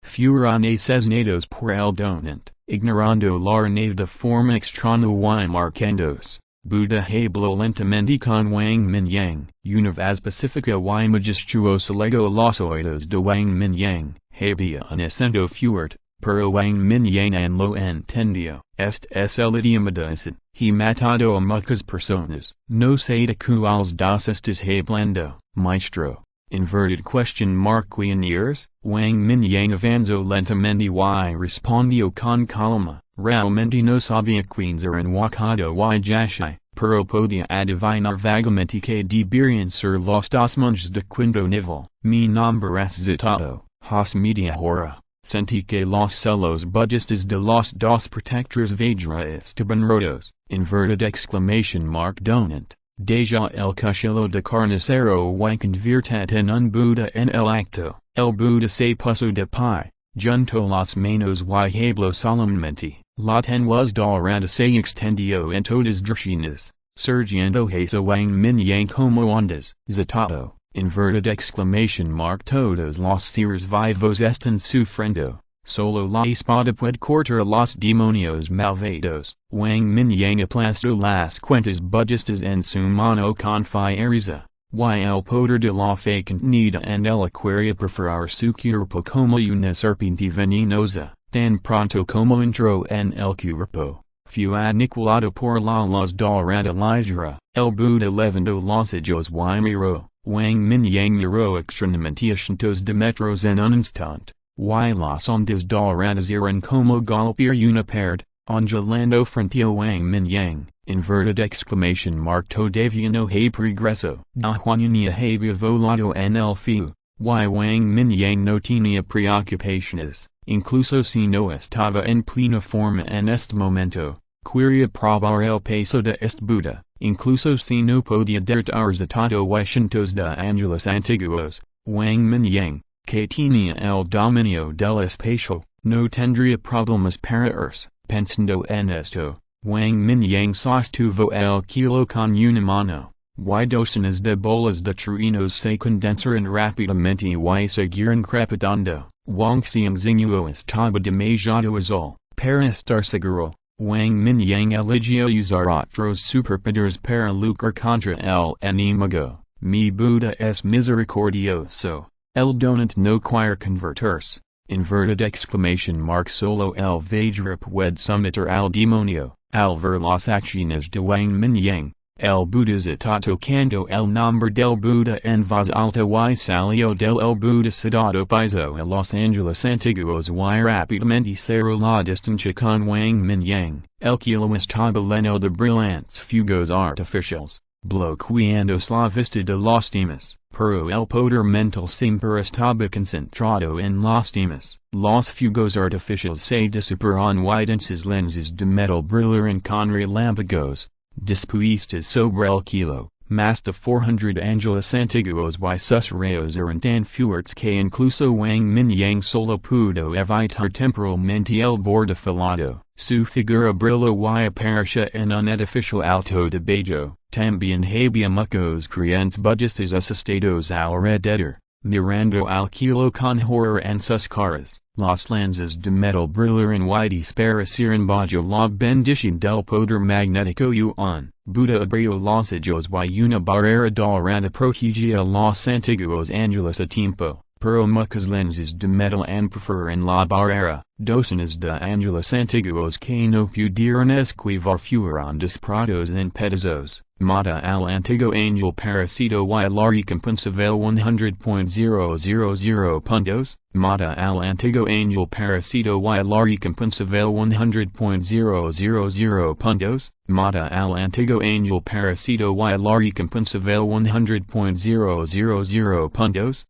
Fueron asesinados por el donante, ignorando la nave de forma extraña y marcandos. Buddha habló lentamente con Wang Mingyang, una vez pacifica y majestuosa legó los oídos de Wang Mingyang, había un acento fuerte, pero Wang Mingyang lo entendió. Este es el idioma de Sid. He matado a muchas personas. No sé de cuáles dos estás hablando, maestro. Inverted question mark en years, Wang Mingyang avanzó lentamente y respondió con calma. Realmente no sabía quiénes eran wakado y jaixai, pero podía adivinar vagamente que deberían ser los dos monjes de quinto nivel. Mi nombre es Zutado, hace media hora. Sentí que los celos budistas de los dos protectores Vajra estaban rotos. Inverted exclamation mark donant. Deja el cuchillo de carnicero y convirtió en un Buddha en el acto. El Buddha se puso de pie, juntó las manos y habló solemnemente. La tenuz dorada se extendió en todas direcciones, surgiendo hacia Wang Mingyang como ondas. Zutado, inverted exclamation mark todos los seres vivos están sufriendo, solo la espada puede cortar los demonios malvados. Wang Mingyang aplastó las cuentas budistas en su mano con fiereza, y el poder de la fe contenida en el quería preferir su cuerpo como una serpiente venenosa. Tan pronto como entró en el cuerpo, fue aniquilado por la luz dorada ligera. El Buddha levantó los ojos y miró. Wang Mingyang miró extrañamente a cientos de metros en un instante, y las ondas doradas eran como golpear una pared, ondulando frente a Wang Mingyang. Inverted exclamation mark todavía no hay progreso. Juanina había volado en el fio, y Wang Mingyang no tenía preocupaciones. Incluso si no estaba en plena forma en este momento, quería probar el peso de este Buddha, incluso si no podía derrotar Zetato y cientos de ángeles antiguos, Wang Mingyang, que tenía el dominio del espacio, no tendría problemas para irse. Pensando en esto, Wang Mingyang sostuvo el kilo con una mano, y docenas de bolas de truenos se condensaron rápidamente y siguieron crepitando. Wang Xiangxinguo estaba demasiado azul, para estar seguro. Wang Mingyang eligió usar otros superpowers para luchar contra el enemigo. Mi Buddha es misericordioso. El donant no quiere convertirse. Inverted exclamation mark solo el Vajra puede someter al demonio. Al ver las acciones de Wang Mingyang, el Buddha está tocando el nombre del Buddha en voz alta y salió del el Buddha sedado piso a los ángeles antiguos y rápidamente cerró la distancia con Wang Mingyang. El kilo estaba lleno de brillantes fugos artificiales, bloqueando la vista de los demás, pero el poder mental siempre estaba concentrado en los demás. Los fugos artificiales se disiparon y densos lenses de metal brillaron con relámpagos, dispuestas sobre el kilo. Más de 400 ángeles antiguos y sus rayos eran tan fuertes que incluso Wang Mingyang solo pudo evitar temporalmente el borde afilado. Su figura brilló y apareció en un edificio alto de Beijing. También había muchos creyentes budistas asustados alrededor, mirando al kilo con horror en sus caras. Las lanzas de metal brillaron y desaparecieron bajo la bendición del poder magnético yuan. Buddha abrió los ojos y una barrera dorada protegía a los antiguos ángeles a tiempo, pero muchas lenses de metal amplificaron la barrera. Docenas de ángeles antiguos que no pudieron esquivar fueron disparados en pedazos. Mata al antiguo ángel parecido y la recompensa vel 100.000 puntos. Mata al antiguo ángel parecido y la recompensa vel 100.000 puntos. Mata al antiguo ángel parecido y la recompensa vel 100.000 puntos.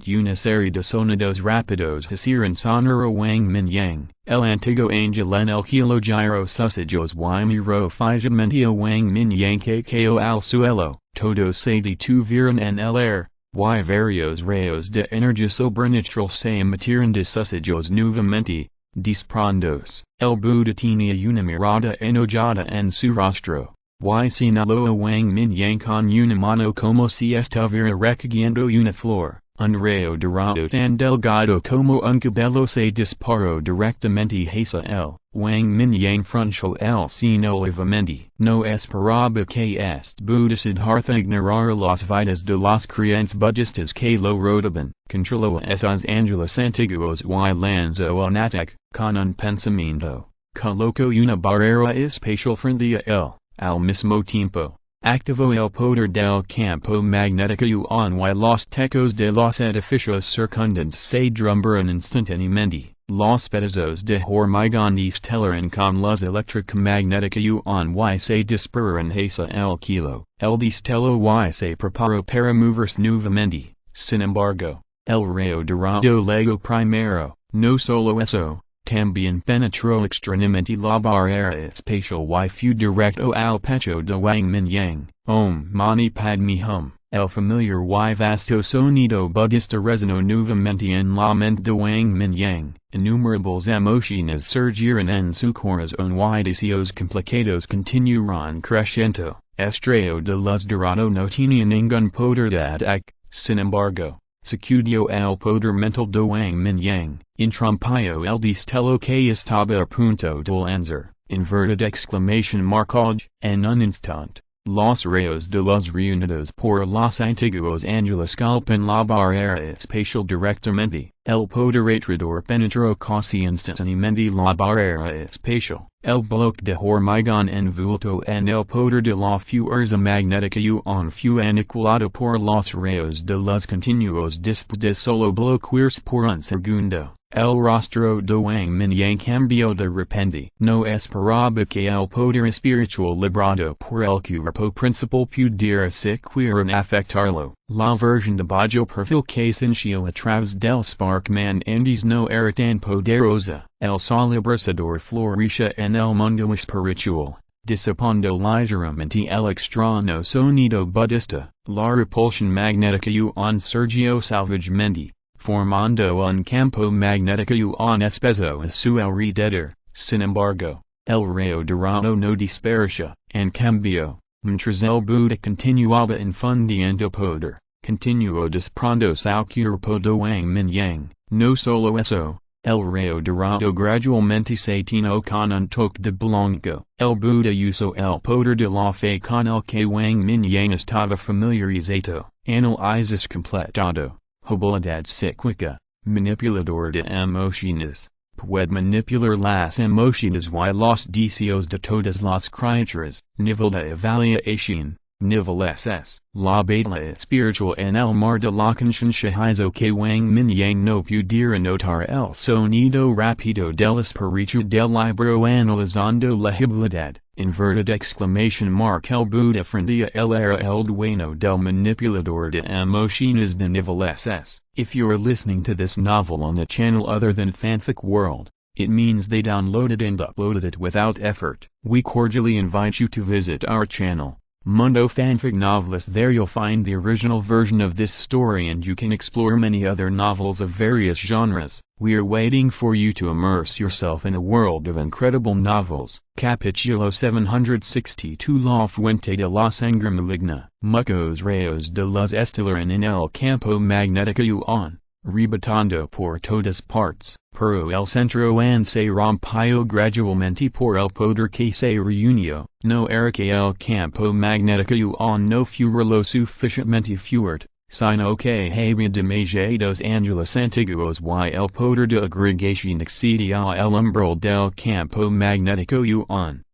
Una serie de sonidos rápidos hicieron sonar a Wang Mingyang. El antiguo ángel en el kilo giró sus ojos y miró fijamente a Wang Mingyang que cayó al suelo. Todos se detuvieron en el aire, y varios rayos de energía sobrenatural se emitieron de sus ojos nuevamente, desprendidos. El Buddha tenía una mirada enojada en su rostro, y señaló a Wang Mingyang con una mano como si estuviera recogiendo una flor. Un rayo dorado tan delgado como un cabello se disparó directamente hacia él. Wang Mingyang frunció el ceño levemente. No esperaba que este Buddha Siddhartha ignorara las vidas de los creyentes budistas que lo rodeaban. Controló a esos ángeles antiguos y lanzó un ataque, con un pensamiento. Colocó una barrera espacial frente a él. Al mismo tiempo, activó el poder del campo magnético yuan y los techos de los edificios circundantes se derrumbaron instantáneamente. Los pedazos de hormigón destellaron con luz eléctrica magnética yuan y se dispararon hacia el kilo. El destello y se preparó para moverse nuevamente. Sin embargo, el rayo dorado llegó primero. No solo eso, también penetró extrañamente la barrera espacial y fue directo al pecho de Wang Mingyang. Om Mani Padme Hum. El familiar y vasto sonido budista resonó nuevamente en la mente de Wang Mingyang. Innumerables emociones surgieron en su corazón y deseos complicados continuaron creciendo. Estrella de luz dorado no tenía ningún poder de ataque. Sin embargo, sacudió el poder mental de Wang Mingyang. Interrumpió el destello que estaba a punto de lanzar. Inverted exclamation mark. En un instante, los rayos de luz reunidos por los antiguos ángeles golpean la barrera espacial directamente. El poder atrador penetró casi instantáneamente la barrera espacial. El bloque de hormigón envuelto en el poder de la fuerza magnética yuan fue aniquilado por los rayos de luz continuos después de solo bloquearse por un segundo. El rostro de Wang Mingyang cambió de repente. No esperaba que el poder espiritual librado por el cuerpo principal pudiera siquiera afectarlo. La versión de bajo perfil que sintió a través del Sparkman Andes no era tan poderosa. El sol abrasador florecia en el mundo espiritual. Disappondo ligeramente el extraño sonido budista, la repulsión magnética un Sergio salvagemente, formando un campo magnético un espeso a su alrededor. Sin embargo, el rayo dorado no dispersa, en cambio, mientras el Buda continuaba infundiendo poder, continuó desprando su cuerpo de Wang Mingyang. No solo eso, el rayo dorado gradualmente se tinó con un toque de blanco. El Buda usó el poder de la fe con el que Wang Mingyang estaba familiarizado. Análisis completado. Habilidad psíquica, manipulador de emociones. Puede manipular las emociones y los deseos de todas las criaturas. Nivel de evaluación. Nivel SS. La batalla espiritual en el mar de la conciencia hizo que Wang Mingyang no pudiera notar el sonido rápido del espíritu del libro analizando la habilidad. Inverted exclamation mark. El Buda frente él era el dueño del manipulador de emociones de nivel SS. If you're listening to this novel on a channel other than Fanfic World, it means they downloaded and uploaded it without effort. We cordially invite you to visit our channel, Mundo Fanfic Novelist. There you'll find the original version of this story and you can explore many other novels of various genres. We are waiting for you to immerse yourself in a world of incredible novels. Capítulo 762 La Fuente de la Sangre Maligna. Muchos rayos de luz estellaron en el campo magnético un, rebotando por todas partes, pero el centro se rompió gradualmente por el poder que se reunió. No era que el campo magnético no fuera lo suficientemente fuerte, sino que había demasiados ángeles antiguos y el poder de agregación excedía el umbral del campo magnético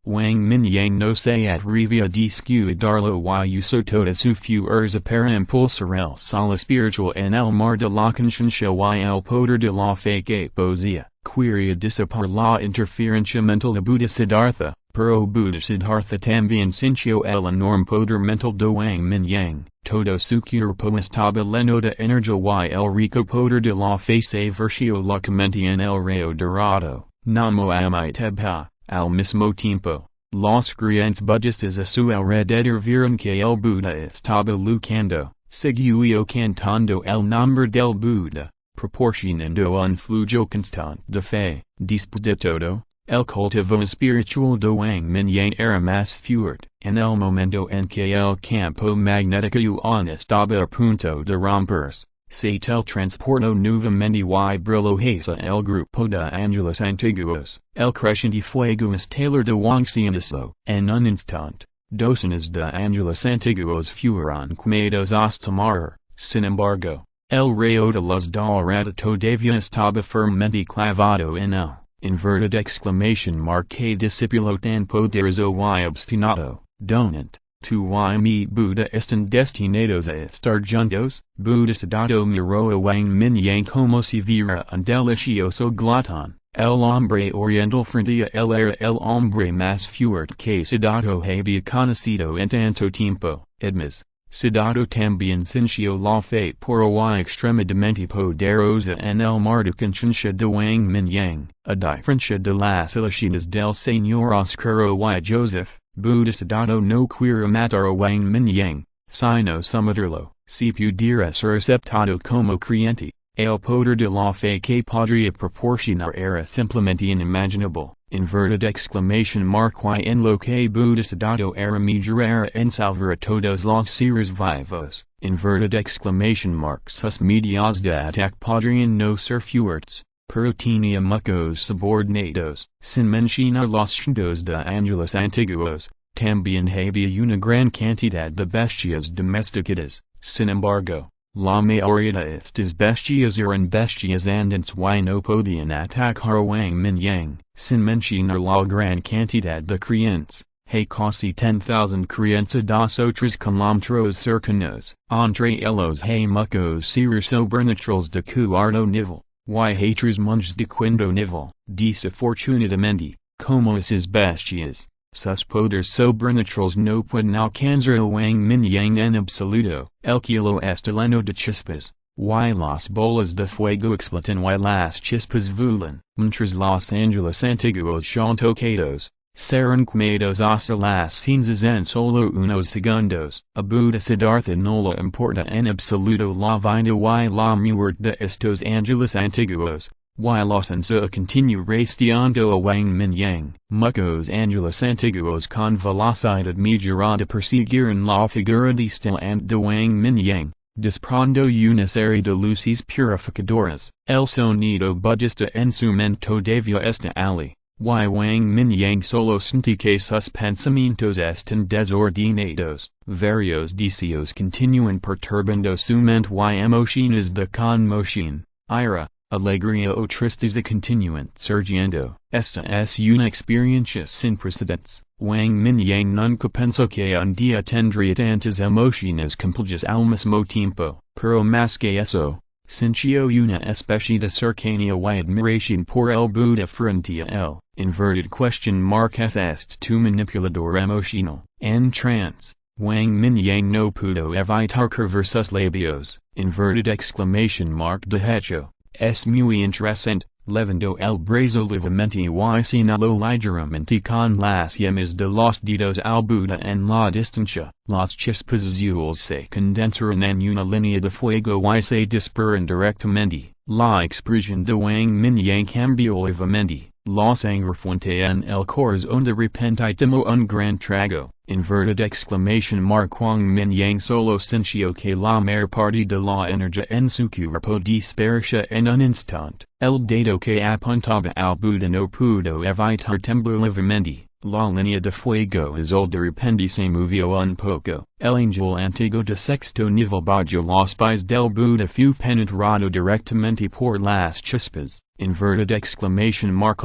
Wang Mingyang no se atrevía a descuidarlo y usó toda su fuerza para impulsar el sol espiritual en el mar de la conciencia y el poder de la fe que poseía. Quería disipar la interferencia mental de Buda Siddhartha, pero Buda Siddhartha también sintió el enorme poder mental de Wang Mingyang. Todo su cuerpo estaba lleno de energía y el rico poder de la fe se versió locamente en el rayo dorado. Namo Amitabha. Al mismo tiempo, los creyentes budistas a su alrededor vieron que el Buda estaba luchando, siguió cantando el nombre del Buda, proporcionando un flujo constante de fe. Después de todo, el cultivo espiritual de Wang Mingyang era más fuerte. En el momento en que el campo magnético estaba a punto de romperse, se teletransportó nuevamente y brilló hacia el grupo de ángeles antiguos. El creciente fuego estelar de Wang se inició. En un instante, docenas de ángeles antiguos fueron quemados hasta morir. Sin embargo, el rayo de luz dorada todavía estaba firmemente clavado en él. Inverted exclamation mark que discípulo tan poderoso y obstinado, donant. Tu y mi Buda están destinados a estar juntos. Buda Siddhartha miró a Wang Mingyang como si viera un delicioso glotón. El hombre oriental frente a él era el hombre más fuerte que Siddhartha había conocido en tanto tiempo. Además, Siddhartha también sintió la fe pura y extremadamente poderosa en el mar de conciencia de Wang Mingyang. A diferencia de las ilusiones del Señor Oscuro y Joseph, Buda Siddhartha no quería matar a Wang Mingyang, sino someterlo. Si pudiera ser aceptado como creyente, el poder de la fe que podría proporcionar era simplemente inimaginable. Inverted exclamation mark y en lo que Buda Siddhartha era mejor era en salvar a todos los seres vivos. Inverted exclamation mark sus medios de ataque podrían no ser fuertes, pero tenía muchos subordinados. Sin mencionar los cientos de ángeles antiguos, también había una gran cantidad de bestias domesticadas. Sin embargo, la mayoría de estas bestias eran bestias andantes y no podían atacar a Wang Mingyang. Sin mencionar la gran cantidad de creyentes, hay casi 10,000 creyentes dos otros kilómetros cercanos. Entre ellos hay muchos seres sobrenaturales de cuarto nivel, y otros monjes de quinto nivel. Desafortunadamente, como esas bestias, sus poderes sobrenaturales no pueden alcanzar a Wang Mingyang en absoluto. El cielo está lleno de chispas, y las bolas de fuego explotan y las chispas vuelan. Mientras los ángeles antiguos son tocados, Serenquemados hasta las cinzas en solo unos segundos. A Buddha Siddhartha no le importa en absoluto la vida y la muerte de estos ángeles antiguos, y los ansa continue rastreando a Wang Mingyang. Muchos ángeles antiguos con velocidad moderada persiguieron la figura distilante de Wang Mingyang, desprando una serie de luces purificadoras. El sonido budista en su mente todavía está allí. Wang Mingyang solo siente que sus pensamientos están desordenados. Varios deseos continúan perturbando su mente y emociones de conmoción, ira, alegría o tristeza continúan surgiendo. Esta es una experiencia sin precedentes. Wang Mingyang nunca pensó que un día tendría tantas emociones complejas al mismo tiempo, pero más que eso, sintió una especie de cercanía y admiración por el Buddha frente a él. Inverted question mark es tu manipulador emocional. En trance, Wang Mingyang no pudo evitar curvar sus labios. Inverted exclamation mark de hecho, es muy interesante, levando el brazo levemente y señaló ligeramente con las yemas de los dedos al Buddha en la distancia. Las chispas azules se condensaron en una línea de fuego y se disparan directamente. La expresión de Wang Mingyang cambió levemente. La sangre fuente en el corazón de repente tomó un gran trago. Inverted exclamation mark Wang Mingyang solo sintió que la mayor parte de la energía en su cuerpo dispersó en un instante. El dedo que apuntaba al Buddha no pudo evitar temblar levemente. La línea de fuego azul de repente se movió un poco. El ángel antiguo de sexto nivel bajo los pies del Buddha fue penetrado directamente por las chispas. Inverted exclamation mark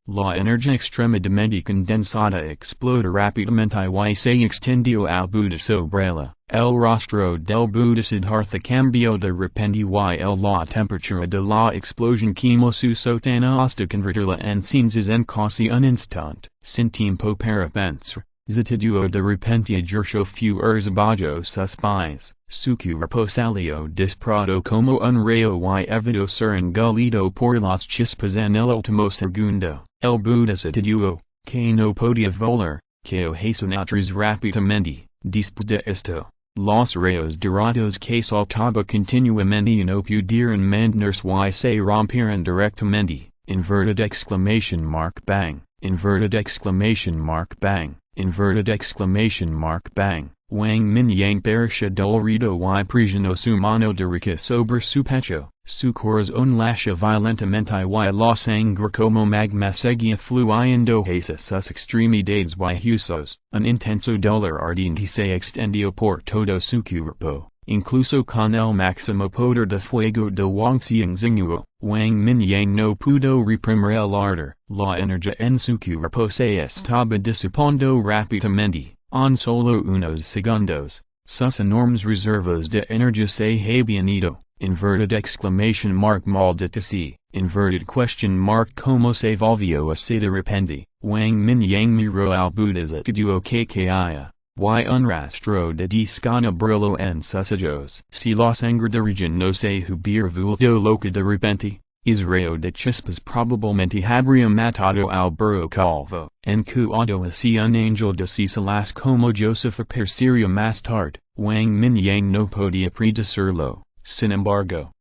la energía extremadamente condensada explota rápidamente y se extendió al Buddha sobre ella. El rostro del Buddha Siddhartha cambió de repente y la temperatura de la explosión quemó su sotana hasta convertirla en cinzas en casi un instante. Sin tiempo para pensar, Zhutian de repente ejerció fuerza bajo sus pies. Su cuerpo salió disparado como un rayo y evitó ser engullido por las chispas en el último segundo. El Buddha Zhutian, que no podía volar, cayó atrás rápidamente. Después de esto, los rayos dorados que saltaba continuamente no pudieron mantenerse y se rompieron directamente. Inverted exclamation mark bang. Inverted exclamation mark bang. Inverted exclamation mark bang. Wang Mingyang perisha dolorido y prisionó su mano derecha sobre su pecho. Su corazón lascia violentamente y la sangre como magma seguía fluyendo hacia sus extremidades y huesos. Un intenso dolor ardiente se extendió por todo su cuerpo, incluso con el máximo poder de fuego de Wang Mingyang. Wang Mingyang no pudo reprimir el ardor. La energía en su cuerpo se estaba disipando rápidamente. En solo unos segundos, sus enormes reservas de energía se habían ido. Inverted exclamation mark maldita sea. Inverted question mark como se volvió así de repente. Wang Mingyang miró al Buddha Zhutian que caía, y un rastro de desgana brilló en sus ojos. Si la sangre de region no se hubiera vuelto loca de repente, rayo de chispas probablemente habría matado al burro calvo. En cuanto hacia un ángel de Cecilas como Joseph aparecería más tarde, Wang Mingyang no podía predecirlo. Sin embargo,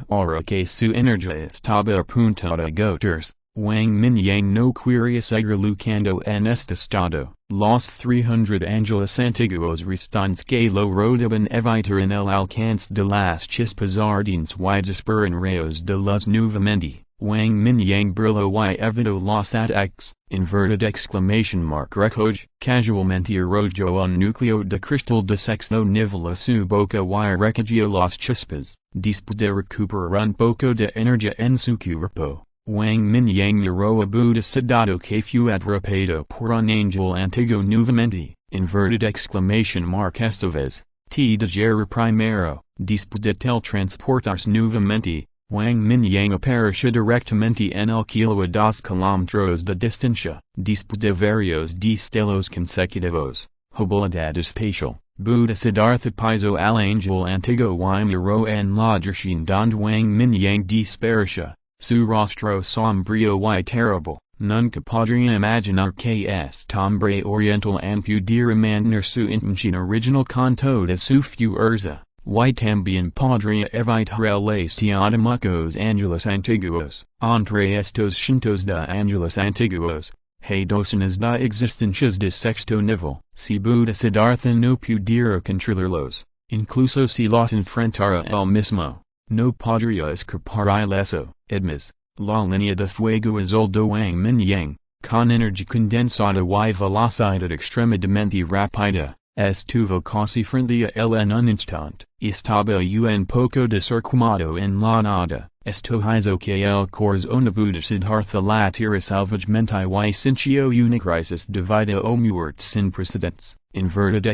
ahora que su energía estaba a punto de agotarse, Wang Mingyang no quería seguir luchando en este estado. Los 300 ángeles antiguos restantes que lo rodeaban evitar en el alcance de las chispas ardientes y disparan rayos de luz nuevamente. Wang Mingyang brilló y evitó los ataques. Inverted exclamation mark recoge. Casualmente arrojó un núcleo de cristal de sexto nivel a su boca y recogió las chispas. Después de recuperar un poco de energía en su cuerpo, Wang Mingyang miró a Buddha Siddhartha que fue atrapado por un ángel antiguo nuevamente. Inverted exclamation mark esta vez, te dijera primero. Después de teletransportarse nuevamente, Wang Mingyang apareció directamente en el kilo a 2 kilómetros de distancia. Después de varios destellos consecutivos, habilidad espacial, Buddha Siddhartha pisó al ángel antiguo y miró en la dirección donde Wang Mingyang dispareció. Su rostro sombrío y terrible, Nunca podría imaginar que esta hombre oriental and pudiera mantener su intención original con toda su fuerza, y también podría evitar el estiadamocos angeles antiguos. Entre estos cientos de angeles antiguos, hay docenas de existencias de sexto nivel. Si Buddha Siddhartha no pudiera controlarlos, incluso si los enfrentara él mismo, no podría escapar ileso. Además, la línea de fuego azul de Wang Mingyang, con energía condensada y velocidad extremadamente rápida, estuvo casi frente a él en un instante. Estaba un poco desarmado en la nada. Esto hizo que el corazón de Buddha Siddhartha latiera salvajemente y sintió una crisis de vida o muerte sin precedentes. En verdad!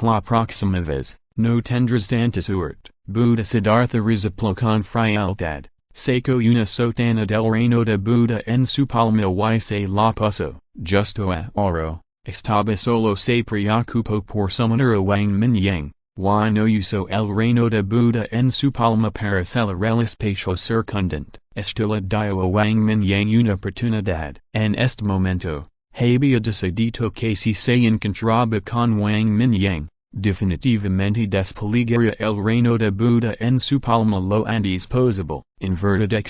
La próxima vez, no tendrás tanta suerte. Buddha Siddhartha resopló con frialdad. Sacó una sotana del reino de Buddha en su palma y se la puso. Justo ahora, estaba solo se preocupó por summonar a Wang Mingyang. Y no usó el reino de Buddha en su palma para acelerar el espacio circundante. Esto le dio a Wang Mingyang una oportunidad. En este momento, había decidido que si se encontraba con Wang Mingyang, definitivamente desplegaría el reino de Buddha en su palma lo antes posible. En verdad!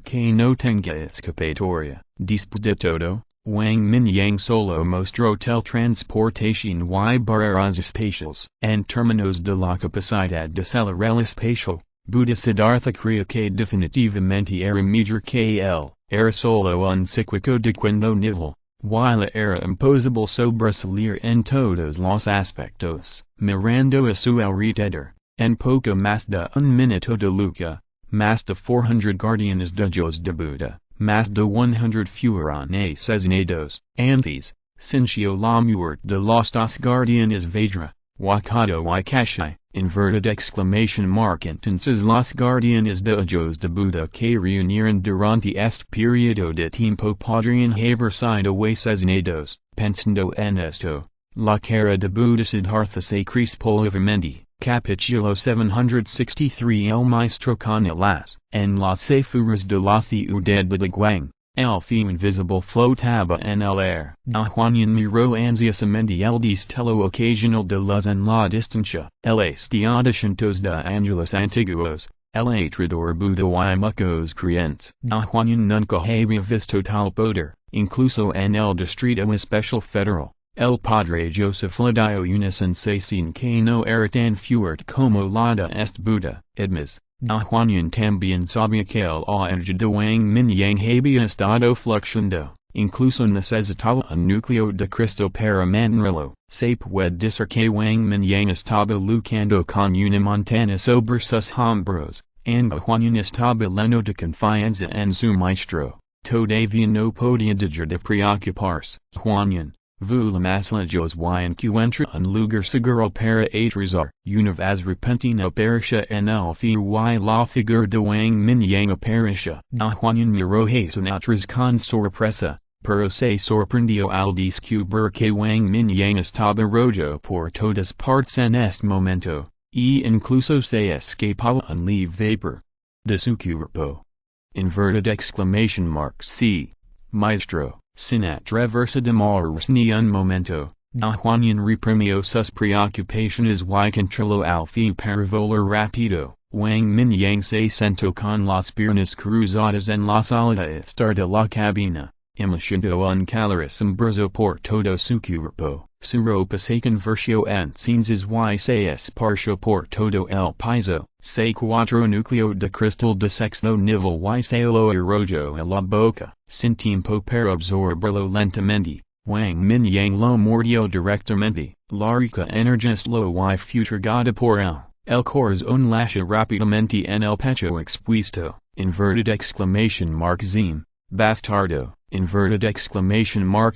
Que no tenga escapatoria. Después de todo, Wang Mingyang solo mostró teletransportación y barreras espaciales. En términos de la capacidad de acelerar el espacio, Buddha Siddhartha creía que definitivamente era mejor que él. Era solo un psíquico de quinto nivel, y era imposible sobresalir en todos los aspectos. Mirando a su alrededor, en poco más de un minuto de lucha, más de 400 guardianes de Dios de Buddha, más de 100 fueron asesinados. Antes, sintió la muerte de los dos guardianes Vajra, Wakado y Kashai. En verdad! Entonces los guardianes de Dios de Buddha que reunieron durante este periodo de tiempo podrían haber sido asesinados. Pensando en esto, la cara de Buddha Siddhartha se crispó levemente. Capítulo 763. El maestro con alas. En las afueras de la ciudad de Guang, el feo invisible flotaba en el aire. Juanian miró ansiosamente el destello ocasional de luz en la distancia. El estiado cientos de ángeles antiguos, el atrador Buddha y muchos creyentes. Juanian nunca había visto tal poder, incluso en el distrito especial federal. El padre Joseph le dio una sensación que no era tan fuerte como la de este Buddha. Además, Juanian también sabía que el energía de Wang Mingyang había estado fluctuando. Incluso necesitaba un núcleo de cristal para mantenerlo. Se puede decir que Wang Mingyang estaba luchando con una montaña sobre sus hombros, and Juanian estaba lleno de confianza en su maestro. Todavía no podía dejar de preocuparse. Juanian, Vula más lejos y encuentra un lugar seguro para aterrizar. Una vez repentina apareció en el cielo y la figura de Wang Mingyang apareció. Juanian miró hacia atrás con sorpresa, pero se sorprendió al descubrir que Wang Mingyang estaba rojo por todas partes en este momento, y incluso se escapaba un leve vapor de su cuerpo. En verdad! Sí, maestro. Sin atreverse a demorarse ni un momento, Juanian reprimió sus preocupaciones y controló al fin para volar rápido. Wang Mingyang se sentó con las piernas cruzadas en la sala estar de la cabina, emitiendo un calor asombroso por todo su cuerpo. Su ropa se convirtió en cenizas y se esparció por todo el piso. Se cuatro núcleo de cristal de sexto nivel y se lo arrojó a la boca. Sin tiempo para absorberlo lentamente, Wang Mingyang lo mordió directamente. La rica energía slow y futragada por él. El corazón late rápidamente en el pecho expuesto. En verdad! Zim, bastardo. En verdad!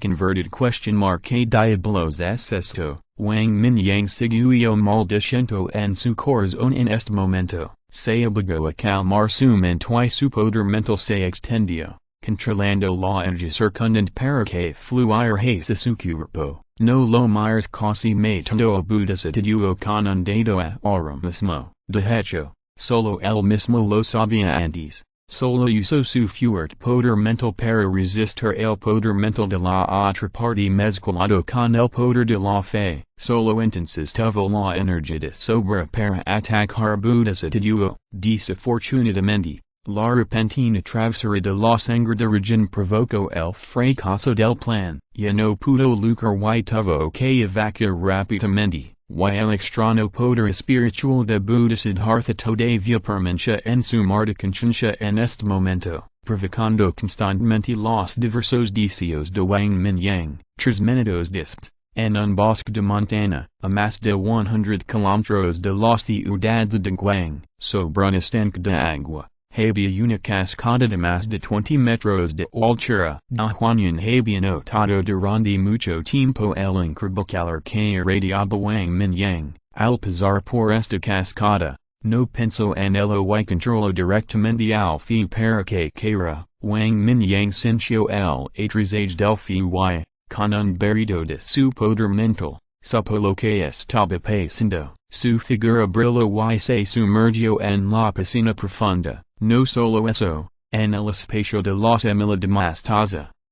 Inverted question mark. ¿Qué diablos es esto? Wang Mingyang siguió maldiciendo en su corazón en este momento. Se obligó a calmar su mente y su poder mental se extendió, controlando la energía circundante para que fluyera hacia su cuerpo. No lo mires casi matando a Buddha Siddhartha con un dedo ahora mismo. De hecho, solo él mismo lo sabía antes. Solo uso su fuerte poder mental para resistir el poder mental de la otra parte mezclado con el poder de la fe. Solo entonces tuvo la energía de sobra para atacar desafortunadamente, desafortunadamente. La repentina travesura de la sangre de region provocó el fracaso del plan, y no pudo lucrar y tuvo que evacuar rápidamente, y el extraño poder espiritual de Buddha Siddhartha todavía permanece en su marta conciencia en este momento, provocando constantemente los diversos deseos de Wang Mingyang, transmitidos dispt, en un bosque de Montana, a más de 100 kilómetros de la ciudad de Guang, sobre un estanque de agua. Había una cascada de más de 20 metros de altura. Juanian había notado durante mucho tiempo el increíble calor que irradiaba Wang Mingyang. Al pasar por esta cascada, no pensó en ello y controló directamente al fui para que caera. Wang Mingyang sintió el atrasaje del fui y, con un berrido de su poder mental, supo lo que estaba pasando. Su figura brilló y se sumergió en la piscina profunda. No solo eso, en el espacio de los demás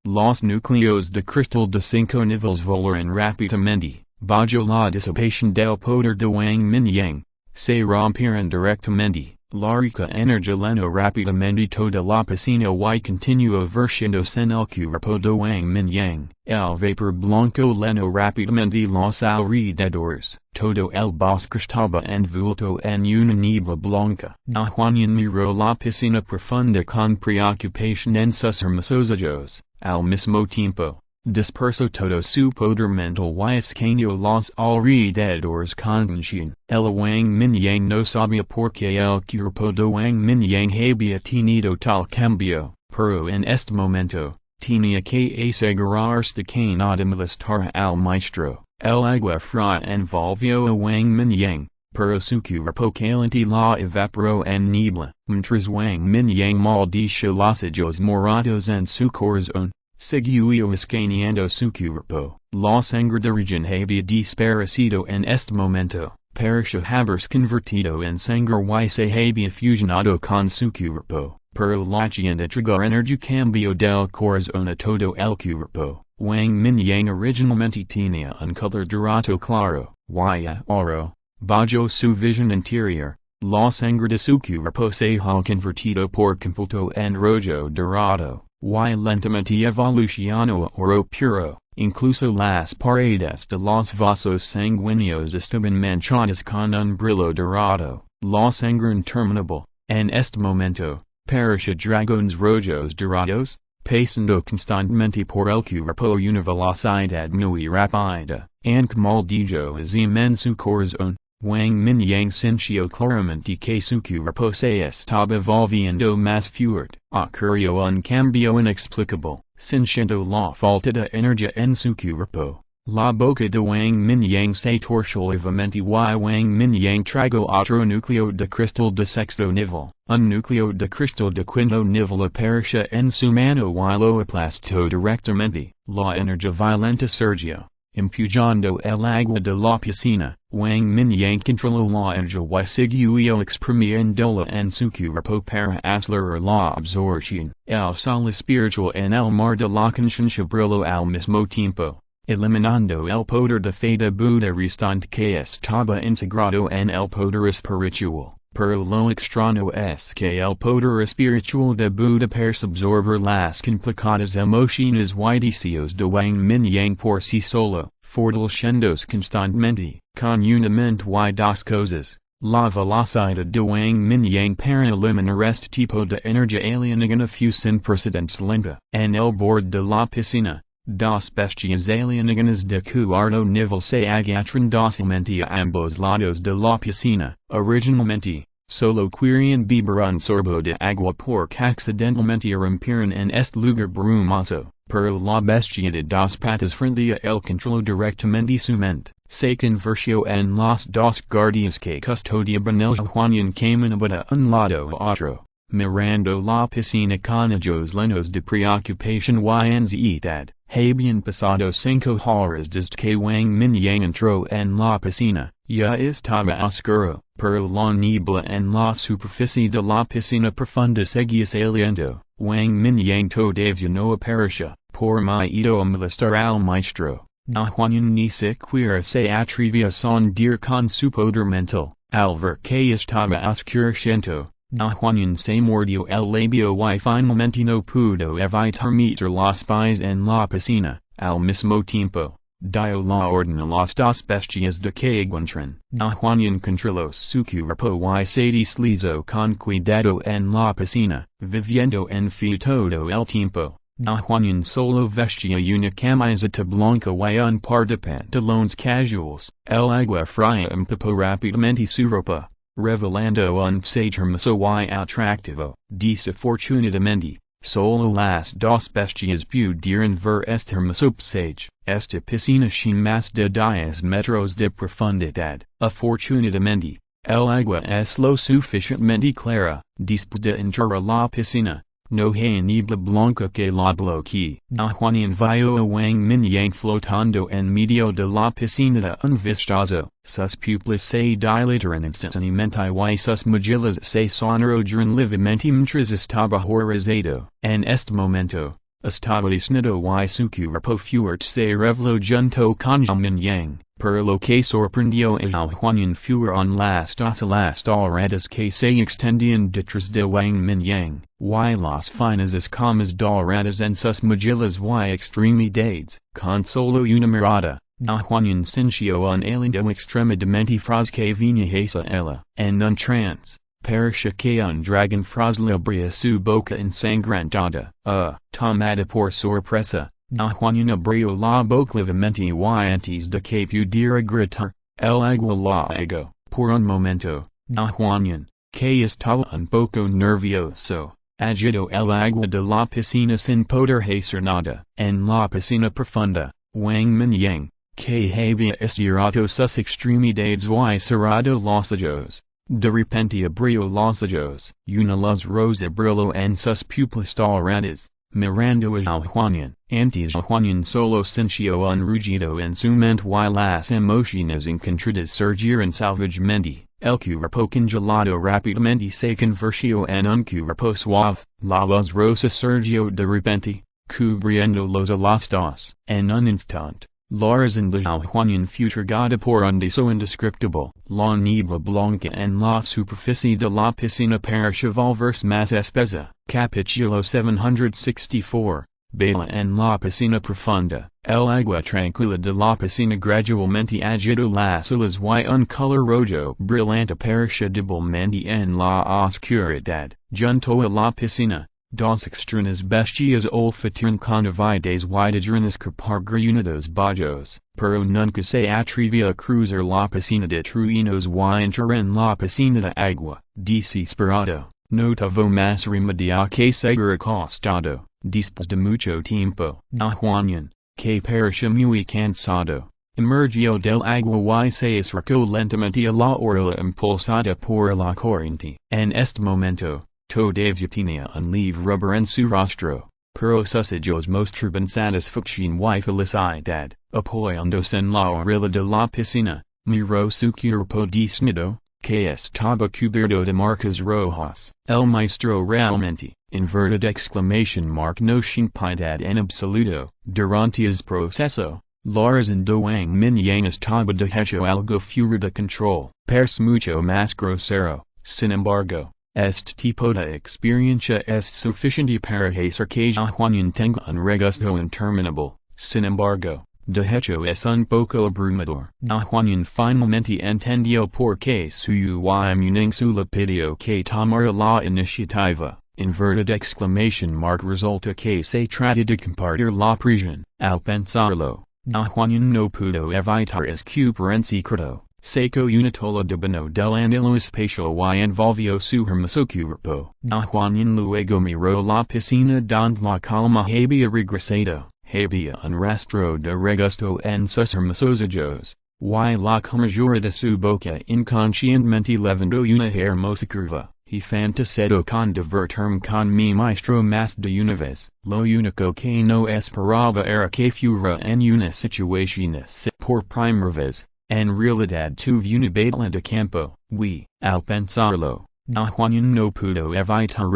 los núcleos de cristal de 5 niveles volaron rápidamente, bajo la disipación del poder de Wang Mingyang, se rompieron directamente, la rica energía llenó rápidamente toda la piscina y continuó vertiéndose en el cuerpo de Wang Mingyang. El vapor blanco llenó rápidamente los alrededores, todo el bosque estaba envuelto en una niebla blanca. Juanian miró la piscina profunda con preocupación en sus hermosos ojos, al mismo tiempo, dispersó todo su poder mental y escaneó los alrededores con atención. El Wang Mingyang no sabía por qué el cuerpo de Wang Mingyang había tenido tal cambio, pero en este momento, tenía que asegurarse de que nada molestara al maestro. El agua fría envolvió a Wang Mingyang, pero su cuerpo caliente la evaporó en niebla. Mientras Wang Mingyang maldijo los ojos morados en su corazón, siguió escaneando su cuerpo. La sangre de region había desaparecido en este momento, parecía haberse convertido en sangre y se había fusionado con su cuerpo. Pero la entrega energía cambió del corazón a todo el cuerpo. Wang Mingyang originalmente tenía un color dorado claro, y ahora, bajo su visión interior, la sangre de su cuerpo se ha convertido por completo en rojo dorado, y lentamente evolucionó a oro puro. Incluso las paredes de los vasos sanguíneos estaban manchadas con un brillo dorado. La sangre interminable, en este momento, parecía dragones rojos dorados, pasando constantemente por el cuerpo una velocidad muy rápida, aunque maldijo en su corazón. Wang Mingyang sintió claramente que su cuerpo se estaba volviendo más fuerte. Ocurrió un cambio inexplicable, sintiendo la falta de energía en su cuerpo. La boca de Wang Mingyang se torció levemente y Wang Mingyang tragó otro núcleo de cristal de sexto nivel. Un núcleo de cristal de quinto nivel apareció en su mano y lo aplastó directamente. La energía violenta surgió, empujando el agua de la piscina. Wang Mingyang controló la energía y siguió exprimiéndola en su cuerpo para acelerar la absorción. El sol espiritual en el mar de la conciencia brilló al mismo tiempo, eliminando el poder de fe de Buddha restante que estaba integrado en el poder espiritual. Pero lo extraño es que el poder espiritual de Buddha parece absorber las complicadas emociones y deseos de Wang Mingyang por sí solo, fortaleciéndose constantemente. Con una mente y dos cosas, la velocidad de Wang Mingyang para eliminar este tipo de energía alienígena fue sin precedentes lenta. En el borde de la piscina, dos bestias alienígenas de cuarto nivel se agacharon dócilmente a ambos lados de la piscina. Originalmente, solo querían beber un sorbo de agua porque accidentalmente rompieron en este lugar brumoso, pero la bestia de dos patas frente a él controló directamente su mente. Se convirtió en los dos guardias que custodiaban el Juanian caminaba de un lado a otro, mirando la piscina con ojos llenos de preocupación y ansiedad. Habían pasado 5 horas desde que Wang Mingyang entró en la piscina, ya estaba oscuro, per la niebla en la superficie de la piscina profunda seguía saliendo, Wang Mingyang todavía no aparecía, por mi ido a molestar al maestro, da Juan ni siquiera se atrevía a sondear con su poder mental, al ver que estaba oscureciendo, da Juan se mordió el labio y finalmente no pudo evitar meter los pies en la piscina, al mismo tiempo. Dio la orden a las dos bestias de que encuentran, da Juan controló su cuerpo y se deslizó con cuidado en la piscina, viviendo en fe todo el tiempo. Da Juan solo vestía una camiseta blanca y un par de pantalones casuals, el agua fría empapó rápidamente su ropa, revelando un paisaje hermoso y atractivo. Desafortunadamente, solo las dos bestias pudieron ver este hermoso paisaje. Esta piscina sin más de 10 metros de profundidad. Afortunadamente, el agua es lo suficientemente clara. Después de entrar a la piscina, no hay niebla blanca que la bloquee. Da Juan vio a Wang Mingyang flotando en medio de la piscina de un vistazo. Sus pupilas se dilataron instantáneamente y sus mejillas se sonrojaron levemente mientras estaba horrorizado. En este momento, estaba desnudo y su cuerpo fuerte se reveló junto con Mingyang, por lo que sorprendió a Juan fueron las dos alas doradas que se extendían detrás de Wang Mingyang, y las finas escamas doradas en sus mejillas y extremidades, con solo una mirada. Da Juan sintió un aliento extremadamente fraz que venía hacia ella, en un trance. Parecía que un dragón frágil abría su boca ensangrentada. Tomada por sorpresa, da Juan abrió la boca levemente y antes de que pudiera gritar, el agua la ahogó. Por un momento, da Juan, que estaba un poco nervioso, agitó el agua de la piscina sin poder hacer nada. En la piscina profunda, Wang Mingyang, que había estirado sus extremidades y cerrado los ojos, de repente abrió los ojos. Una luz rosa brilló en sus pupilas doradas, mirando a Juan. Antes Juan solo sintió un rugido en su mente y las emociones encontradas surgieron salvajemente. El cuerpo congelado rápidamente se convirtió en un cuerpo suave. La luz rosa surgió de repente, cubriéndolos a los dos. En un instante, la razón de Juan futurgada por un deseo indescriptible. La niebla blanca en la superficie de la piscina parecía volverse más espesa. Capítulo 764. Baila en la piscina profunda. El agua tranquila de la piscina gradualmente agitó las olas y un color rojo brillante apareció débilmente en la oscuridad. Junto a la piscina, dos extrañas bestias olfatearon con avidez y dejaron escapar gruñidos bajos, pero nunca se atrevía a cruzar la piscina de truenos y entrar en la piscina de agua. Desesperado, no tuvo más remedio que seguir acostado. Después de mucho tiempo, da Juan, que parecía muy cansado, emergió del agua y se acercó lentamente a la orilla impulsada por la corriente. En este momento, todavía tenía un leve rubor en su rostro, pero sus ojos mostraban satisfacción y felicidad. Apoyándose en la orilla de la piscina, miró su cuerpo desnudo, que estaba cubierto de marcas rojas. El maestro realmente, inverted exclamation mark no shimpiedad en absoluto. Durante el proceso, la razón de Wang Mingyang estaba de hecho algo fuera de control. Parece mucho más grosero. Sin embargo, este tipo de experiencia es suficiente para hacer que Juan tenga un regusto interminable. Sin embargo, de hecho es un poco abrumador. Juan finalmente entendió por qué su Wang Mingyang solo pidió que tomara la iniciativa. Inverted exclamation mark resulta que se trata de compartir la prisión. Al pensarlo, Juan no pudo evitar escupir en secreto. Sacó una tola de vino del anillo espacial y envolvió su hermoso cuerpo. Juan luego miró la piscina donde la calma había regresado. Había un rastro de regusto en sus hermosos ojos, y la composura de su boca inconscientemente levantó una hermosa curva. He fantaseó con divertirme con mi maestro más de una vez. Lo único que no esperaba era que fuera en una situación así por primera vez. en realidad tu unidad de campo, we, al pensarlo, da Juan no pudo evitar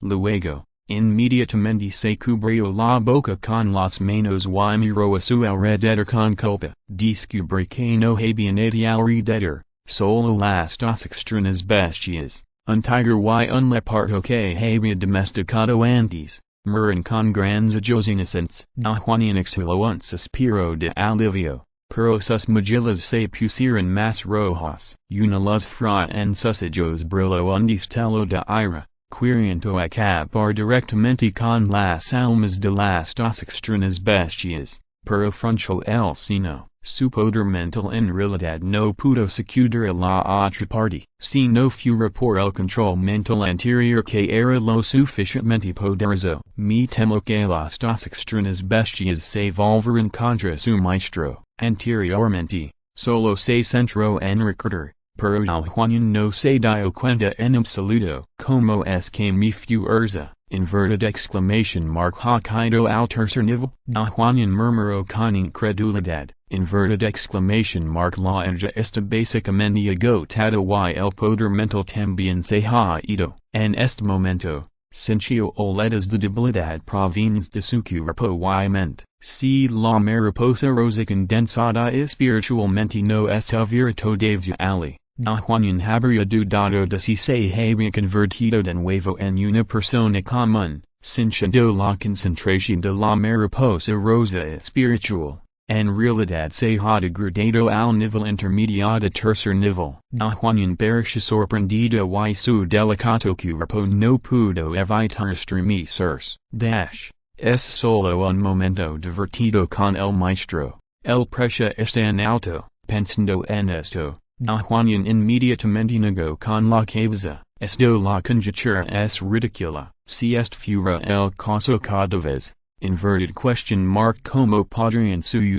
luego, inmediatamente se cubrió la boca con las manos y miró a su alrededor con culpa, descubre que no había nadie alrededor, solo las dos extrañas bestias, un tigre y un leopardo que había domesticado antes. Murin con grandes ojos inocentes, da Juan exhaló un suspiro de alivio, pero sus mejillas se pusieron más rojas. Una luz fría en sus ojos brilló un destello de ira, queriendo acabar directamente con las almas de las dos extrañas bestias, pero frunció el ceño. Su poder mental en realidad no pudo sacudir a la otra parte, si no fuera por el control mental anterior que era lo suficientemente poderoso. Me temo que las dos extrañas bestias se volveran contra su maestro. Anteriormente, solo se centró en recordar, pero al Juan no se dio cuenta en absoluto. Como es que mi fuerza, inverted exclamation mark ha caído al tercer nivel, da Juan murmuró con incredulidad. Inverted exclamation mark la energía está básicamente agotada y el poder mental también se ha ido. En este momento, sintió oleadas de debilidad provenientes de su cuerpo y mente. Si la mariposa rosa condensada espiritualmente no estuviera todavía allí, da Juan habría dudado de si se había convertido de nuevo en una persona común, sintiendo la concentración de la mariposa rosa espiritual. En realidad se ha degradado al nivel intermedio de tercer nivel. Da Juan pareció sorprendido y su delicado cuerpo no pudo evitar estremecerse. Es solo un momento divertido con el maestro. El precio es tan alto. Pensando en esto, da Juan inmediatamente negó con la cabeza. Esto la conjetura es ridícula. Si este fuera el caso cada vez. Inverted question mark como podrían su y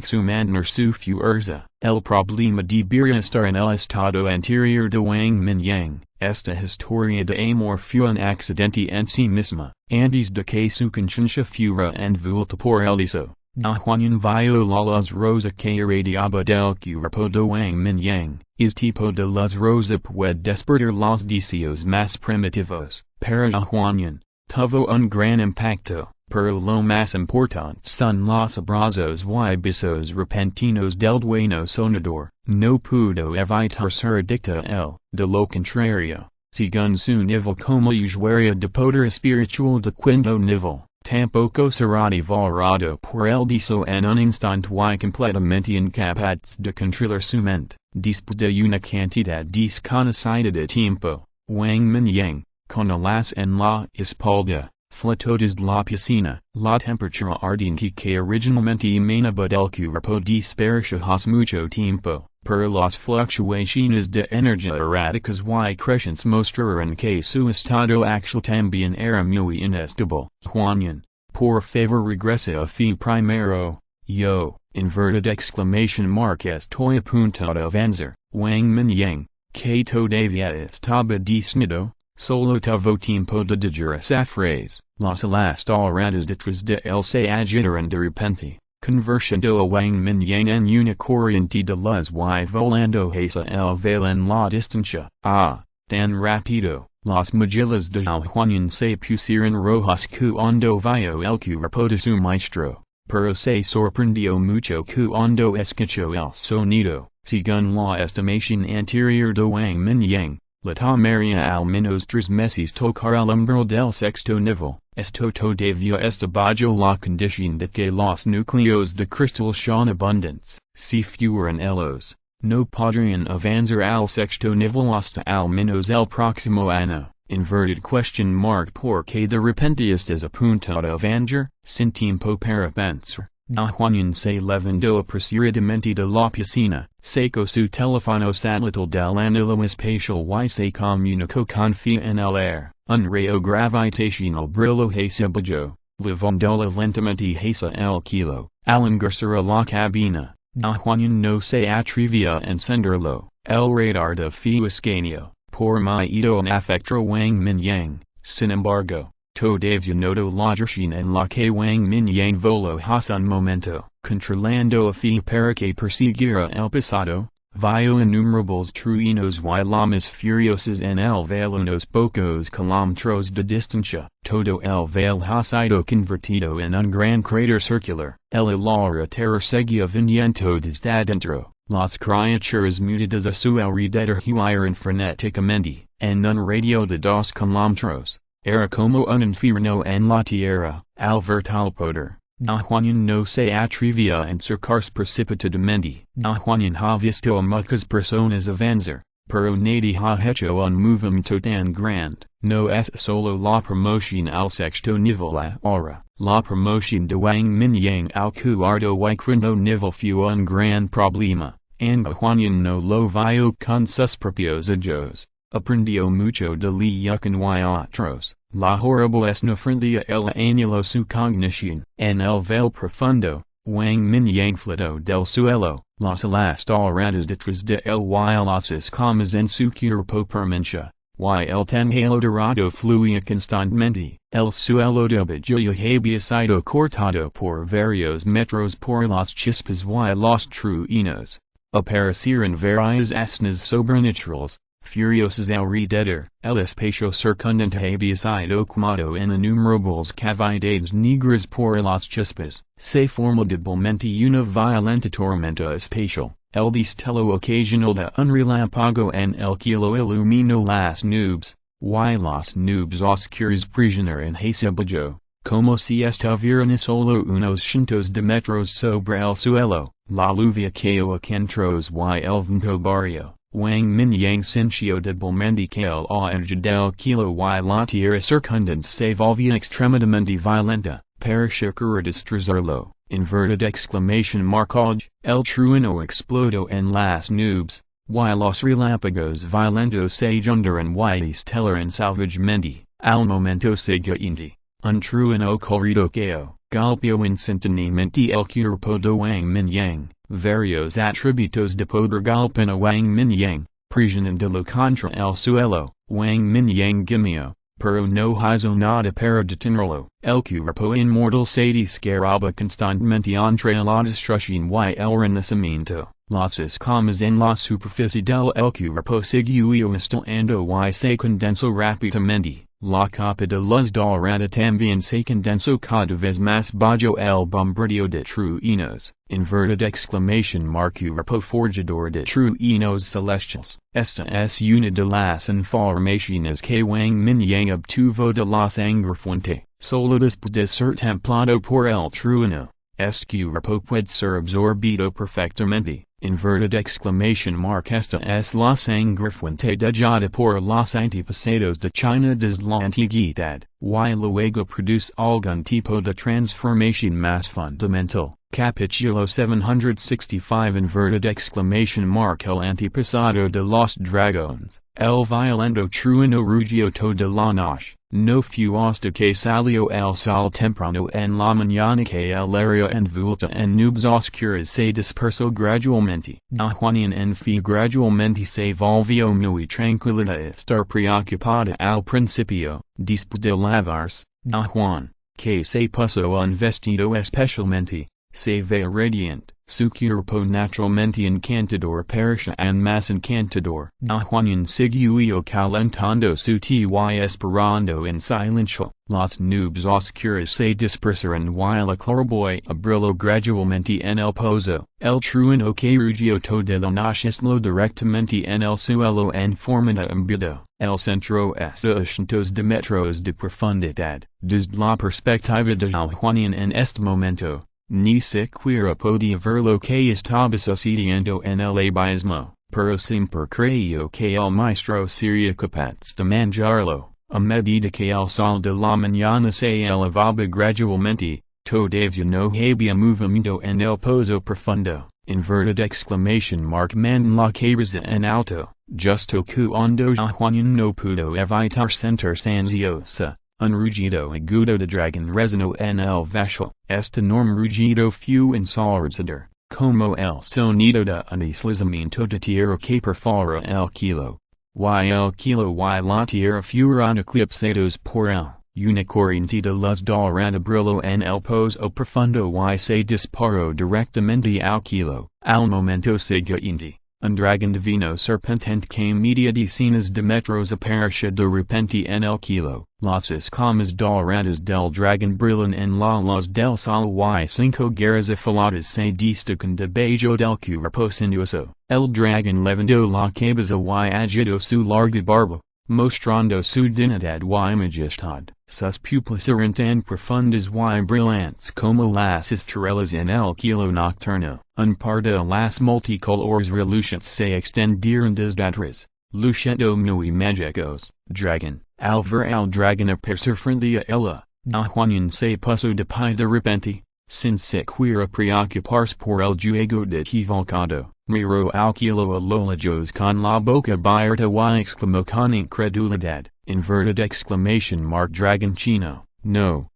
su mantener su fuerza. El problema debería estar en el estado anterior de Wang Mingyang. Esta historia de amor fue un accidente en sí misma. Antes de que su conciencia fuera envuelta por el deseo, da Juan vio la luz rosa que irradiaba del cuerpo de Wang Mingyang. Es tipo de luz rosa puede despertar los deseos más primitivos. Para Juan, tuvo un gran impacto. Pero lo más importante son los abrazos y besos repentinos del dueño sonador. No pudo evitar ser adicta a él. De lo contrario, según su nivel como usuaria de poder espiritual de quinto nivel, tampoco será devorado por el deseo en un instante y completamente incapaz de controlar su mente. Después de una cantidad desconocida de tiempo, Wang Mingyang, con alas en la espalda, flotó desde la piscina. La temperatura ardiente que originalmente emanaba del cuerpo desapareció hace mucho tiempo, pero las fluctuaciones de energía erráticas y crecientes mostraron que su estado actual también era muy inestable. Juan, por favor regresa a fi primero. Yo, inverted exclamation mark estoy a punto de avanzar. Wang Mingyang, que todavía estaba desnudo. Solo tuvo tiempo de decir esa frase. Las alas doradas detrás de él se agitaron de repente, convirtiendo a Wang Mingyang en una corriente de luz y volando hacia el veil en la distancia. Tan rápido, las mejillas de Juan se pusieron rojas cuando vio el cuerpo de su maestro, pero se sorprendió mucho cuando escuchó el sonido. Según la estimación anterior de Wang Mingyang, la tomaría al menos 3 meses tocar el umbral del sexto nivel. Esto todavía está bajo la condición de que los núcleos de cristal son abundantes. Si fueran ellos, no podrían avanzar al sexto nivel hasta al menos el próximo año. Inverted question mark porque de repente estás a punto de avanzar, sin tiempo para pensar. Da Juan se levantó apresuradamente de la piscina, sacó su teléfono satelital del anillo espacial y se comunicó con Fi en el aire. Un rayo gravitacional brilló hacia abajo, levándola lentamente hacia el kilo. Al ingresar a la cabina, da Juan no se atrevía a encenderlo. El radar de Fi escaneó, por miedo en afectar a Wang Mingyang. Sin embargo, todavía notó la dirección en la que Wang Mingyang voló hace un momento. controlando a fee para que perseguira el pasado, vio innumerables truenos y llamas furiosas en el vale unos pocos kilómetros de distancia, todo el vale ha sido convertido en un gran cráter circular, la tierra seguía viniendo desde adentro, las criaturas mutadas a su alrededor huían frenéticamente, en un radio de 2 kilómetros, era como un infierno en la tierra, al ver tal poder. Juan no se atrevía a acercarse precipitadamente. Juan ha visto a muchas personas avanzar, pero nadie ha hecho un movimiento tan grande. No es solo la promoción al sexto nivel ahora. La promoción de Wang Mingyang al cuarto y quinto nivel fue un gran problema, and Juan no lo vio con sus propios ojos. Aprendió mucho de Luyucan y otros. La horrible esnofrendia el anhelo su cognición. En el vale profundo, Wang Mingyang flotó del suelo, las alas doradas detrás de él y las escamas en su cuerpo permanecía, y el tanjalo dorado fluía constantemente. El suelo de Bajilla había sido cortado por varios metros por las chispas y los truenos. Aparecieron varias escenas sobrenaturales, furiosas alrededor. El espacio circundante había sido quemado en innumerables cavidades negras por las chispas. Se formidablemente una violenta tormenta espacial. El destello ocasional de un relámpago en el cielo iluminó las nubes, y las nubes oscuras prisioneras en Hasebajo, como si estuvieran solo unos cientos de metros sobre el suelo. La lluvia cayó a cantros y el viento barrio. Wang Mingyang sintió débilmente que el energía del kilo y la tierra circundante se volvía extremadamente violenta, para llegar a destrozarlo. Inverted exclamation marcoj, el trueno explodó en las nubes, y los relámpagos violentos se juntaron y destellaron salvajemente. Al momento siguiente, un trueno corrido cayó, golpeó instantáneamente el cuerpo de Wang Mingyang. Varios atributos de poder golpean a Wang Mingyang, presionándolo contra el suelo. Wang Mingyang gimió, pero no hizo nada para detenerlo. El cuerpo inmortal se descaraba constantemente entre la destrucción y el renacimiento. Las escamas en la superficie del cuerpo siguió estalando y se condensó rápidamente. La capa de luz dorada también se condensó cada vez más bajo el bombardeo de truenos. Inverted exclamation mark cuerpo forjador de truenos celestiales. Esta es una de las informaciones que Wang Mingyang obtuvo de la sangre fuente. Solo después de ser templado por el trueno, este cuerpo puede ser absorbido perfectamente. Inverted exclamation mark esta es la sangre fuente dejada por los antepasados de China desde la antigüedad, y luego produce algún tipo de transformación más fundamental. Capítulo 765 Inverted exclamation mark el antepasado de los dragones, el violento trueno rugió toda la noche. No fue hasta que salió el sol temprano en la mañana que el área envuelta en nubes oscuras se dispersó gradualmente. Juan en fe gradualmente se volvió muy tranquila a estar preocupada al principio. Después de lavarse, Juan, que se puso un vestido especialmente, se ve radiante. Su cuerpo naturalmente encantador parecía aún más encantador. Juan siguió calentando su té y esperando en silencio. Las nubes oscuras se dispersaron y la claraboya brilló gradualmente en el pozo. El trueno que rugió toda la noche lo directamente en el suelo en forma de embudo. El centro es a cientos de metros de profundidad. Desde la perspectiva de Juan en este momento, ni siquiera podía ver lo que estaba sucediendo en el abismo, pero siempre creyó que el maestro sería capaz de manjarlo. A medida que el sol de la mañana se elevaba gradualmente, todavía no había movimiento en el pozo profundo. Inverted exclamation mark man la cabeza en alto, justo cuando Juan no pudo evitar sentirse ansiosa. Un rugido agudo de dragón resonó en el vacío. Este enorme rugido fue ensordecedor, como el sonido de un deslizamiento de tierra que perfora el kilo. Y el kilo y la tierra fueron eclipsados por él. Unicorrente de luz dorada brillo en el pozo profundo y se disparó directamente al kilo, al momento siguiente. Un dragón divino serpentante que media decenas de metros aparece de repente en el kilo. Las escamas doradas del dragón brillan en la luz del sol y cinco garras afiladas se destacan debajo del cuerpo sinuoso. El dragón levantó la cabeza y agitó su larga barba, mostrando su dignidad y majestad. Sus pupilas eran tan profundas y brillantes como las estrellas en el cielo nocturno. Un par de las multicolores relucientes se extendieron desde atrás, luciendo muy mágicos. Dragón, al ver al dragón aparecer frente a ella, Juan se puso de pie de repente, sin siquiera preocuparse por el juego de equivocado. Miró al cielo a lo lejos con la boca abierta y exclamó con incredulidad, inverted exclamation mark dragón chino, no.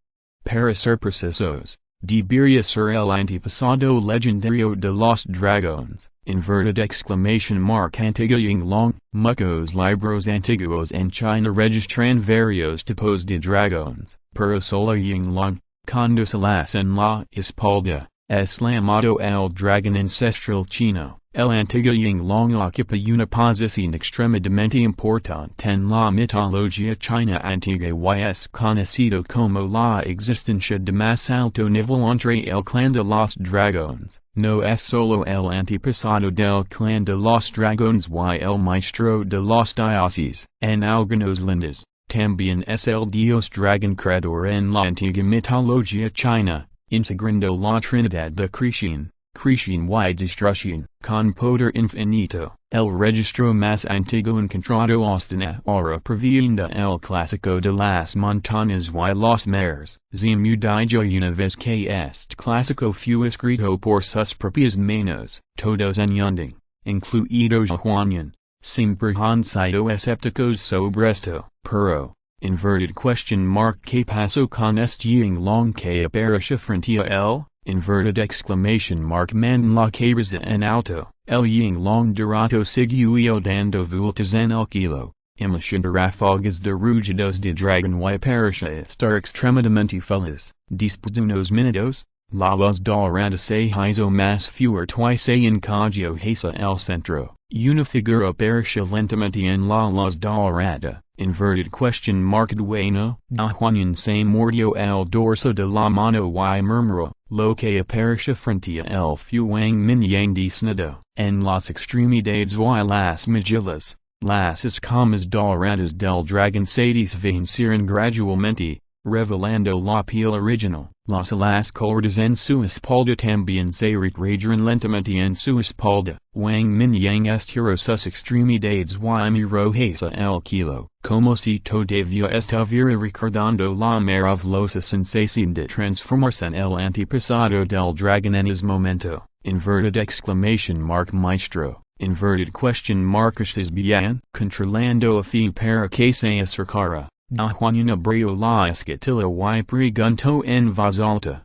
Para ser precisos, debería ser el antepasado legendario de los dragones, inverted exclamation mark antiguo Yinglong. Muchos libros antiguos en China registran varios tipos de dragones, pero solo Yinglong, con dos alas en la espalda, es llamado el dragón ancestral chino. El antiguo Yinglong ocupa una posición extremadamente importante en la mitología china antigua y es conocido como la existencia de más alto nivel entre el clan de los dragones. No es solo el antepasado del clan de los dragones y el maestro de los dioses. En algunos lindes, también es el dios dragón creador en la antigua mitología china, integrando la trinidad de creación y destrucción, con poder infinito. El registro más antiguo encontrado hasta ahora proviene el clásico de las montañas y los mares. Zemu dijo una vez que este clásico fue escrito por sus propias manos. Todos en yunding, incluido Juan, siempre han sido escépticos sobre esto. Pero, inverted question mark ¿qué pasó con este Yinglong que aparece frente a él? Inverted exclamation mark man la cabeza en alto. El Yinglong dorado siguió dando vueltas en el kilo, emitiendo ráfagas de rugidos de dragón y aparece estar extremadamente feliz. Después de unos minutos, la luz dorada se hizo más fuerte y se encogió hacia el centro. Una figura aparece lentamente en la luz dorada. Inverted question mark bueno. Juan se mordió el dorso de la mano y murmuró, lo que aparece frente a él fue Wang Mingyang desnudo. En las extremidades y las mejillas, las escamas doradas del dragón se desvanecieron gradualmente, revelando la piel original. Las alas cortas en su espalda también se retrajeron lentamente en su espalda. Wang Mingyang estiró sus extremidades y miró hacia el kilo, como si todavía estuviera recordando la maravillosa sensación de transformarse en el antepasado del dragón en ese momento. Inverted exclamation mark maestro. Inverted question mark ¿estás bien? Controlando a fe para que se acercara. Juan abrió la escotilla y preguntó en voz alta,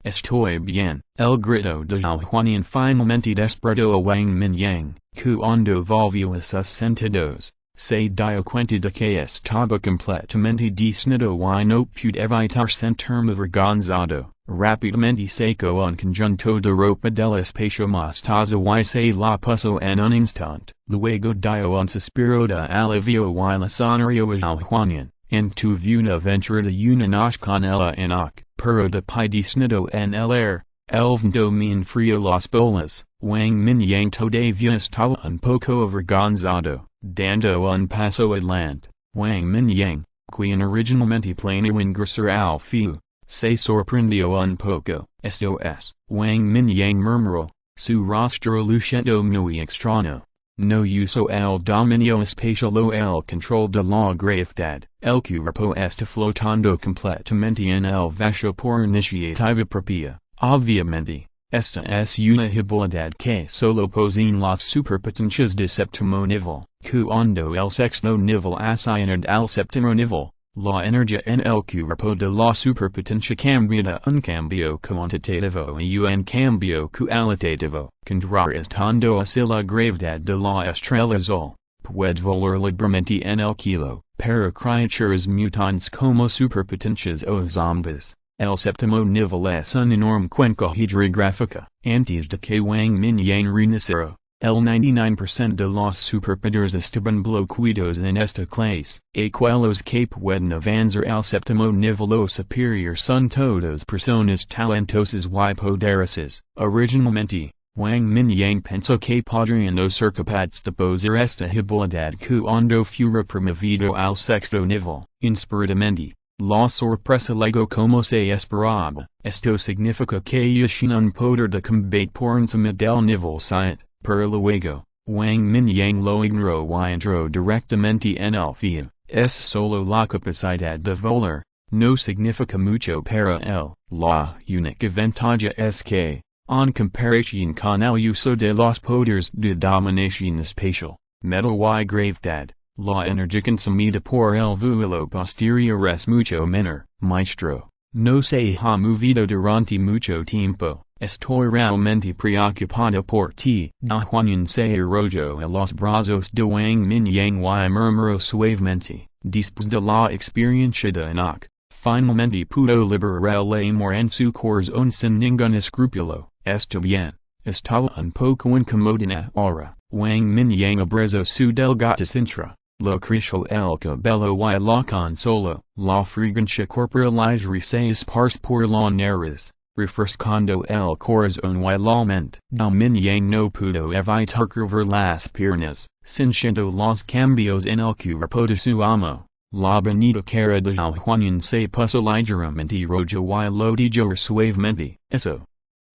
estoy bien. El grito de Juan finalmente despertó a Wang Mingyang, cuando volvió a sus sentidos, se dio cuenta de que estaba completamente desnudo y no pudo evitar sentirme avergonzado. Rápidamente sacó un conjunto de ropa del espacio mostaza y se la puso en un instante. Luego dio un suspiro de alivio y la sonrió a Juan, tuvo una aventura de una noche con ella en pero de pie desnudo en el aire, el viento me enfrió las bolas. Wang Mingyang todavía estaba un poco avergonzado, dando un paso adelante. Wang Mingyang, quien originalmente planeó ingresar al feu, se sorprendió un poco. Esto es, Wang Mingyang murmuró, su rostro luciendo muy extraño. No usó el dominio espacial o el control de la gravedad. El cuerpo está flotando completamente en el vacío por iniciativa propia. Obviamente, esta es una habilidad que solo poseen las superpotencias de séptimo nivel. Cuando el sexto nivel asciende al séptimo nivel, la energía en el cuerpo de la superpotencia cambia de un cambio cuantitativo y un cambio cualitativo. Contrarrestando así la gravedad de la estrella azul, puede volar libremente en el kilo. para criaturas mutans como superpotentes o zombies. El séptimo nivel es una enorme cuenca hidrográfica. Antes de que Wang Mingyang renaciera, el 99% de los superpoderes estaban bloqueados en esta clase. Aquelos que pueden avanzar al séptimo nivel o superior son todas personas talentosas y poderosas. Originalmente, Wang Mingyang pensó que podrían ser capaces de poseer esta habilidad cuando fuera promovido al sexto nivel. Inspiradamente, la sorpresa llegó como se esperaba. Esto significa que ellos un poder de combate por encima del nivel 7, pero luego, Wang Mingyang lo ignoró y entró directamente en el FIA. Es solo la capacidad de volar, no significa mucho para él. La única ventaja es que, en comparación con el uso de los poderes de dominación espacial, metal y gravedad, la energía consumida por el vuelo posterior es mucho menor. Maestro, no se ha movido durante mucho tiempo, estoy realmente preocupado por ti. Juan se arrojó a los brazos de Wang Mingyang y murmuró suavemente, después de la experiencia de Enoch, finalmente pudo liberar el amor en su corazón sin ningún escrúpulo. Está bien, estaba un poco incómoda ahora. Wang Mingyang abrazó su delgada cintura, lo creció el cabello y la consoló. La fragancia corporal se esparce por la nariz, refrescando el corazón y la mente. Mingyang no pudo evitar curvar las piernas, sintiendo los cambios en el cuerpo de su amo. La bonita cara de Juan se puso ligeramente roja y lo dijo suavemente. Eso.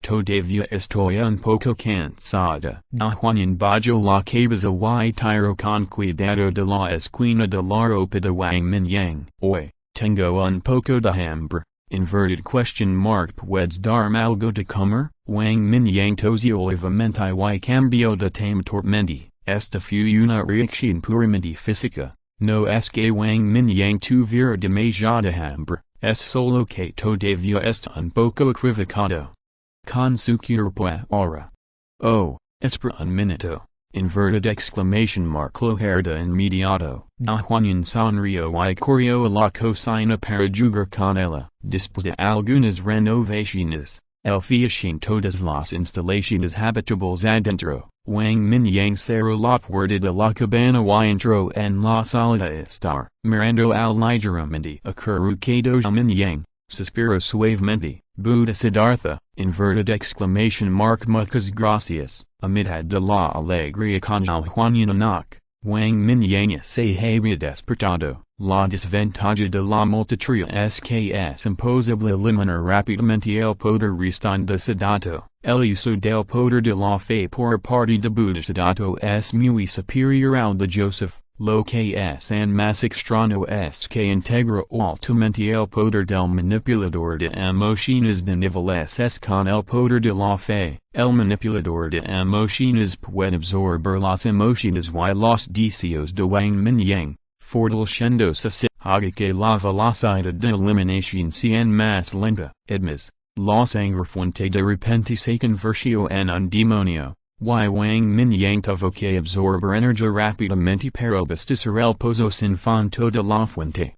Todavía estoy un poco cansada. Juan bajó la cabeza y tiró con cuidado de la esquina de la ropa de Wang Mingyang. Hoy, tengo un poco de hambre. Inverted question mark. ¿Puedes darme algo de comer? Wang Mingyang tosió levemente y cambió de tema torpmente. Esta fue una reacción puramente física. No es que Wang Mingyang tuviera demasiada hambre, es solo que todavía está un poco equivocado con su cuerpo ahora. Oh, espera un minuto. Inverted exclamation mark. Lo herda inmediato. Juan sonrió y corrió a la cocina para jugar con ella. Después de algunas renovaciones, el fiación todas las instalaciones habitables adentro. Wang Mingyang cerró la puerta de la cabana y entró en la sala de estar, mirando al ligeramente acurrucado Mingyang, suspiró suavemente. Buddha Siddhartha, inverted exclamation mark. Muchas gracias. A mitad de la alegría con Juan y Enoch, Wang Mingyang se había despertado. La desventaja de la multitria es que es imposible eliminar rápidamente el poder restante de Siddhartha. El uso del poder de la fe por parte de Buddha Siddhartha es muy superior al de Joseph. Lo que es en más extraño es que integra altamente el poder del manipulador de emociones de nivel SS con el poder de la fe. El manipulador de emociones puede absorber las emociones y los deseos de Wang Mingyang, fortaleciéndose así, haga que la velocidad de eliminación sea más lenta. Además, la sangre fuente de repente se convirtió en un demonio. Wang Mingyang tuvo que absorber energía rápidamente para abastecer el pozo sin fondo de la fuente.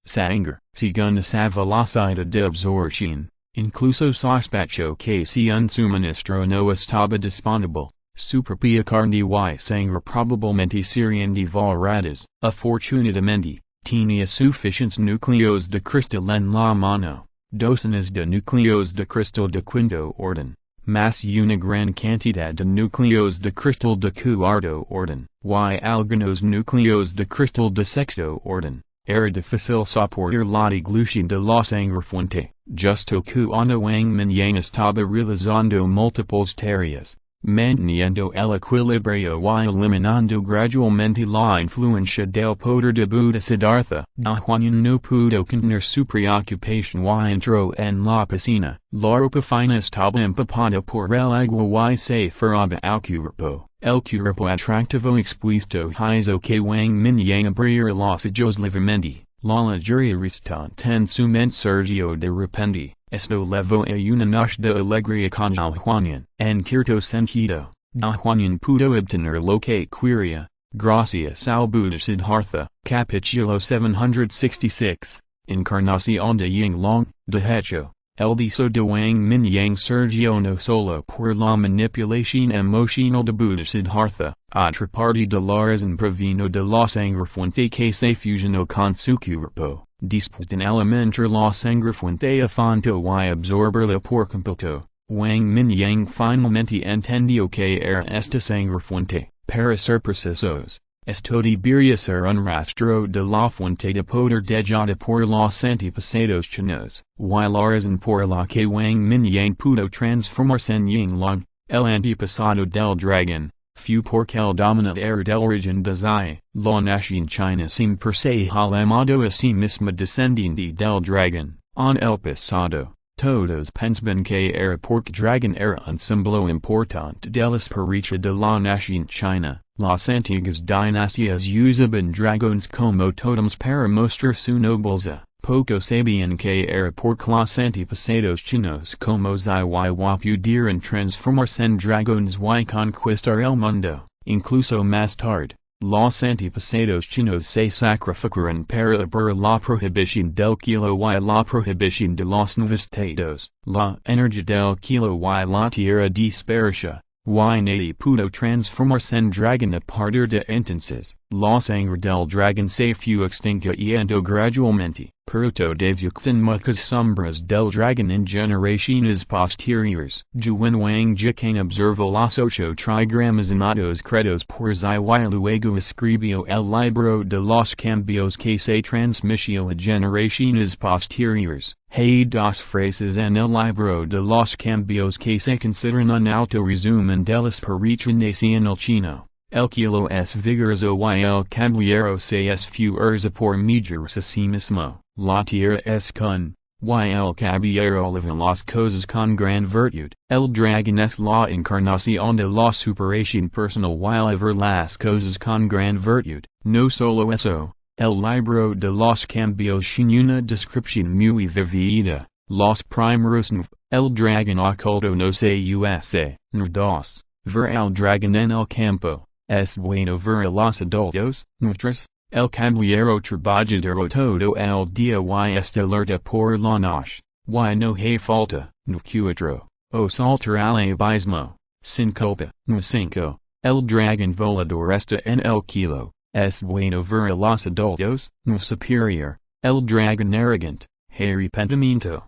Sangre, según esa velocidad de absorción, incluso sospechó que si un suministro no estaba disponible, su propia carne y sangre probablemente serían devoradas. Afortunadamente, tenía suficientes núcleos de cristal en la mano, docenas de núcleos de cristal de quinto orden, más una gran cantidad de núcleos de cristal de cuarto orden, y algunos núcleos de cristal de sexto orden. Era difícil soportar la dilución de la sangre fuente, justo cuando Wang Mingyang estaba realizando múltiples tareas, manteniendo el equilibrio y eliminando gradualmente la influencia del poder de Buddha Siddhartha. Juan no pudo contener su preocupación y entró en la piscina. La ropa fina estaba empapada por el agua y se ferraba al cuerpo. El cuerpo atractivo expuesto hizo que Wang Mingyang abriera los ojos levemente. La lujuria restante en su mente surgió de repente. Esto levó a una noche de alegría con Juan. En cierto sentido, Juan pudo obtener lo que quería, gracias al Buddha Siddhartha. Capítulo 766, Encarnación de Ying Long, de hecho, el dicho de Wang Mingyang surgió no solo por la manipulación emocional de Buddha Siddhartha, otra parte de la razón provino de la sangre fuente que se fusionó con su cuerpo, después de alimentar la sangre fuente a fondo y absorberla por completo. Wang Mingyang finalmente entendió que era esta sangre fuente, para ser precisos, esto debería ser un rastro de la fuente de poder dejada por los antepasados chinos, y la razón por la que Wang Mingyang pudo transformarse en Yinglong, el antepasado del dragón, fue porque el dominante era del origen de Zai. La nación china siempre se ha llamado a sí misma descendiente del dragón. En el pasado, todos pensaban que era porque dragón era un símbolo importante de la espiritualidad de la nación china. Las antiguas dinastías usaban dragones como totems para mostrar su nobleza. Poco sabían que era porque los antepasados chinos como Zai pudieran transformarse en dragones y conquistar el mundo. Incluso más tarde, los antepasados chinos se sacrificaron para abolir la prohibición del kilo y la prohibición de los novestados. La energía del kilo y la tierra dispersa. Y nadie pudo transformarse en dragón a partir de entonces. La sangre del dragón se fue extinguiendo gradualmente, pero todavía quedan muchas sombras del dragón en generaciones posteriores. Yuan Wang Jikang observó los 8 trigramas llamados credos por Zai y luego escribió el libro de los cambios que se transmitió a generaciones posteriores. Hay dos frases en el libro de los cambios que se consideran un alto resumen del espíritu nacional chino. El kilo es vigoroso y el caballero se esfuerza por mejorarse a sí mismo. La tierra es con, y el caballero vive las cosas con gran virtud. El dragón es la encarnación de la superación personal y ver las cosas con gran virtud. No solo eso. El libro de los cambios tiene una descripción muy vivida. Los primeros el dragón oculto no se usa. Dos, ver al dragón en el campo. Es bueno ver a los adultos. 3. El caballero trabajador todo el día y está alerta por la noche. Y no hay falta. 4. O saltar al abismo. Sin culpa. 5. El dragón volador está en el kilo. Es bueno ver a los adultos. Superior. El dragón arrogante. Arrepentimiento.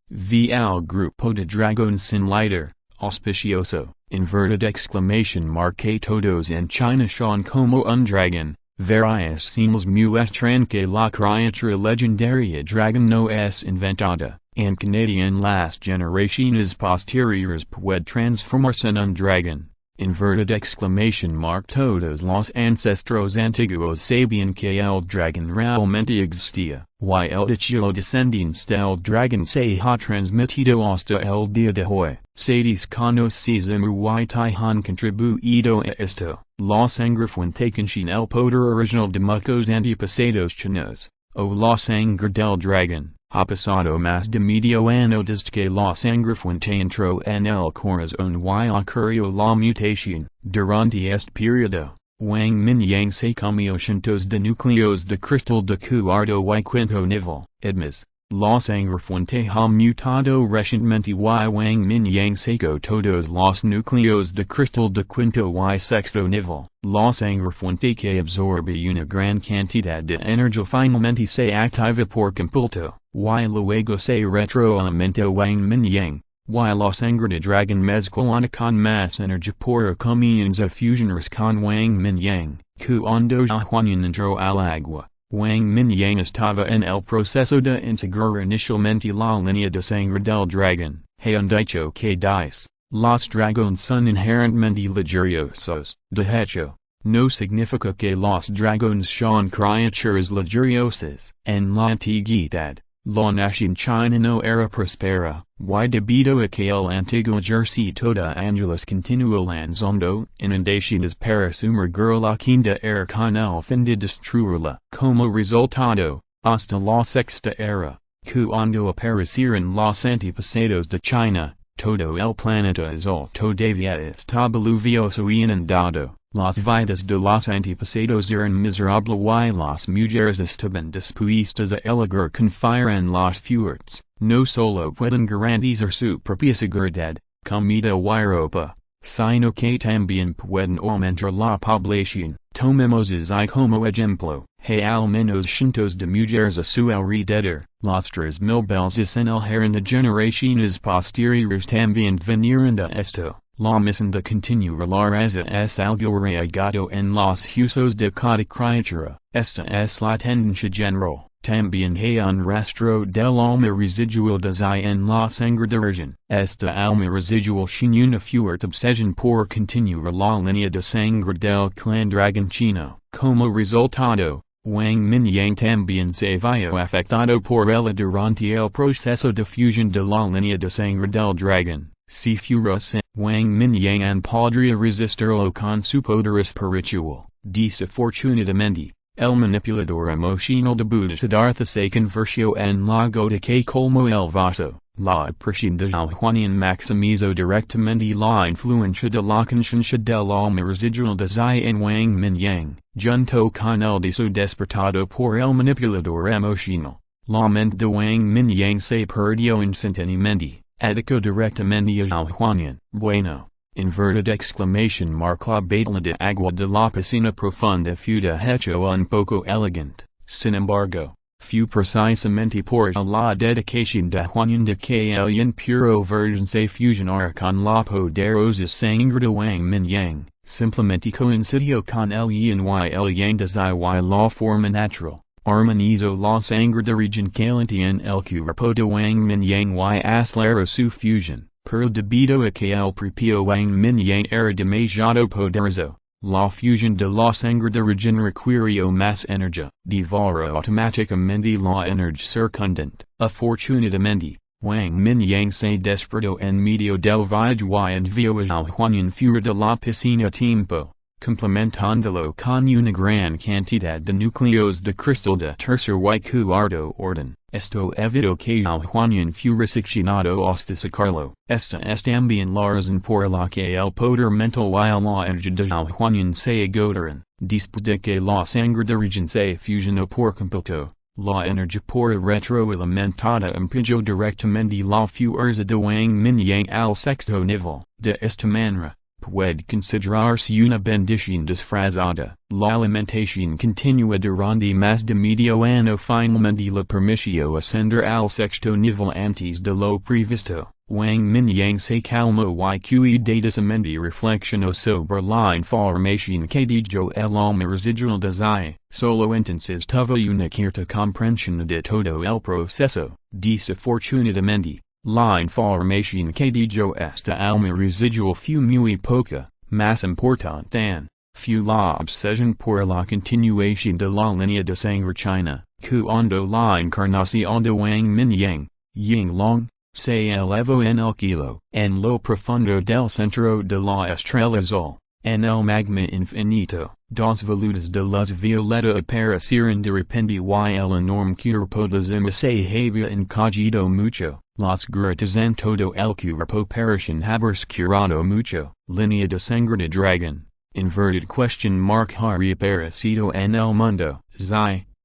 Vi al grupo de dragones sin líder. Auspicioso. Inverted exclamation mark que todos en China son como un dragón. Varias señales muestran que la criatura legendaria dragón no es inventada. En Canadian las generaciones posteriores puede transformarse en un dragón. Inverted exclamation mark todos los ancestros antiguos sabían que el dragón realmente existía. Y el dicho descendiente del dragón se ha transmitido hasta el día de hoy. Se desconoce muy han contribuido a esto. La sangre fuente contiene el poder original de muchos antepasados chinos. O la sangre del dragón. Ha pasado más de medio año desde que la sangre fuente entró en el corazón y ocurrió la mutación. Durante este periodo, Wang Mingyang se comió cientos de núcleos de cristal de cuarto y quinto nivel. Además, la sangre fuente ha mutado recientemente y Wang Mingyang secó todos los núcleos de cristal de quinto y sexto nivel. La sangre fuente que absorbe una gran cantidad de energía finalmente se activa por completo. Y luego se retroalimenta Wang Mingyang, y la sangre de dragón mezclada con más energía por comienza a fusionarse con Wang Mingyang. Cuando Zhutian entró al agua, Wang Mingyang estaba en el proceso de integrar inicialmente la línea de sangre del dragón. Han dicho que dice, los dragones son inherentemente lujuriosos. De hecho, no significa que los dragones son criaturas lujuriosas. En la antigüedad, la nación china no era próspera, y debido a que el antiguo ejército de ángeles continuó lanzando inundaciones para sumergir la quinta era con el fin de destruirla. Como resultado, hasta la sexta era, cuando aparecieron los antepasados de China, todo el planeta azul todavía estaba lluvioso y inundado. las vidas de los antepasados eran miserable y las mujeres estaban dispuestas a elegir confiar en los fuertes, no solo pueden garantizar su propia seguridad, comida y ropa, sino que también pueden aumentar la población. Tomemos y como ejemplo, hay al menos cientos de mujeres a su alrededor, las 3000 bellas en el harem de generaciones posteriores también vinieron de esto. La misión de continuar la raza es algo arraigado en los huesos de cada criatura, esta es la tendencia general. También hay un rastro del alma residual desde en la sangre de origen. Esta alma residual tiene una fuerte obsesión por continuar la línea de sangre del clan dragón chino. Como resultado, Wang Mingyang también se vio afectado por ella durante el proceso de fusión de la línea de sangre del dragón. Si fuese Wang Mingyang podría resistirlo con su poder espiritual. Desafortunadamente, el manipulador emocional de Buddha Siddhartha se convirtió en la gota que colmó el vaso. La presión de Zhutian maximizó directamente la influencia de la conciencia del alma residual desde en Wang Mingyang, junto con el deseo despertado por el manipulador emocional. La mente de Wang Mingyang se perdió instantáneamente. Atacó directamente a Zhutian. Bueno. Inverted exclamation mark la batalla de agua de la piscina profunda fue de hecho un poco elegante. Sin embargo, fue precisamente por la dedicación de Zhutian de que el impuro virgen se fusionara con la poderosa sangre de Wang Mingyang, simplemente coincidió con el yin y el yang desde y la forma natural. Armonizó la sangre de region caliente en el cuerpo de Wang Mingyang y aceleró su fusión, pero debido a que el propio Wang Mingyang era demasiado poderoso, la fusión de la sangre de region requirió más energía, devoró automáticamente la energía circundante. Afortunadamente, Wang Mingyang se despertó en medio del viaje y envió a Zhutian fuera de la piscina a tiempo, complementándolo con una gran cantidad de núcleos de cristal de tercer y cuarto orden. Esto evitó que Zhutian fuera seccionado hasta sacarlo. Esta es también la razón por la que el poder mental y la energía de Zhutian se agotaron. Después de que la sangre de region se fusionó por completo, la energía por retroalimentada impidió directamente la fuerza de Wang Mingyang al sexto nivel. De esta manera, puede considerarse una bendición disfrazada. La alimentación continua durante más de medio año finalmente le permitió ascender al sexto nivel antes de lo previsto. Wang Mingyang se calmó y cuidadosamente reflexionó sobre la información que dio el alma residual desde. Solo entonces tuvo una cierta comprensión de todo el proceso. Desafortunadamente, la información que dio esta alma residual fue muy poca. Más importante fue la obsesión por la continuación de la línea de sangre china, cuando la encarnación de Wang Mingyang, Yinglong, se elevó en el kilo, en lo profundo del centro de la estrella azul, en el magma infinito. Dos veludas de luz violeta aparecieron de repente y el enorme cuerpo de Zima se había encogido mucho. Las grietas en todo el cuerpo parecen haberse curado mucho. Línea de sangre de dragón. Inverted question mark ha reaparecido en el mundo.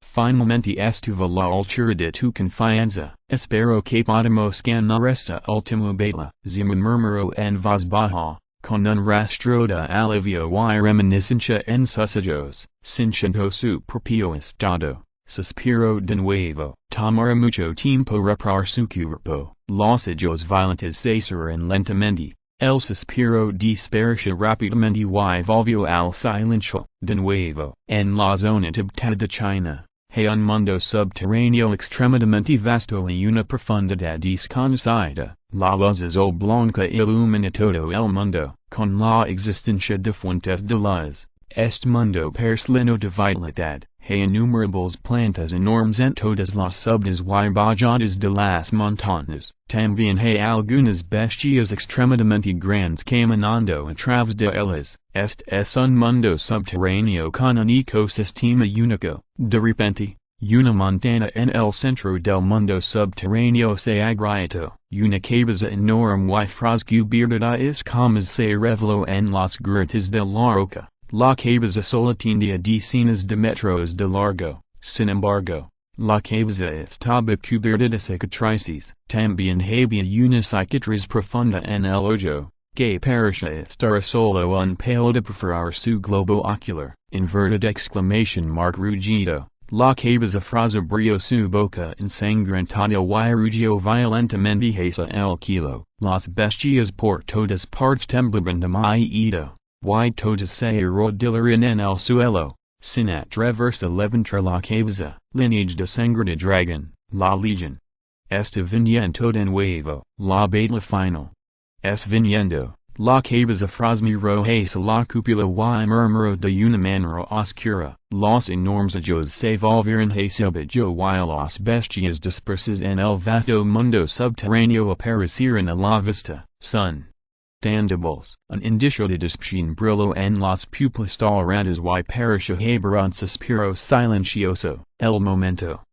Finalmente estuvo la altura de tu confianza. Espero que podamos ganar esta última batalla. Zima murmuró en voz baja, con un rastro de alivio y reminiscencia en sus ojos. Sintiendo su propio estado, suspiró de nuevo. Tomará mucho tiempo reparar su cuerpo. Los ojos violentos se cerraron lentamente. El suspiro dispersó rápidamente y volvió al silencio. De nuevo, en la zona habitada de China, hay un mundo subterráneo extremadamente vasto y una profundidad desconocida. La luz azul blanca ilumina todo el mundo, con la existencia de fuentes de luz. Este mundo parece lleno de vitalidad. Hay innumerables plantas enormes en todas las subdas y bajadas de las montañas. También hay algunas bestias extremadamente grandes caminando a través de ellas. Este es un mundo subterráneo con un ecosistema único. De repente, una montaña en el centro del mundo subterráneo se agrietó. Una cabeza enorme y frascubierta de escamas se reveló en las grietas de la roca. La cabeza solatindia de cenas de metros de largo, sin embargo, la cabeza estaba cubierta de cicatrices. También había una cicatriz profunda en el ojo, que parecía estar solo un pelo de perforar su globo ocular. Inverted exclamation mark rugido. La cabeza frase abrió su boca ensangrentada y rugió violentamente hacia el kilo. Las bestias por todas partes temblaban de miedo, y todas se arrodillaron en el suelo, sin atreverse a levantar la cabeza. Lineage de sangre de dragón, la legión. Está viniendo de nuevo, la batalla final. Es viniendo. La cabeza frasmiro hacia la cúpula y murmuró de una manera oscura. Los enormes ojos se volvieron hacia abajo y las bestias dispersas en el vasto mundo subterráneo aparecieron a la vista. Sun. Tangibles. Un indicio de despecho brilló en las pupilas doradas y pareció haber un suspiro silencioso. El momento.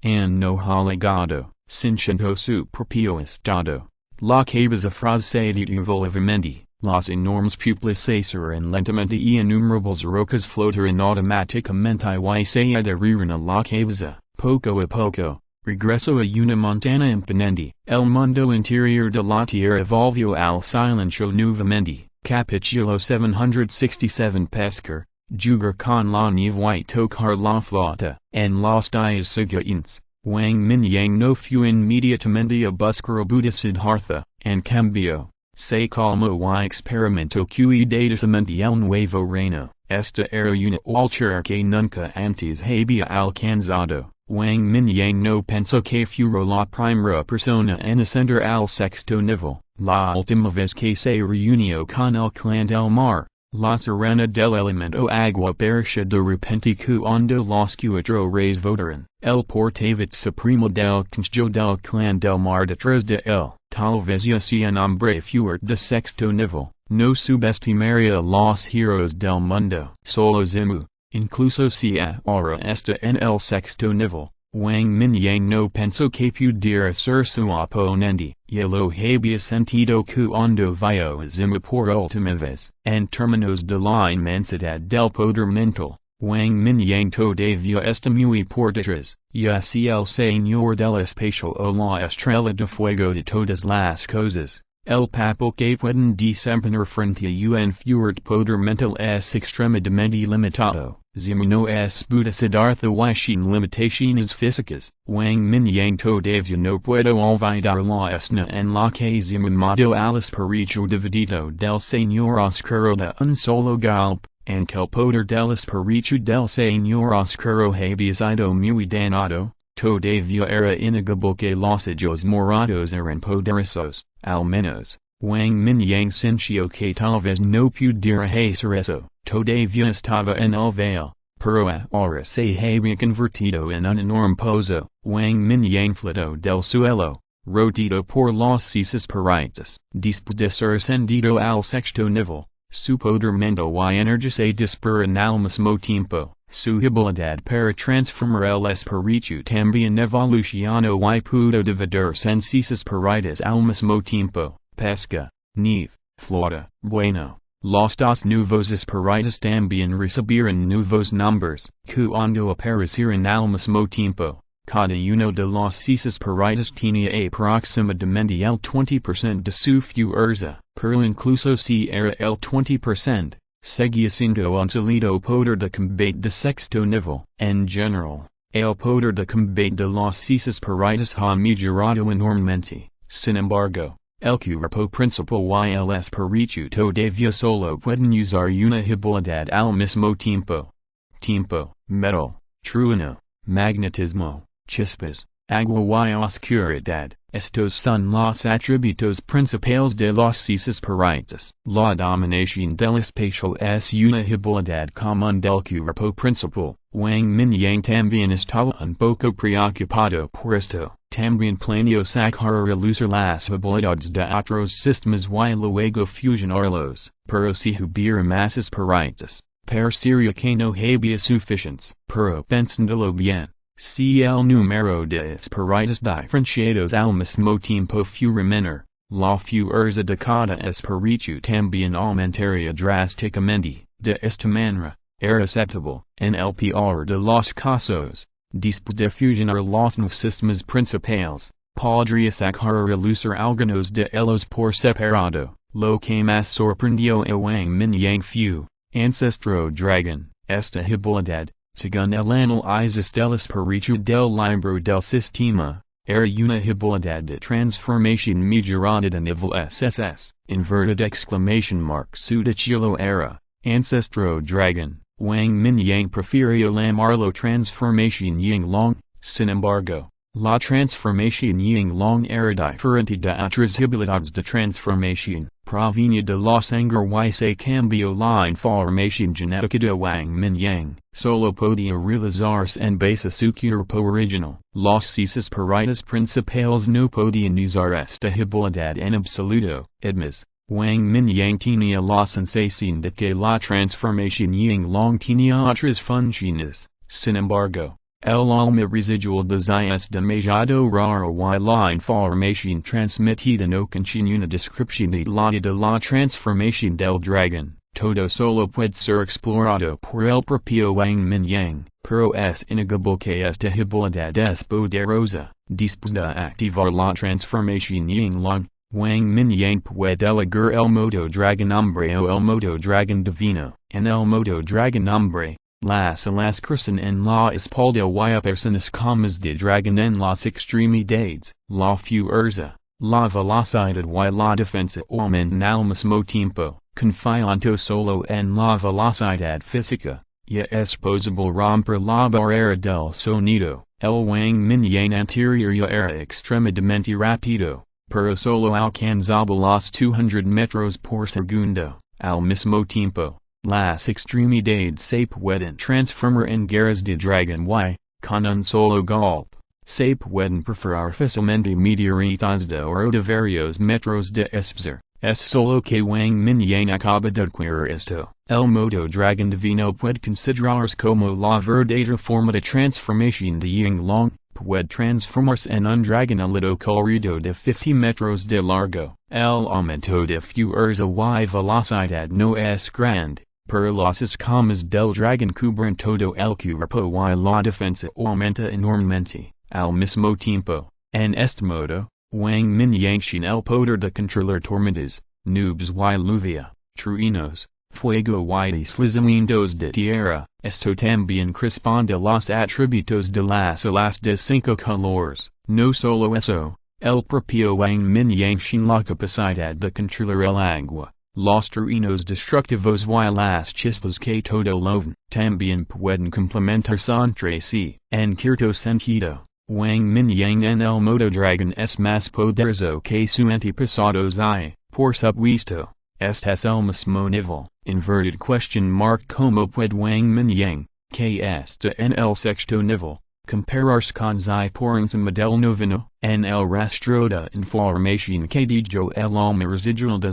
No ha llegado, sintiendo su propio estado. La cabeza frase se detuvo levemente, las enormes pupilas se cerraron lentamente y innumerables rocas flotaron automáticamente y se adherieron a la cabeza. Poco a poco, regresó a una montana imponente. El mundo interior de la tierra volvió al silencio nuevamente. Capítulo 767 Pescar, jugar con la nieve y tocar la flauta. En los días siguientes, Wang Mingyang no fue inmediatamente a buscar a Buddha Siddhartha, en cambio, se calmó y experimentó cuidadosamente el nuevo reino. Esta era una altura que nunca antes había alcanzado. Wang Mingyang no pensó que fuera la primera persona en ascender al sexto nivel. La última vez que se reunió con el clan del mar, la serena del elemento agua parecía de repente cuando los cuatro reyes votaron. El portavoz supremo del consejo del clan del mar detrás de él, tal vez ya sea un hombre fuerte de sexto nivel. No subestimaría a los heroes del mundo. Solo Zimu, incluso si ahora está en el sexto nivel. Wang Mingyang no pensó que pudiera ser su oponente, y lo había sentido cuando vio a Zimu por última vez. En términos de la inmensidad del poder mental, Wang Mingyang todavía está muy por detrás, ya sea el señor del espacio o la estrella de fuego de todas las cosas. El papel que pueden desempeñar frente a un fuerte poder mental es extremadamente limitado. Zimu no es Buddha Siddhartha y sin limitaciones físicas. Wang Mingyang todavía no puede olvidar la escena en la que Zimu mató al espíritu dividido del señor oscuro de un solo golpe, en que el poder del espíritu del señor oscuro había sido muy dañado. Todavía era innegable que los ojos morados eran poderosos. Al menos, Wang Mingyang sintió que tal vez no pudiera hacer eso. Todavía estaba en el veil, pero ahora se había convertido en un enorme pozo. Wang Mingyang flotó del suelo, rodeado por los cisas paraitas. Después de ser ascendido al sexto nivel, su poder mental y energía se disparan al mismo tiempo. Su habilidad para transformar el espíritu también evolucionó y pudo dividirse en cisas paraitas al mismo tiempo. Pesca, nieve, flora. Bueno, los dos nuevos espíritus también recibieron nuevos nombres, cuando aparecieron al mismo tiempo. Cada uno de los cisas paraitas tenía aproximadamente el 20% de su fuerza, pero incluso si era el 20%. Seguía siendo un sólido poder de combate de sexto nivel. En general, el poder de combate de los cisas paraitas ha mejorado enormemente. Sin embargo, el cuerpo principal y el espíritu todavía solo pueden usar una habilidad al mismo tiempo. Tiempo, metal, trueno, magnetismo, chispas, agua y oscuridad. Estos son los atributos principales de los cisas paraitas. La dominación del espacio es una habilidad común del cuerpo principal. Wang Mingyang también estaba un poco preocupado por esto. También planeó sacar a relucir las habilidades de otros sistemas y luego fusionarlos, pero si hubiera más paraitas, parecería que no había suficientes. Pero pensándolo bien, si el número de espíritus diferenciados al mismo tiempo fuera menor, la fuerza de cada espíritu también aumentaría drásticamente. de esta manera, era aceptable. NLPR de los casos, después de fusionar los nuevos sistemas principales, podría sacar a relucir algunos de ellos por separado. Lo que más sorprendió a Wang Mingyang fue, ancestro dragon, esta habilidad, según el análisis del espíritu del libro del sistema, era una habilidad de transformación mejorada de nivel SSS, inverted exclamation mark su título era, ancestro dragon. Wang Mingyang prefirió llamarlo transformación Yinglong. Sin embargo, la transformación Yinglong era diferente de otras habilidades de transformación, provenía de la sangre y se cambió la información genética de Wang Mingyang. Solo podía realizarse en base a su cuerpo original. Los superpowers principales no podían usar esta habilidad en absoluto. Además, Wang Mingyang tenía la sensación de que la transformación Yinglong tenía otras funciones. Sin embargo, el alma residual es demasiado raro y la información transmitida no contiene una descripción detallada de la transformación del dragón. Todo solo puede ser explorado por el propio Wang Mingyang, pero es innegable que esta habilidad es poderosa. Después de activar la transformación Yinglong, Wang Mingyang puede elegir el modo dragón hombre o el modo dragón divino. En el modo dragón hombre, las alas crecen en la espalda y personas comas de dragón en las extremidades. La fuerza, la velocidad y la defensa aumentan al mismo tiempo, confiando solo en la velocidad física. Ya es posible romper la barrera del sonido. El Wang Mingyang anterior ya era extremadamente rápido, pero solo alcanzaba los 200 metros por segundo. Al mismo tiempo, las extremidades se pueden transformar en garras de dragón y, con un solo golpe, se pueden perforar fácilmente meteoritos de oro de varios metros de espesor. Es solo que Wang Mingyang acaba de adquirir esto. El modo dragón divino puede considerarse como la verdadera forma de transformación de Yinglong. Puede transformarse en un dragón alado colorido de 50 metros de largo. El aumento de fuerza y velocidad no es grande, pero las escamas del dragón cubren todo el cuerpo y la defensa aumenta enormemente. Al mismo tiempo, en este modo, Wang Mingyang tiene el poder de controlar tormentas, nubes y lluvia, truenos, fuego y deslizamientos de tierra. Esto también corresponde a los atributos de las alas de 5 colores. No solo eso, el propio Wang Mingyang tiene la capacidad de controlar el agua, los truenos destructivos y las chispas que todo lo ven. También pueden complementarse entre sí. En cierto sentido, Wang Mingyang en el modo dragón es más poderoso que su antepasados y, por supuesto, este es el mismo nivel. Inverted question mark como puede Wang Mingyang, que está en el sexto nivel, compararse con por encima del noveno. En el rastro de información que dijo el alma residual de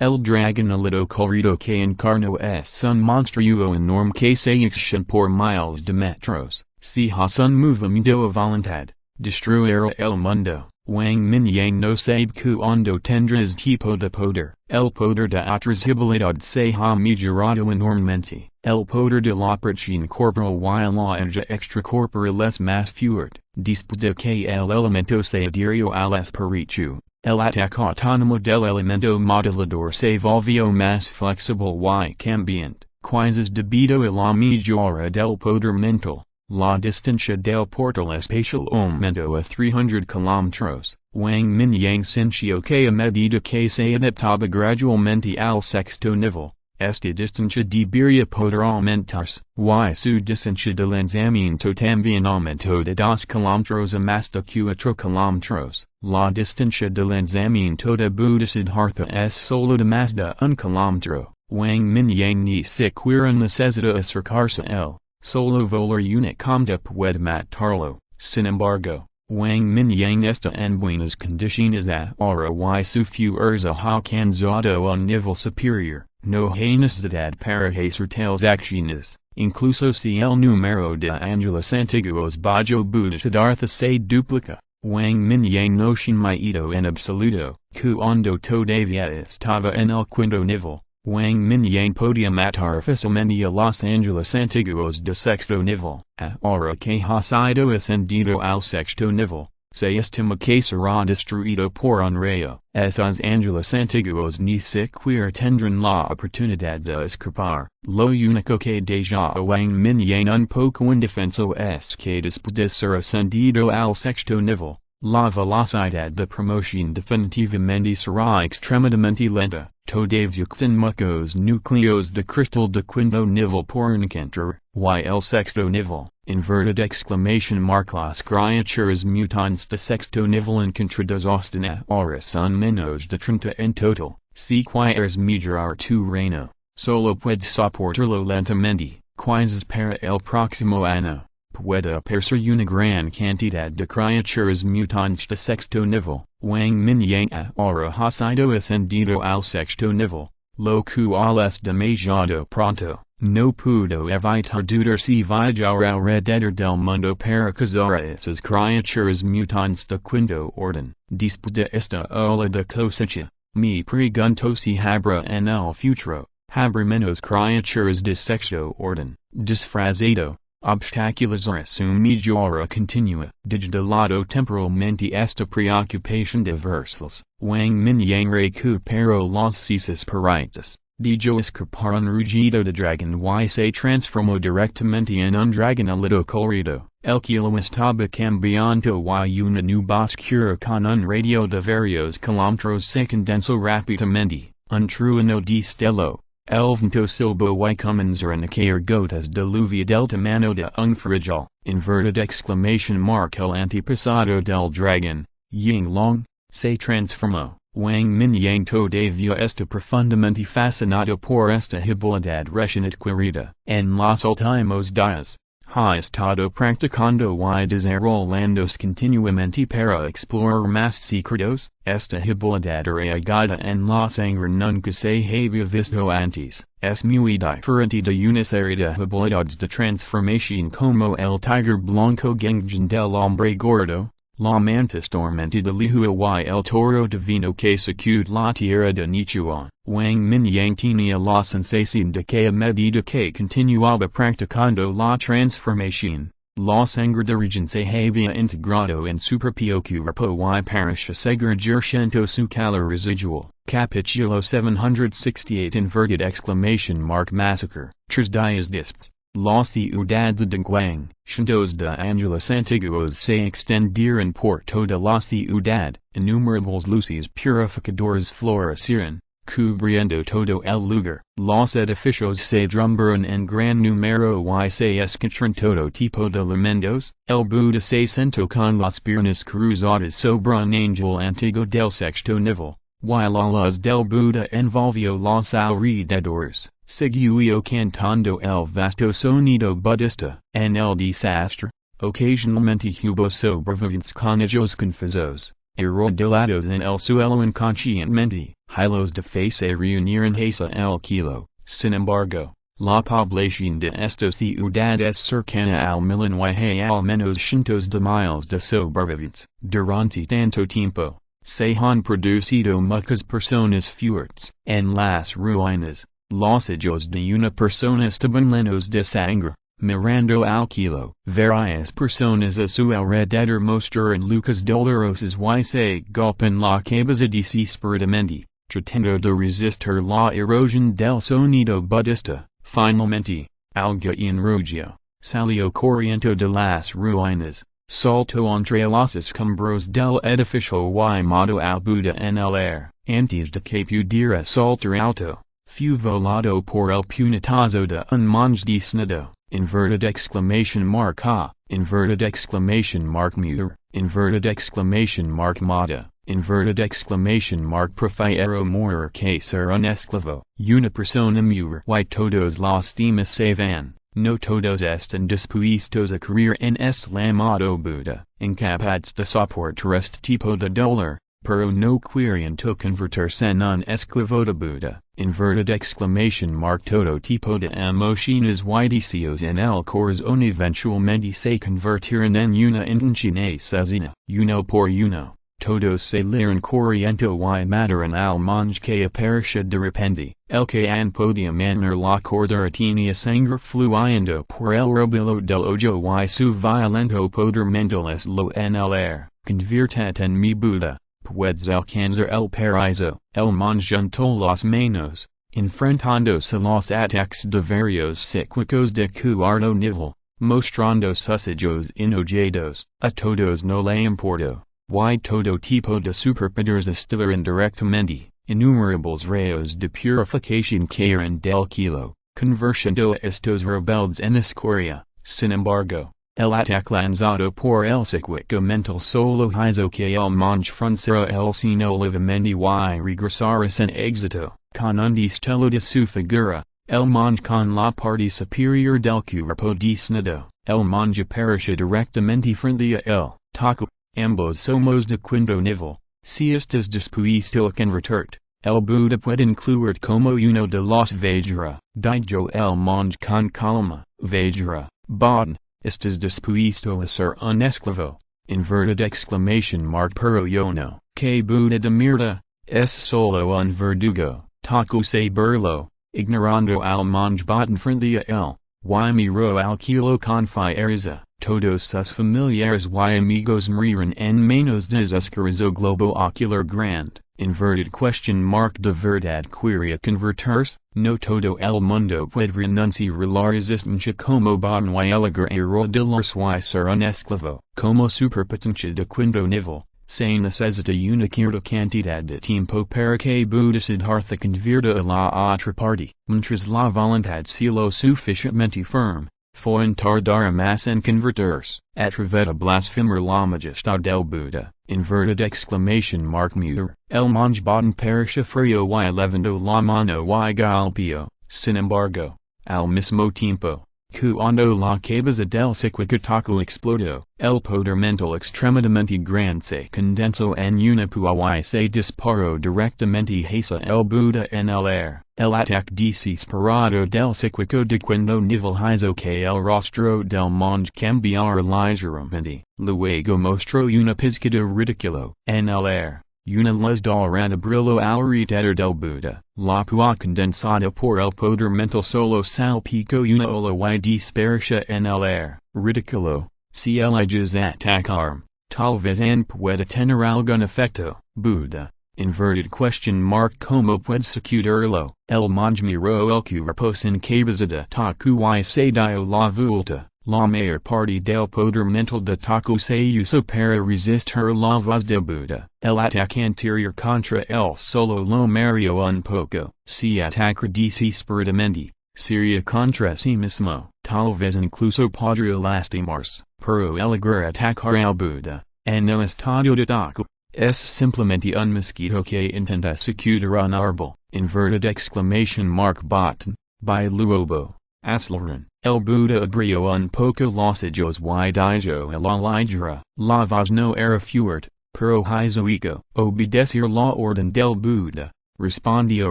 el dragón alado colorido que encarnó es un monstruo enorme que se extiende por miles de metros. Si has un movimiento a voluntad, destruirá el mundo. Wang Mingyang no sabe cuándo tendrás tipo de poder. El poder de otras habilidades se ha mejorado enormemente. El poder de la presión corporal y la energía extracorporal es más fuerte. Después de que el elemento se adhirió al espíritu, el ataque autónomo del elemento modulador se volvió más flexible y cambiante. Quizás debido a la mejora del poder mental. La distancia del portal espacial aumentó a 300 kilómetros. Wang Mingyang sintió que a medida que se adaptaba gradualmente al sexto nivel, esta distancia debería poder aumentarse, y su distancia de lanzamiento también aumentó de 2 kilómetros a más de 4 kilómetros. La distancia de lanzamiento de Siddhartha es solo de más de 1 kilómetro. Wang Mingyang ni siquiera necesita acercarse a él. Solo volar una cometa puede matarlo. Sin embargo, Wang Mingyang está en buenas condiciones ahora y su fuerza ha alcanzado un nivel superior. No hay necesidad para hacer tales acciones, incluso si el número de ángeles antiguos bajo Siddhartha se duplica. Wang Mingyang no tiene miedo en absoluto, cuando todavía estaba en el quinto nivel. Wang Mingyang podium at Artificialmente Los Angeles Antiguos de sexto nivel, ahora que ha sido ascendido al sexto nivel, se estima que será destruido por un rayo. Esos Angeles Antiguos ni siquiera tendrán la oportunidad de escapar. Lo único que deja a Wang Mingyang un poco indefenso es que después de ser ascendido al sexto nivel, la velocidad de promoción definitivamente será extremadamente lenta. Todavía quedan muchos núcleos de cristal de quinto nivel por encontrar, y el sexto nivel, inverted exclamation mark las criaturas mutantes de sexto nivel encontradas hasta ahora son menos de 30 en total. Si quieres mejorar tu reino, solo puedes soportarlo lentamente, quizás para el próximo año. Puede aparecer una gran cantidad de criaturas mutantes de sexto nivel. Wang Mingyang ahora ha sido ascendido al sexto nivel, lo cual es demasiado pronto. No puedo evitar dudar si viajar alrededor del mundo para cazar a esas criaturas mutantes de quinto orden. Después de esta ola de cosecha, me pregunto si habrá en el futuro, habrá menos criaturas de sexto orden. Disfrazado. Obstáculos a su mejora continua. Digitalizado temporalmente esta preocupación de versos. Wang Mingyang recuperó los sis peritas. Dejó escapar un rugido de dragón y se transformó directamente en un dragonelito colorido. El cielo estaba cambiando y una nube oscura con un radio de varios kilómetros se condensó rápidamente. Un trueno de stelo. El viento silbo y comenzarán a caer gotas de lluvia del tamaño de un frigol. Inverted exclamation mark. El antepasado del dragón, Ying Long, se transformó. Wang Mingyang todavía está profundamente fascinado por esta habilidad recién adquirida. En los últimos días, ha estado practicando y desarrollándose continuamente para explorar más secretos. Esta habilidad arraigada en la sangre nunca se había visto antes. Es muy diferente de una serie de habilidades de transformación como el tiger blanco Genjin del hombre gordo, la mantis tormentada de Lihua y el toro divino que sacude la tierra de Nichuan. Wang Mingyang tenía la sensación de que a medida que continuaba practicando la transformación, la sangre de Regen se había integrado en su propio cuerpo y parecía seguir siendo su calor residual. Capítulo 768 Inverted exclamation mark Massacre. Tres días después, la ciudad de Guang, cientos de ángeles antiguos se extendieron por toda la ciudad, innumerables luces purificadoras florecieron, cubriendo todo el lugar. Los edificios se derrumbaron en gran número y se escucharon todo tipo de lamentos. El Buda se sentó con las piernas cruzadas sobre un ángel antiguo del sexto nivel, while la luz del Buda envolvió los alrededores. Seguió cantando el vasto sonido budista. En el desastre, ocasionalmente hubo sobrevivientes con ellos confusos, arrodillados en el suelo inconscientemente. Hilos de fe se reunieron hacia el kilo. Sin embargo, la población de esta ciudad es cercana al millón y hay al menos cientos de miles de sobrevivientes. Durante tanto tiempo, se han producido muchas personas fuertes. En las ruinas, los ojos de una persona estaban llenos de sangre. Mirando al kilo, varias personas a su alrededor mostraron lucas dolorosas y se golpean la cabeza desesperadamente, tratando de resistir la erosión del sonido budista. Finalmente, alguien rugió, salió corriendo de las ruinas, saltó entre los escombros del edificio y mató al Buda en el aire. Antes de que pudiera saltar alto, fue volado por el puñetazo de un monje desnudo. Inverted exclamation mark ha, inverted exclamation mark muir, inverted exclamation mark mata, inverted exclamation mark prefiero morir que ser un esclavo. Una persona muir y todos los demás se van, no todos están dispuestos a creer en este llamado Buda, incapaz de soportar este tipo de dolor, pero no quieren convertirse en un esclavo de Buda. Inverted exclamation mark todo tipo de emociones y deseos en el corazón eventualmente se convertirán en una intención asesina. Uno por uno, todos se liran corriento y mataran al monje que apareció de repente, el que an podía mantener la cordura tenía sangre fluyendo por el robilo del ojo y su violento poder mental es lo en el air, conviertet en mi Buda, puedes alcanzar el paraíso, el monje juntó las manos, enfrentándose los ataques de varios psíquicos de cuarto nivel, mostrando sus ojos enojados, a todos no le importó, y todo tipo de superpoderes estilaron directamente, innumerables rayos de purificación cayeron del cielo, convirtiendo a estos rebeldes en escoria. Sin embargo, el ataque lanzado por el psíquico mental solo hizo que el monje frunciera el ceño levemente y regresara sin éxito, con un destello de su figura. El monje con la parte superior del cuerpo desnudo, el monje apareció directamente frente a él, taco, ambos somos de quinto nivel, si estás dispuesto a convertirte, el Buda puede incluir como uno de los Vajra, dijo el monje con calma, Vajra, Bodhin, estás dispuesto a ser un esclavo, inverted exclamation mark pero yo no, que Buda de mierda, es solo un verdugo, taco se burlo. Ignorando al monje Bodhin frente a él, y miró al cielo con fiereza, todos sus familiares y amigos murieron en manos de escarazo globo ocular grande, inverted question mark de verdad quería convertirse, no todo el mundo puede renunciar la resistencia como Bodhin y el guerrero de los y ser un esclavo, como superpotencia de quinto nivel. Se necesita una cierta cantidad de tiempo para que Buda Siddhartha convierta a la otra parte, mientras la voluntad sea lo suficientemente firme, pueden tardar más en convertirse, atrevida blasfemar la majestad del Buda, inverted exclamation mark muter, el monje Bodhin pareció frío y levantó la mano y golpeó, sin embargo, al mismo tiempo. Cuando la cabeza del psíquico taco explotó, el poder mental extremadamente grande se condensó en una púa y se disparó directamente hacia el Buda en el air. El ataque desesperado del psíquico de quinto nivel hizo que el rostro del monje cambiara ligeramente, luego mostró una pizca de ridículo. En el air, una luz dorada brilló alrededor del Buda, la púa condensada por el poder mental solo salpicó una ola y dispersa en el air. Ridículo, si ellos atacaron, tal vez pueda tener algún efecto. Buda, inverted question mark como puede securirlo, el monje miró el cuerpo sin cabeza de taku y se dio la vuelta. La mayor parte del poder mental de taco se usó para resistir la voz de Buda. El ataque anterior contra él solo lo mareó un poco. Si ataca desesperadamente, sería contra sí mismo. Tal vez incluso podría lastimarse. Pero el atacar al Buda, en el estadio de taco, es simplemente un mosquito que intenta secudir un árbol. Inverted exclamation mark Bodhin, by Luobo. Aslaran, el Buda abrió un poco los ojos y dijo a la ligera, la voz no era fuerte, pero hizo eco, obedecer la orden del Buda, respondió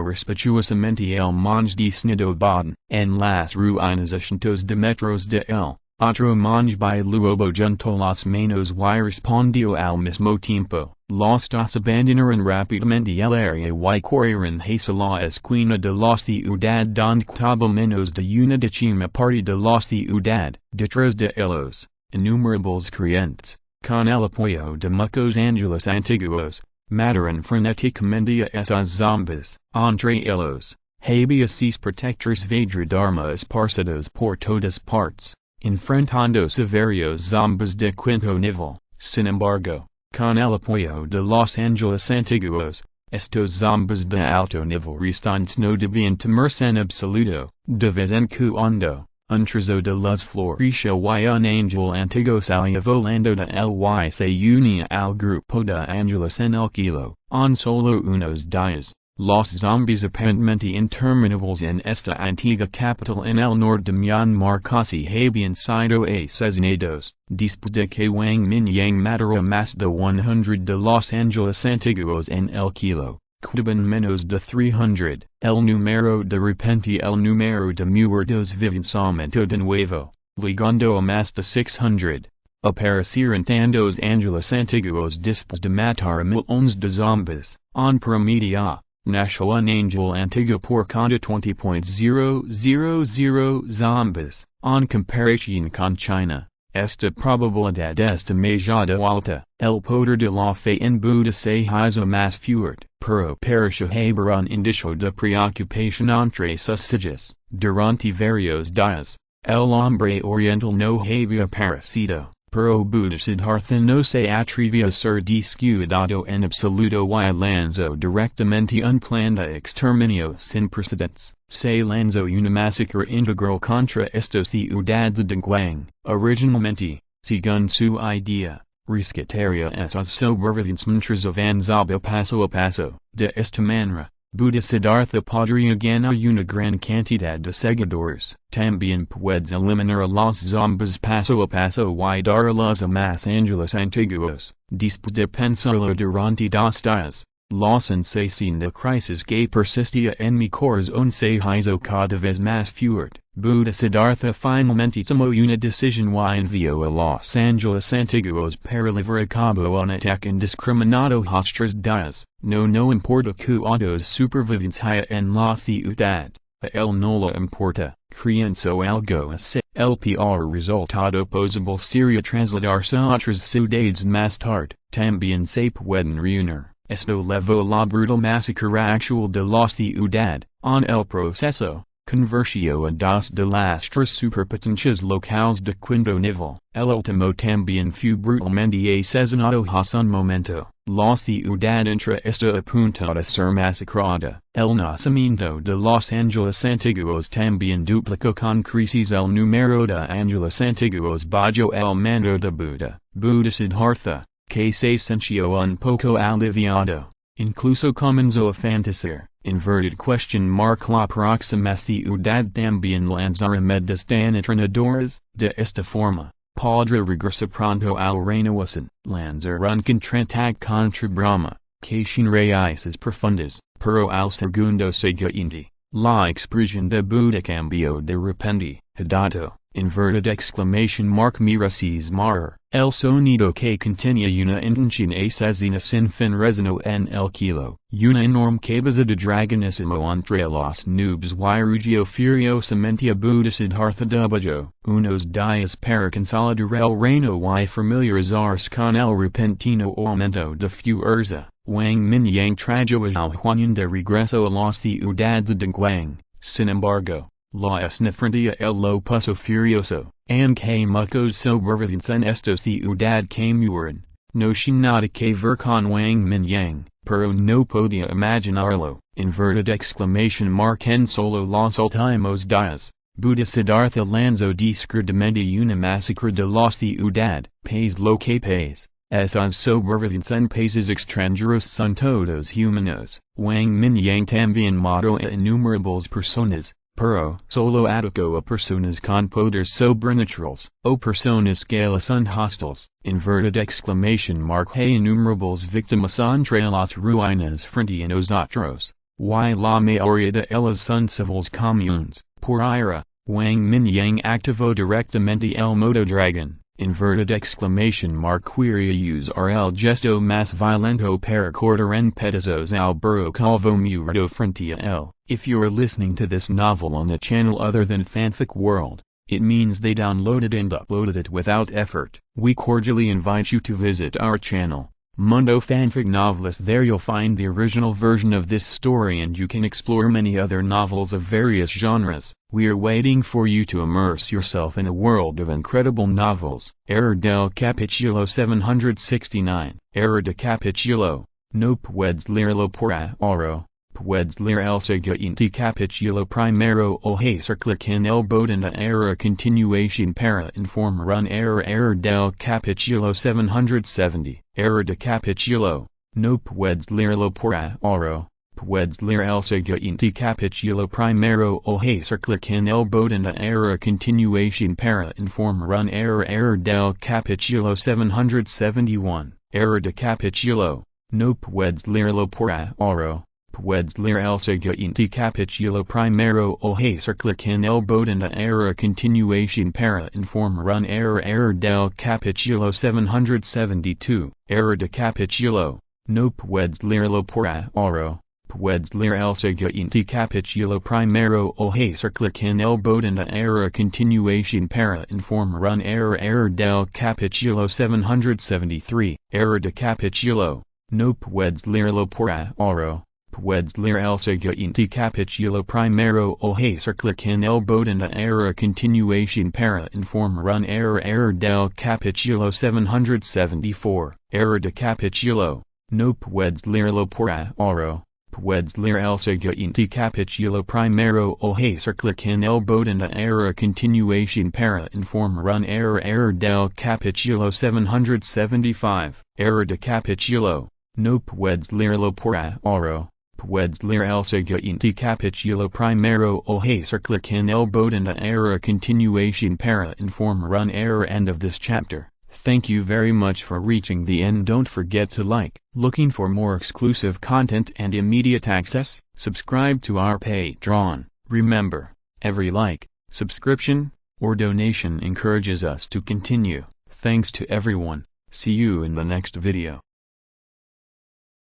respetuosamente el monje desnudo Bodhin. En las ruinas a cientos de metros de él, otro monje by Luobo juntó las manos y respondió al mismo tiempo. Los dos abandonaron rápidamente el área y corrieron hacia la esquina de la ciudad donde estaba menos de una décima parte de la ciudad. Detrás de ellos, innumerables creyentes, con el apoyo de muchos ángeles antiguos, mataron frenéticamente a esos zombies. Entre ellos, había seis protectores Vajradharma esparcidos por todas partes, enfrentándose varios zombies de quinto nivel. Sin embargo, con el apoyo de los ángeles antiguos, estos zombies de alto nivel restantes no debían temerse en absoluto. De vez en cuando, un trozo de luz floreció y un ángel antiguo salía volando de él y se unía al grupo de ángeles en el cielo. En solo unos días, los zombies aparentemente interminables en esta antigua capital en el norte de Myanmar casi habían sido asesinados. Después de que Wang Mingyang mató a más de 100 de los ángeles antiguos en el cielo, quedaban menos de 300. De repente el número de muertos vivos aumentó de nuevo, llegando a más de 600. Aparecerentandos Angeles Antiguos Dispas de Matar Milhões de Zombies, on Promedia, Nasceu un Angel Antigo por cada 20.000 zombies, on comparación con China. Esta probabilidad estimada alta, el poder de la fe en Buda se hizo más fuerte, pero parece haber un indicio de preocupación entre sus sillas. Durante varios días, el hombre oriental no había aparecido. Pero Buda Siddhartha no se atrevía a ser descuidado en absoluto y lanzó directamente un plan de exterminio sin precedentes. Se lanzó una masacre integral contra esta ciudad de Guang. Originalmente, según su idea, rescataría estos sobrevivientes mientras avanzaba paso a paso. De esta manera, Buda Siddhartha podría ganar una gran cantidad de seguidores. También puedes eliminar a los zombies paso a paso y darlos a más ángeles antiguos. Después de pensarlo durante 2 días, la sensación de crisis que persistía en mi corazón se hizo cada vez más fuerte. Buda Siddhartha finalmente tomó una decisión y envió a los ángeles antiguos para llevar a cabo un ataque indiscriminado hasta 3 días. No importa cuántos supervivientes haya en la ciudad, a él no le importa, creyendo algo así. El peor resultado posible sería trasladarse a otras ciudades más tarde. También se pueden reunir. Esto llevó a la brutal masacre actual de la ciudad. En el proceso, convirtió a 2 de las 3 superpotencias locales de quinto nivel. El último también fue brutalmente asesinado hace un momento. La ciudad entera está a punto de ser masacrada. El nacimiento de los ángeles antiguos también duplicó con creces el número de ángeles antiguos bajo el mando de Buda. Buda Siddhartha, que se sintió un poco aliviado, incluso comenzó a fantasear. Inverted question mark la próxima ciudad también lanzará medidas tan aterradoras. De esta forma, podrá regresar pronto al reino sin lanzar un contraataque contra Brahma, que sin raíces profundas. Pero al segundo siguiente, la expresión de Buda cambió de repente. Hidato, inverted exclamation mark mira cismar. El sonido que contenía una intención asesina sin fin resonó en el kilo. Una enorme cabeza de dragonísimo entre los nubes y rugió furiosamente a Buda Siddhartha debajo. Unos días para consolidar el reino y familiarizarse con el repentino aumento de fuerza, Wang Mingyang trajo al Huanyan de regreso a la ciudad de Guang. Sin embargo, la esnifrentía el lo puso furioso, aunque muchos sobrevivientes en esta ciudad que mueren. No sin nada que ver con Wang Mingyang, pero no podía imaginarlo. Inverted exclamation mark en solo los últimos días, Buda Siddhartha lanzó discretamente una masacre de la ciudad. Pais lo que pais, esos sobrevivientes en países extranjeros son todos humanos. Wang Mingyang también mató a innumerables personas, pero solo atacó a personas con poderes sobrenaturales, o personas que le son hostiles. Inverted exclamation mark hay innumerables víctimas entre las ruinas frente a nosotros, y la mayoría de ellas son civiles comunes. Por ira, Wang Mingyang activó directamente el modo dragón. Inverted exclamation mark quería usar el gesto más violento para cortar en pedazos al burro calvo muerto frente a él. If you're listening to this novel on a channel other than Fanfic World, it means they downloaded and uploaded it without effort. We cordially invite you to visit our channel, Mundo Fanfic Novelist. There you'll find the original version of this story and you can explore many other novels of various genres. We're waiting for you to immerse yourself in a world of incredible novels. Error del Capítulo 769. Error de Capítulo. No puedes leerlo por ahora. Puedes leer el siguiente capítulo primero o hacer clic en el botón de error a continuación para informar un error del capítulo 770. Error de capítulo. No puedes leerlo por ahora. Puedes leer el siguiente capítulo primero o hacer clic en el botón de error a continuación para informar un error del capítulo 771. Error de capítulo. No puedes leerlo por ahora. Puedes leer el siguiente capítulo primero o hacer clic en el botón de error continuación para informar error del capítulo 772. Error de capítulo. No puedes leerlo por ahora. Puedes leer el siguiente capítulo primero o hacer clic en el botón de error continuación para informar error del capítulo 773. Error de capítulo. No puedes leerlo por ahora. Puedes leer el siguiente capítulo primero o hacer clic en el botón de error continuación para informar error del capítulo 774. Error de capítulo. No puedes leerlo por ahora. Puedes leer el siguiente capítulo primero o hacer clic en el botón de error continuación para informar error del capítulo 775. Error de capítulo. No puedes leerlo por ahora. Puedes leer el siguiente capítulo primero o hacer clic en el botón de error continuación para informar error. End of this chapter. Thank you very much for reaching the end. Don't forget to like. Looking for more exclusive content and immediate access? Subscribe to our Patreon. Remember, every like, subscription, or donation encourages us to continue. Thanks to everyone. See you in the next video.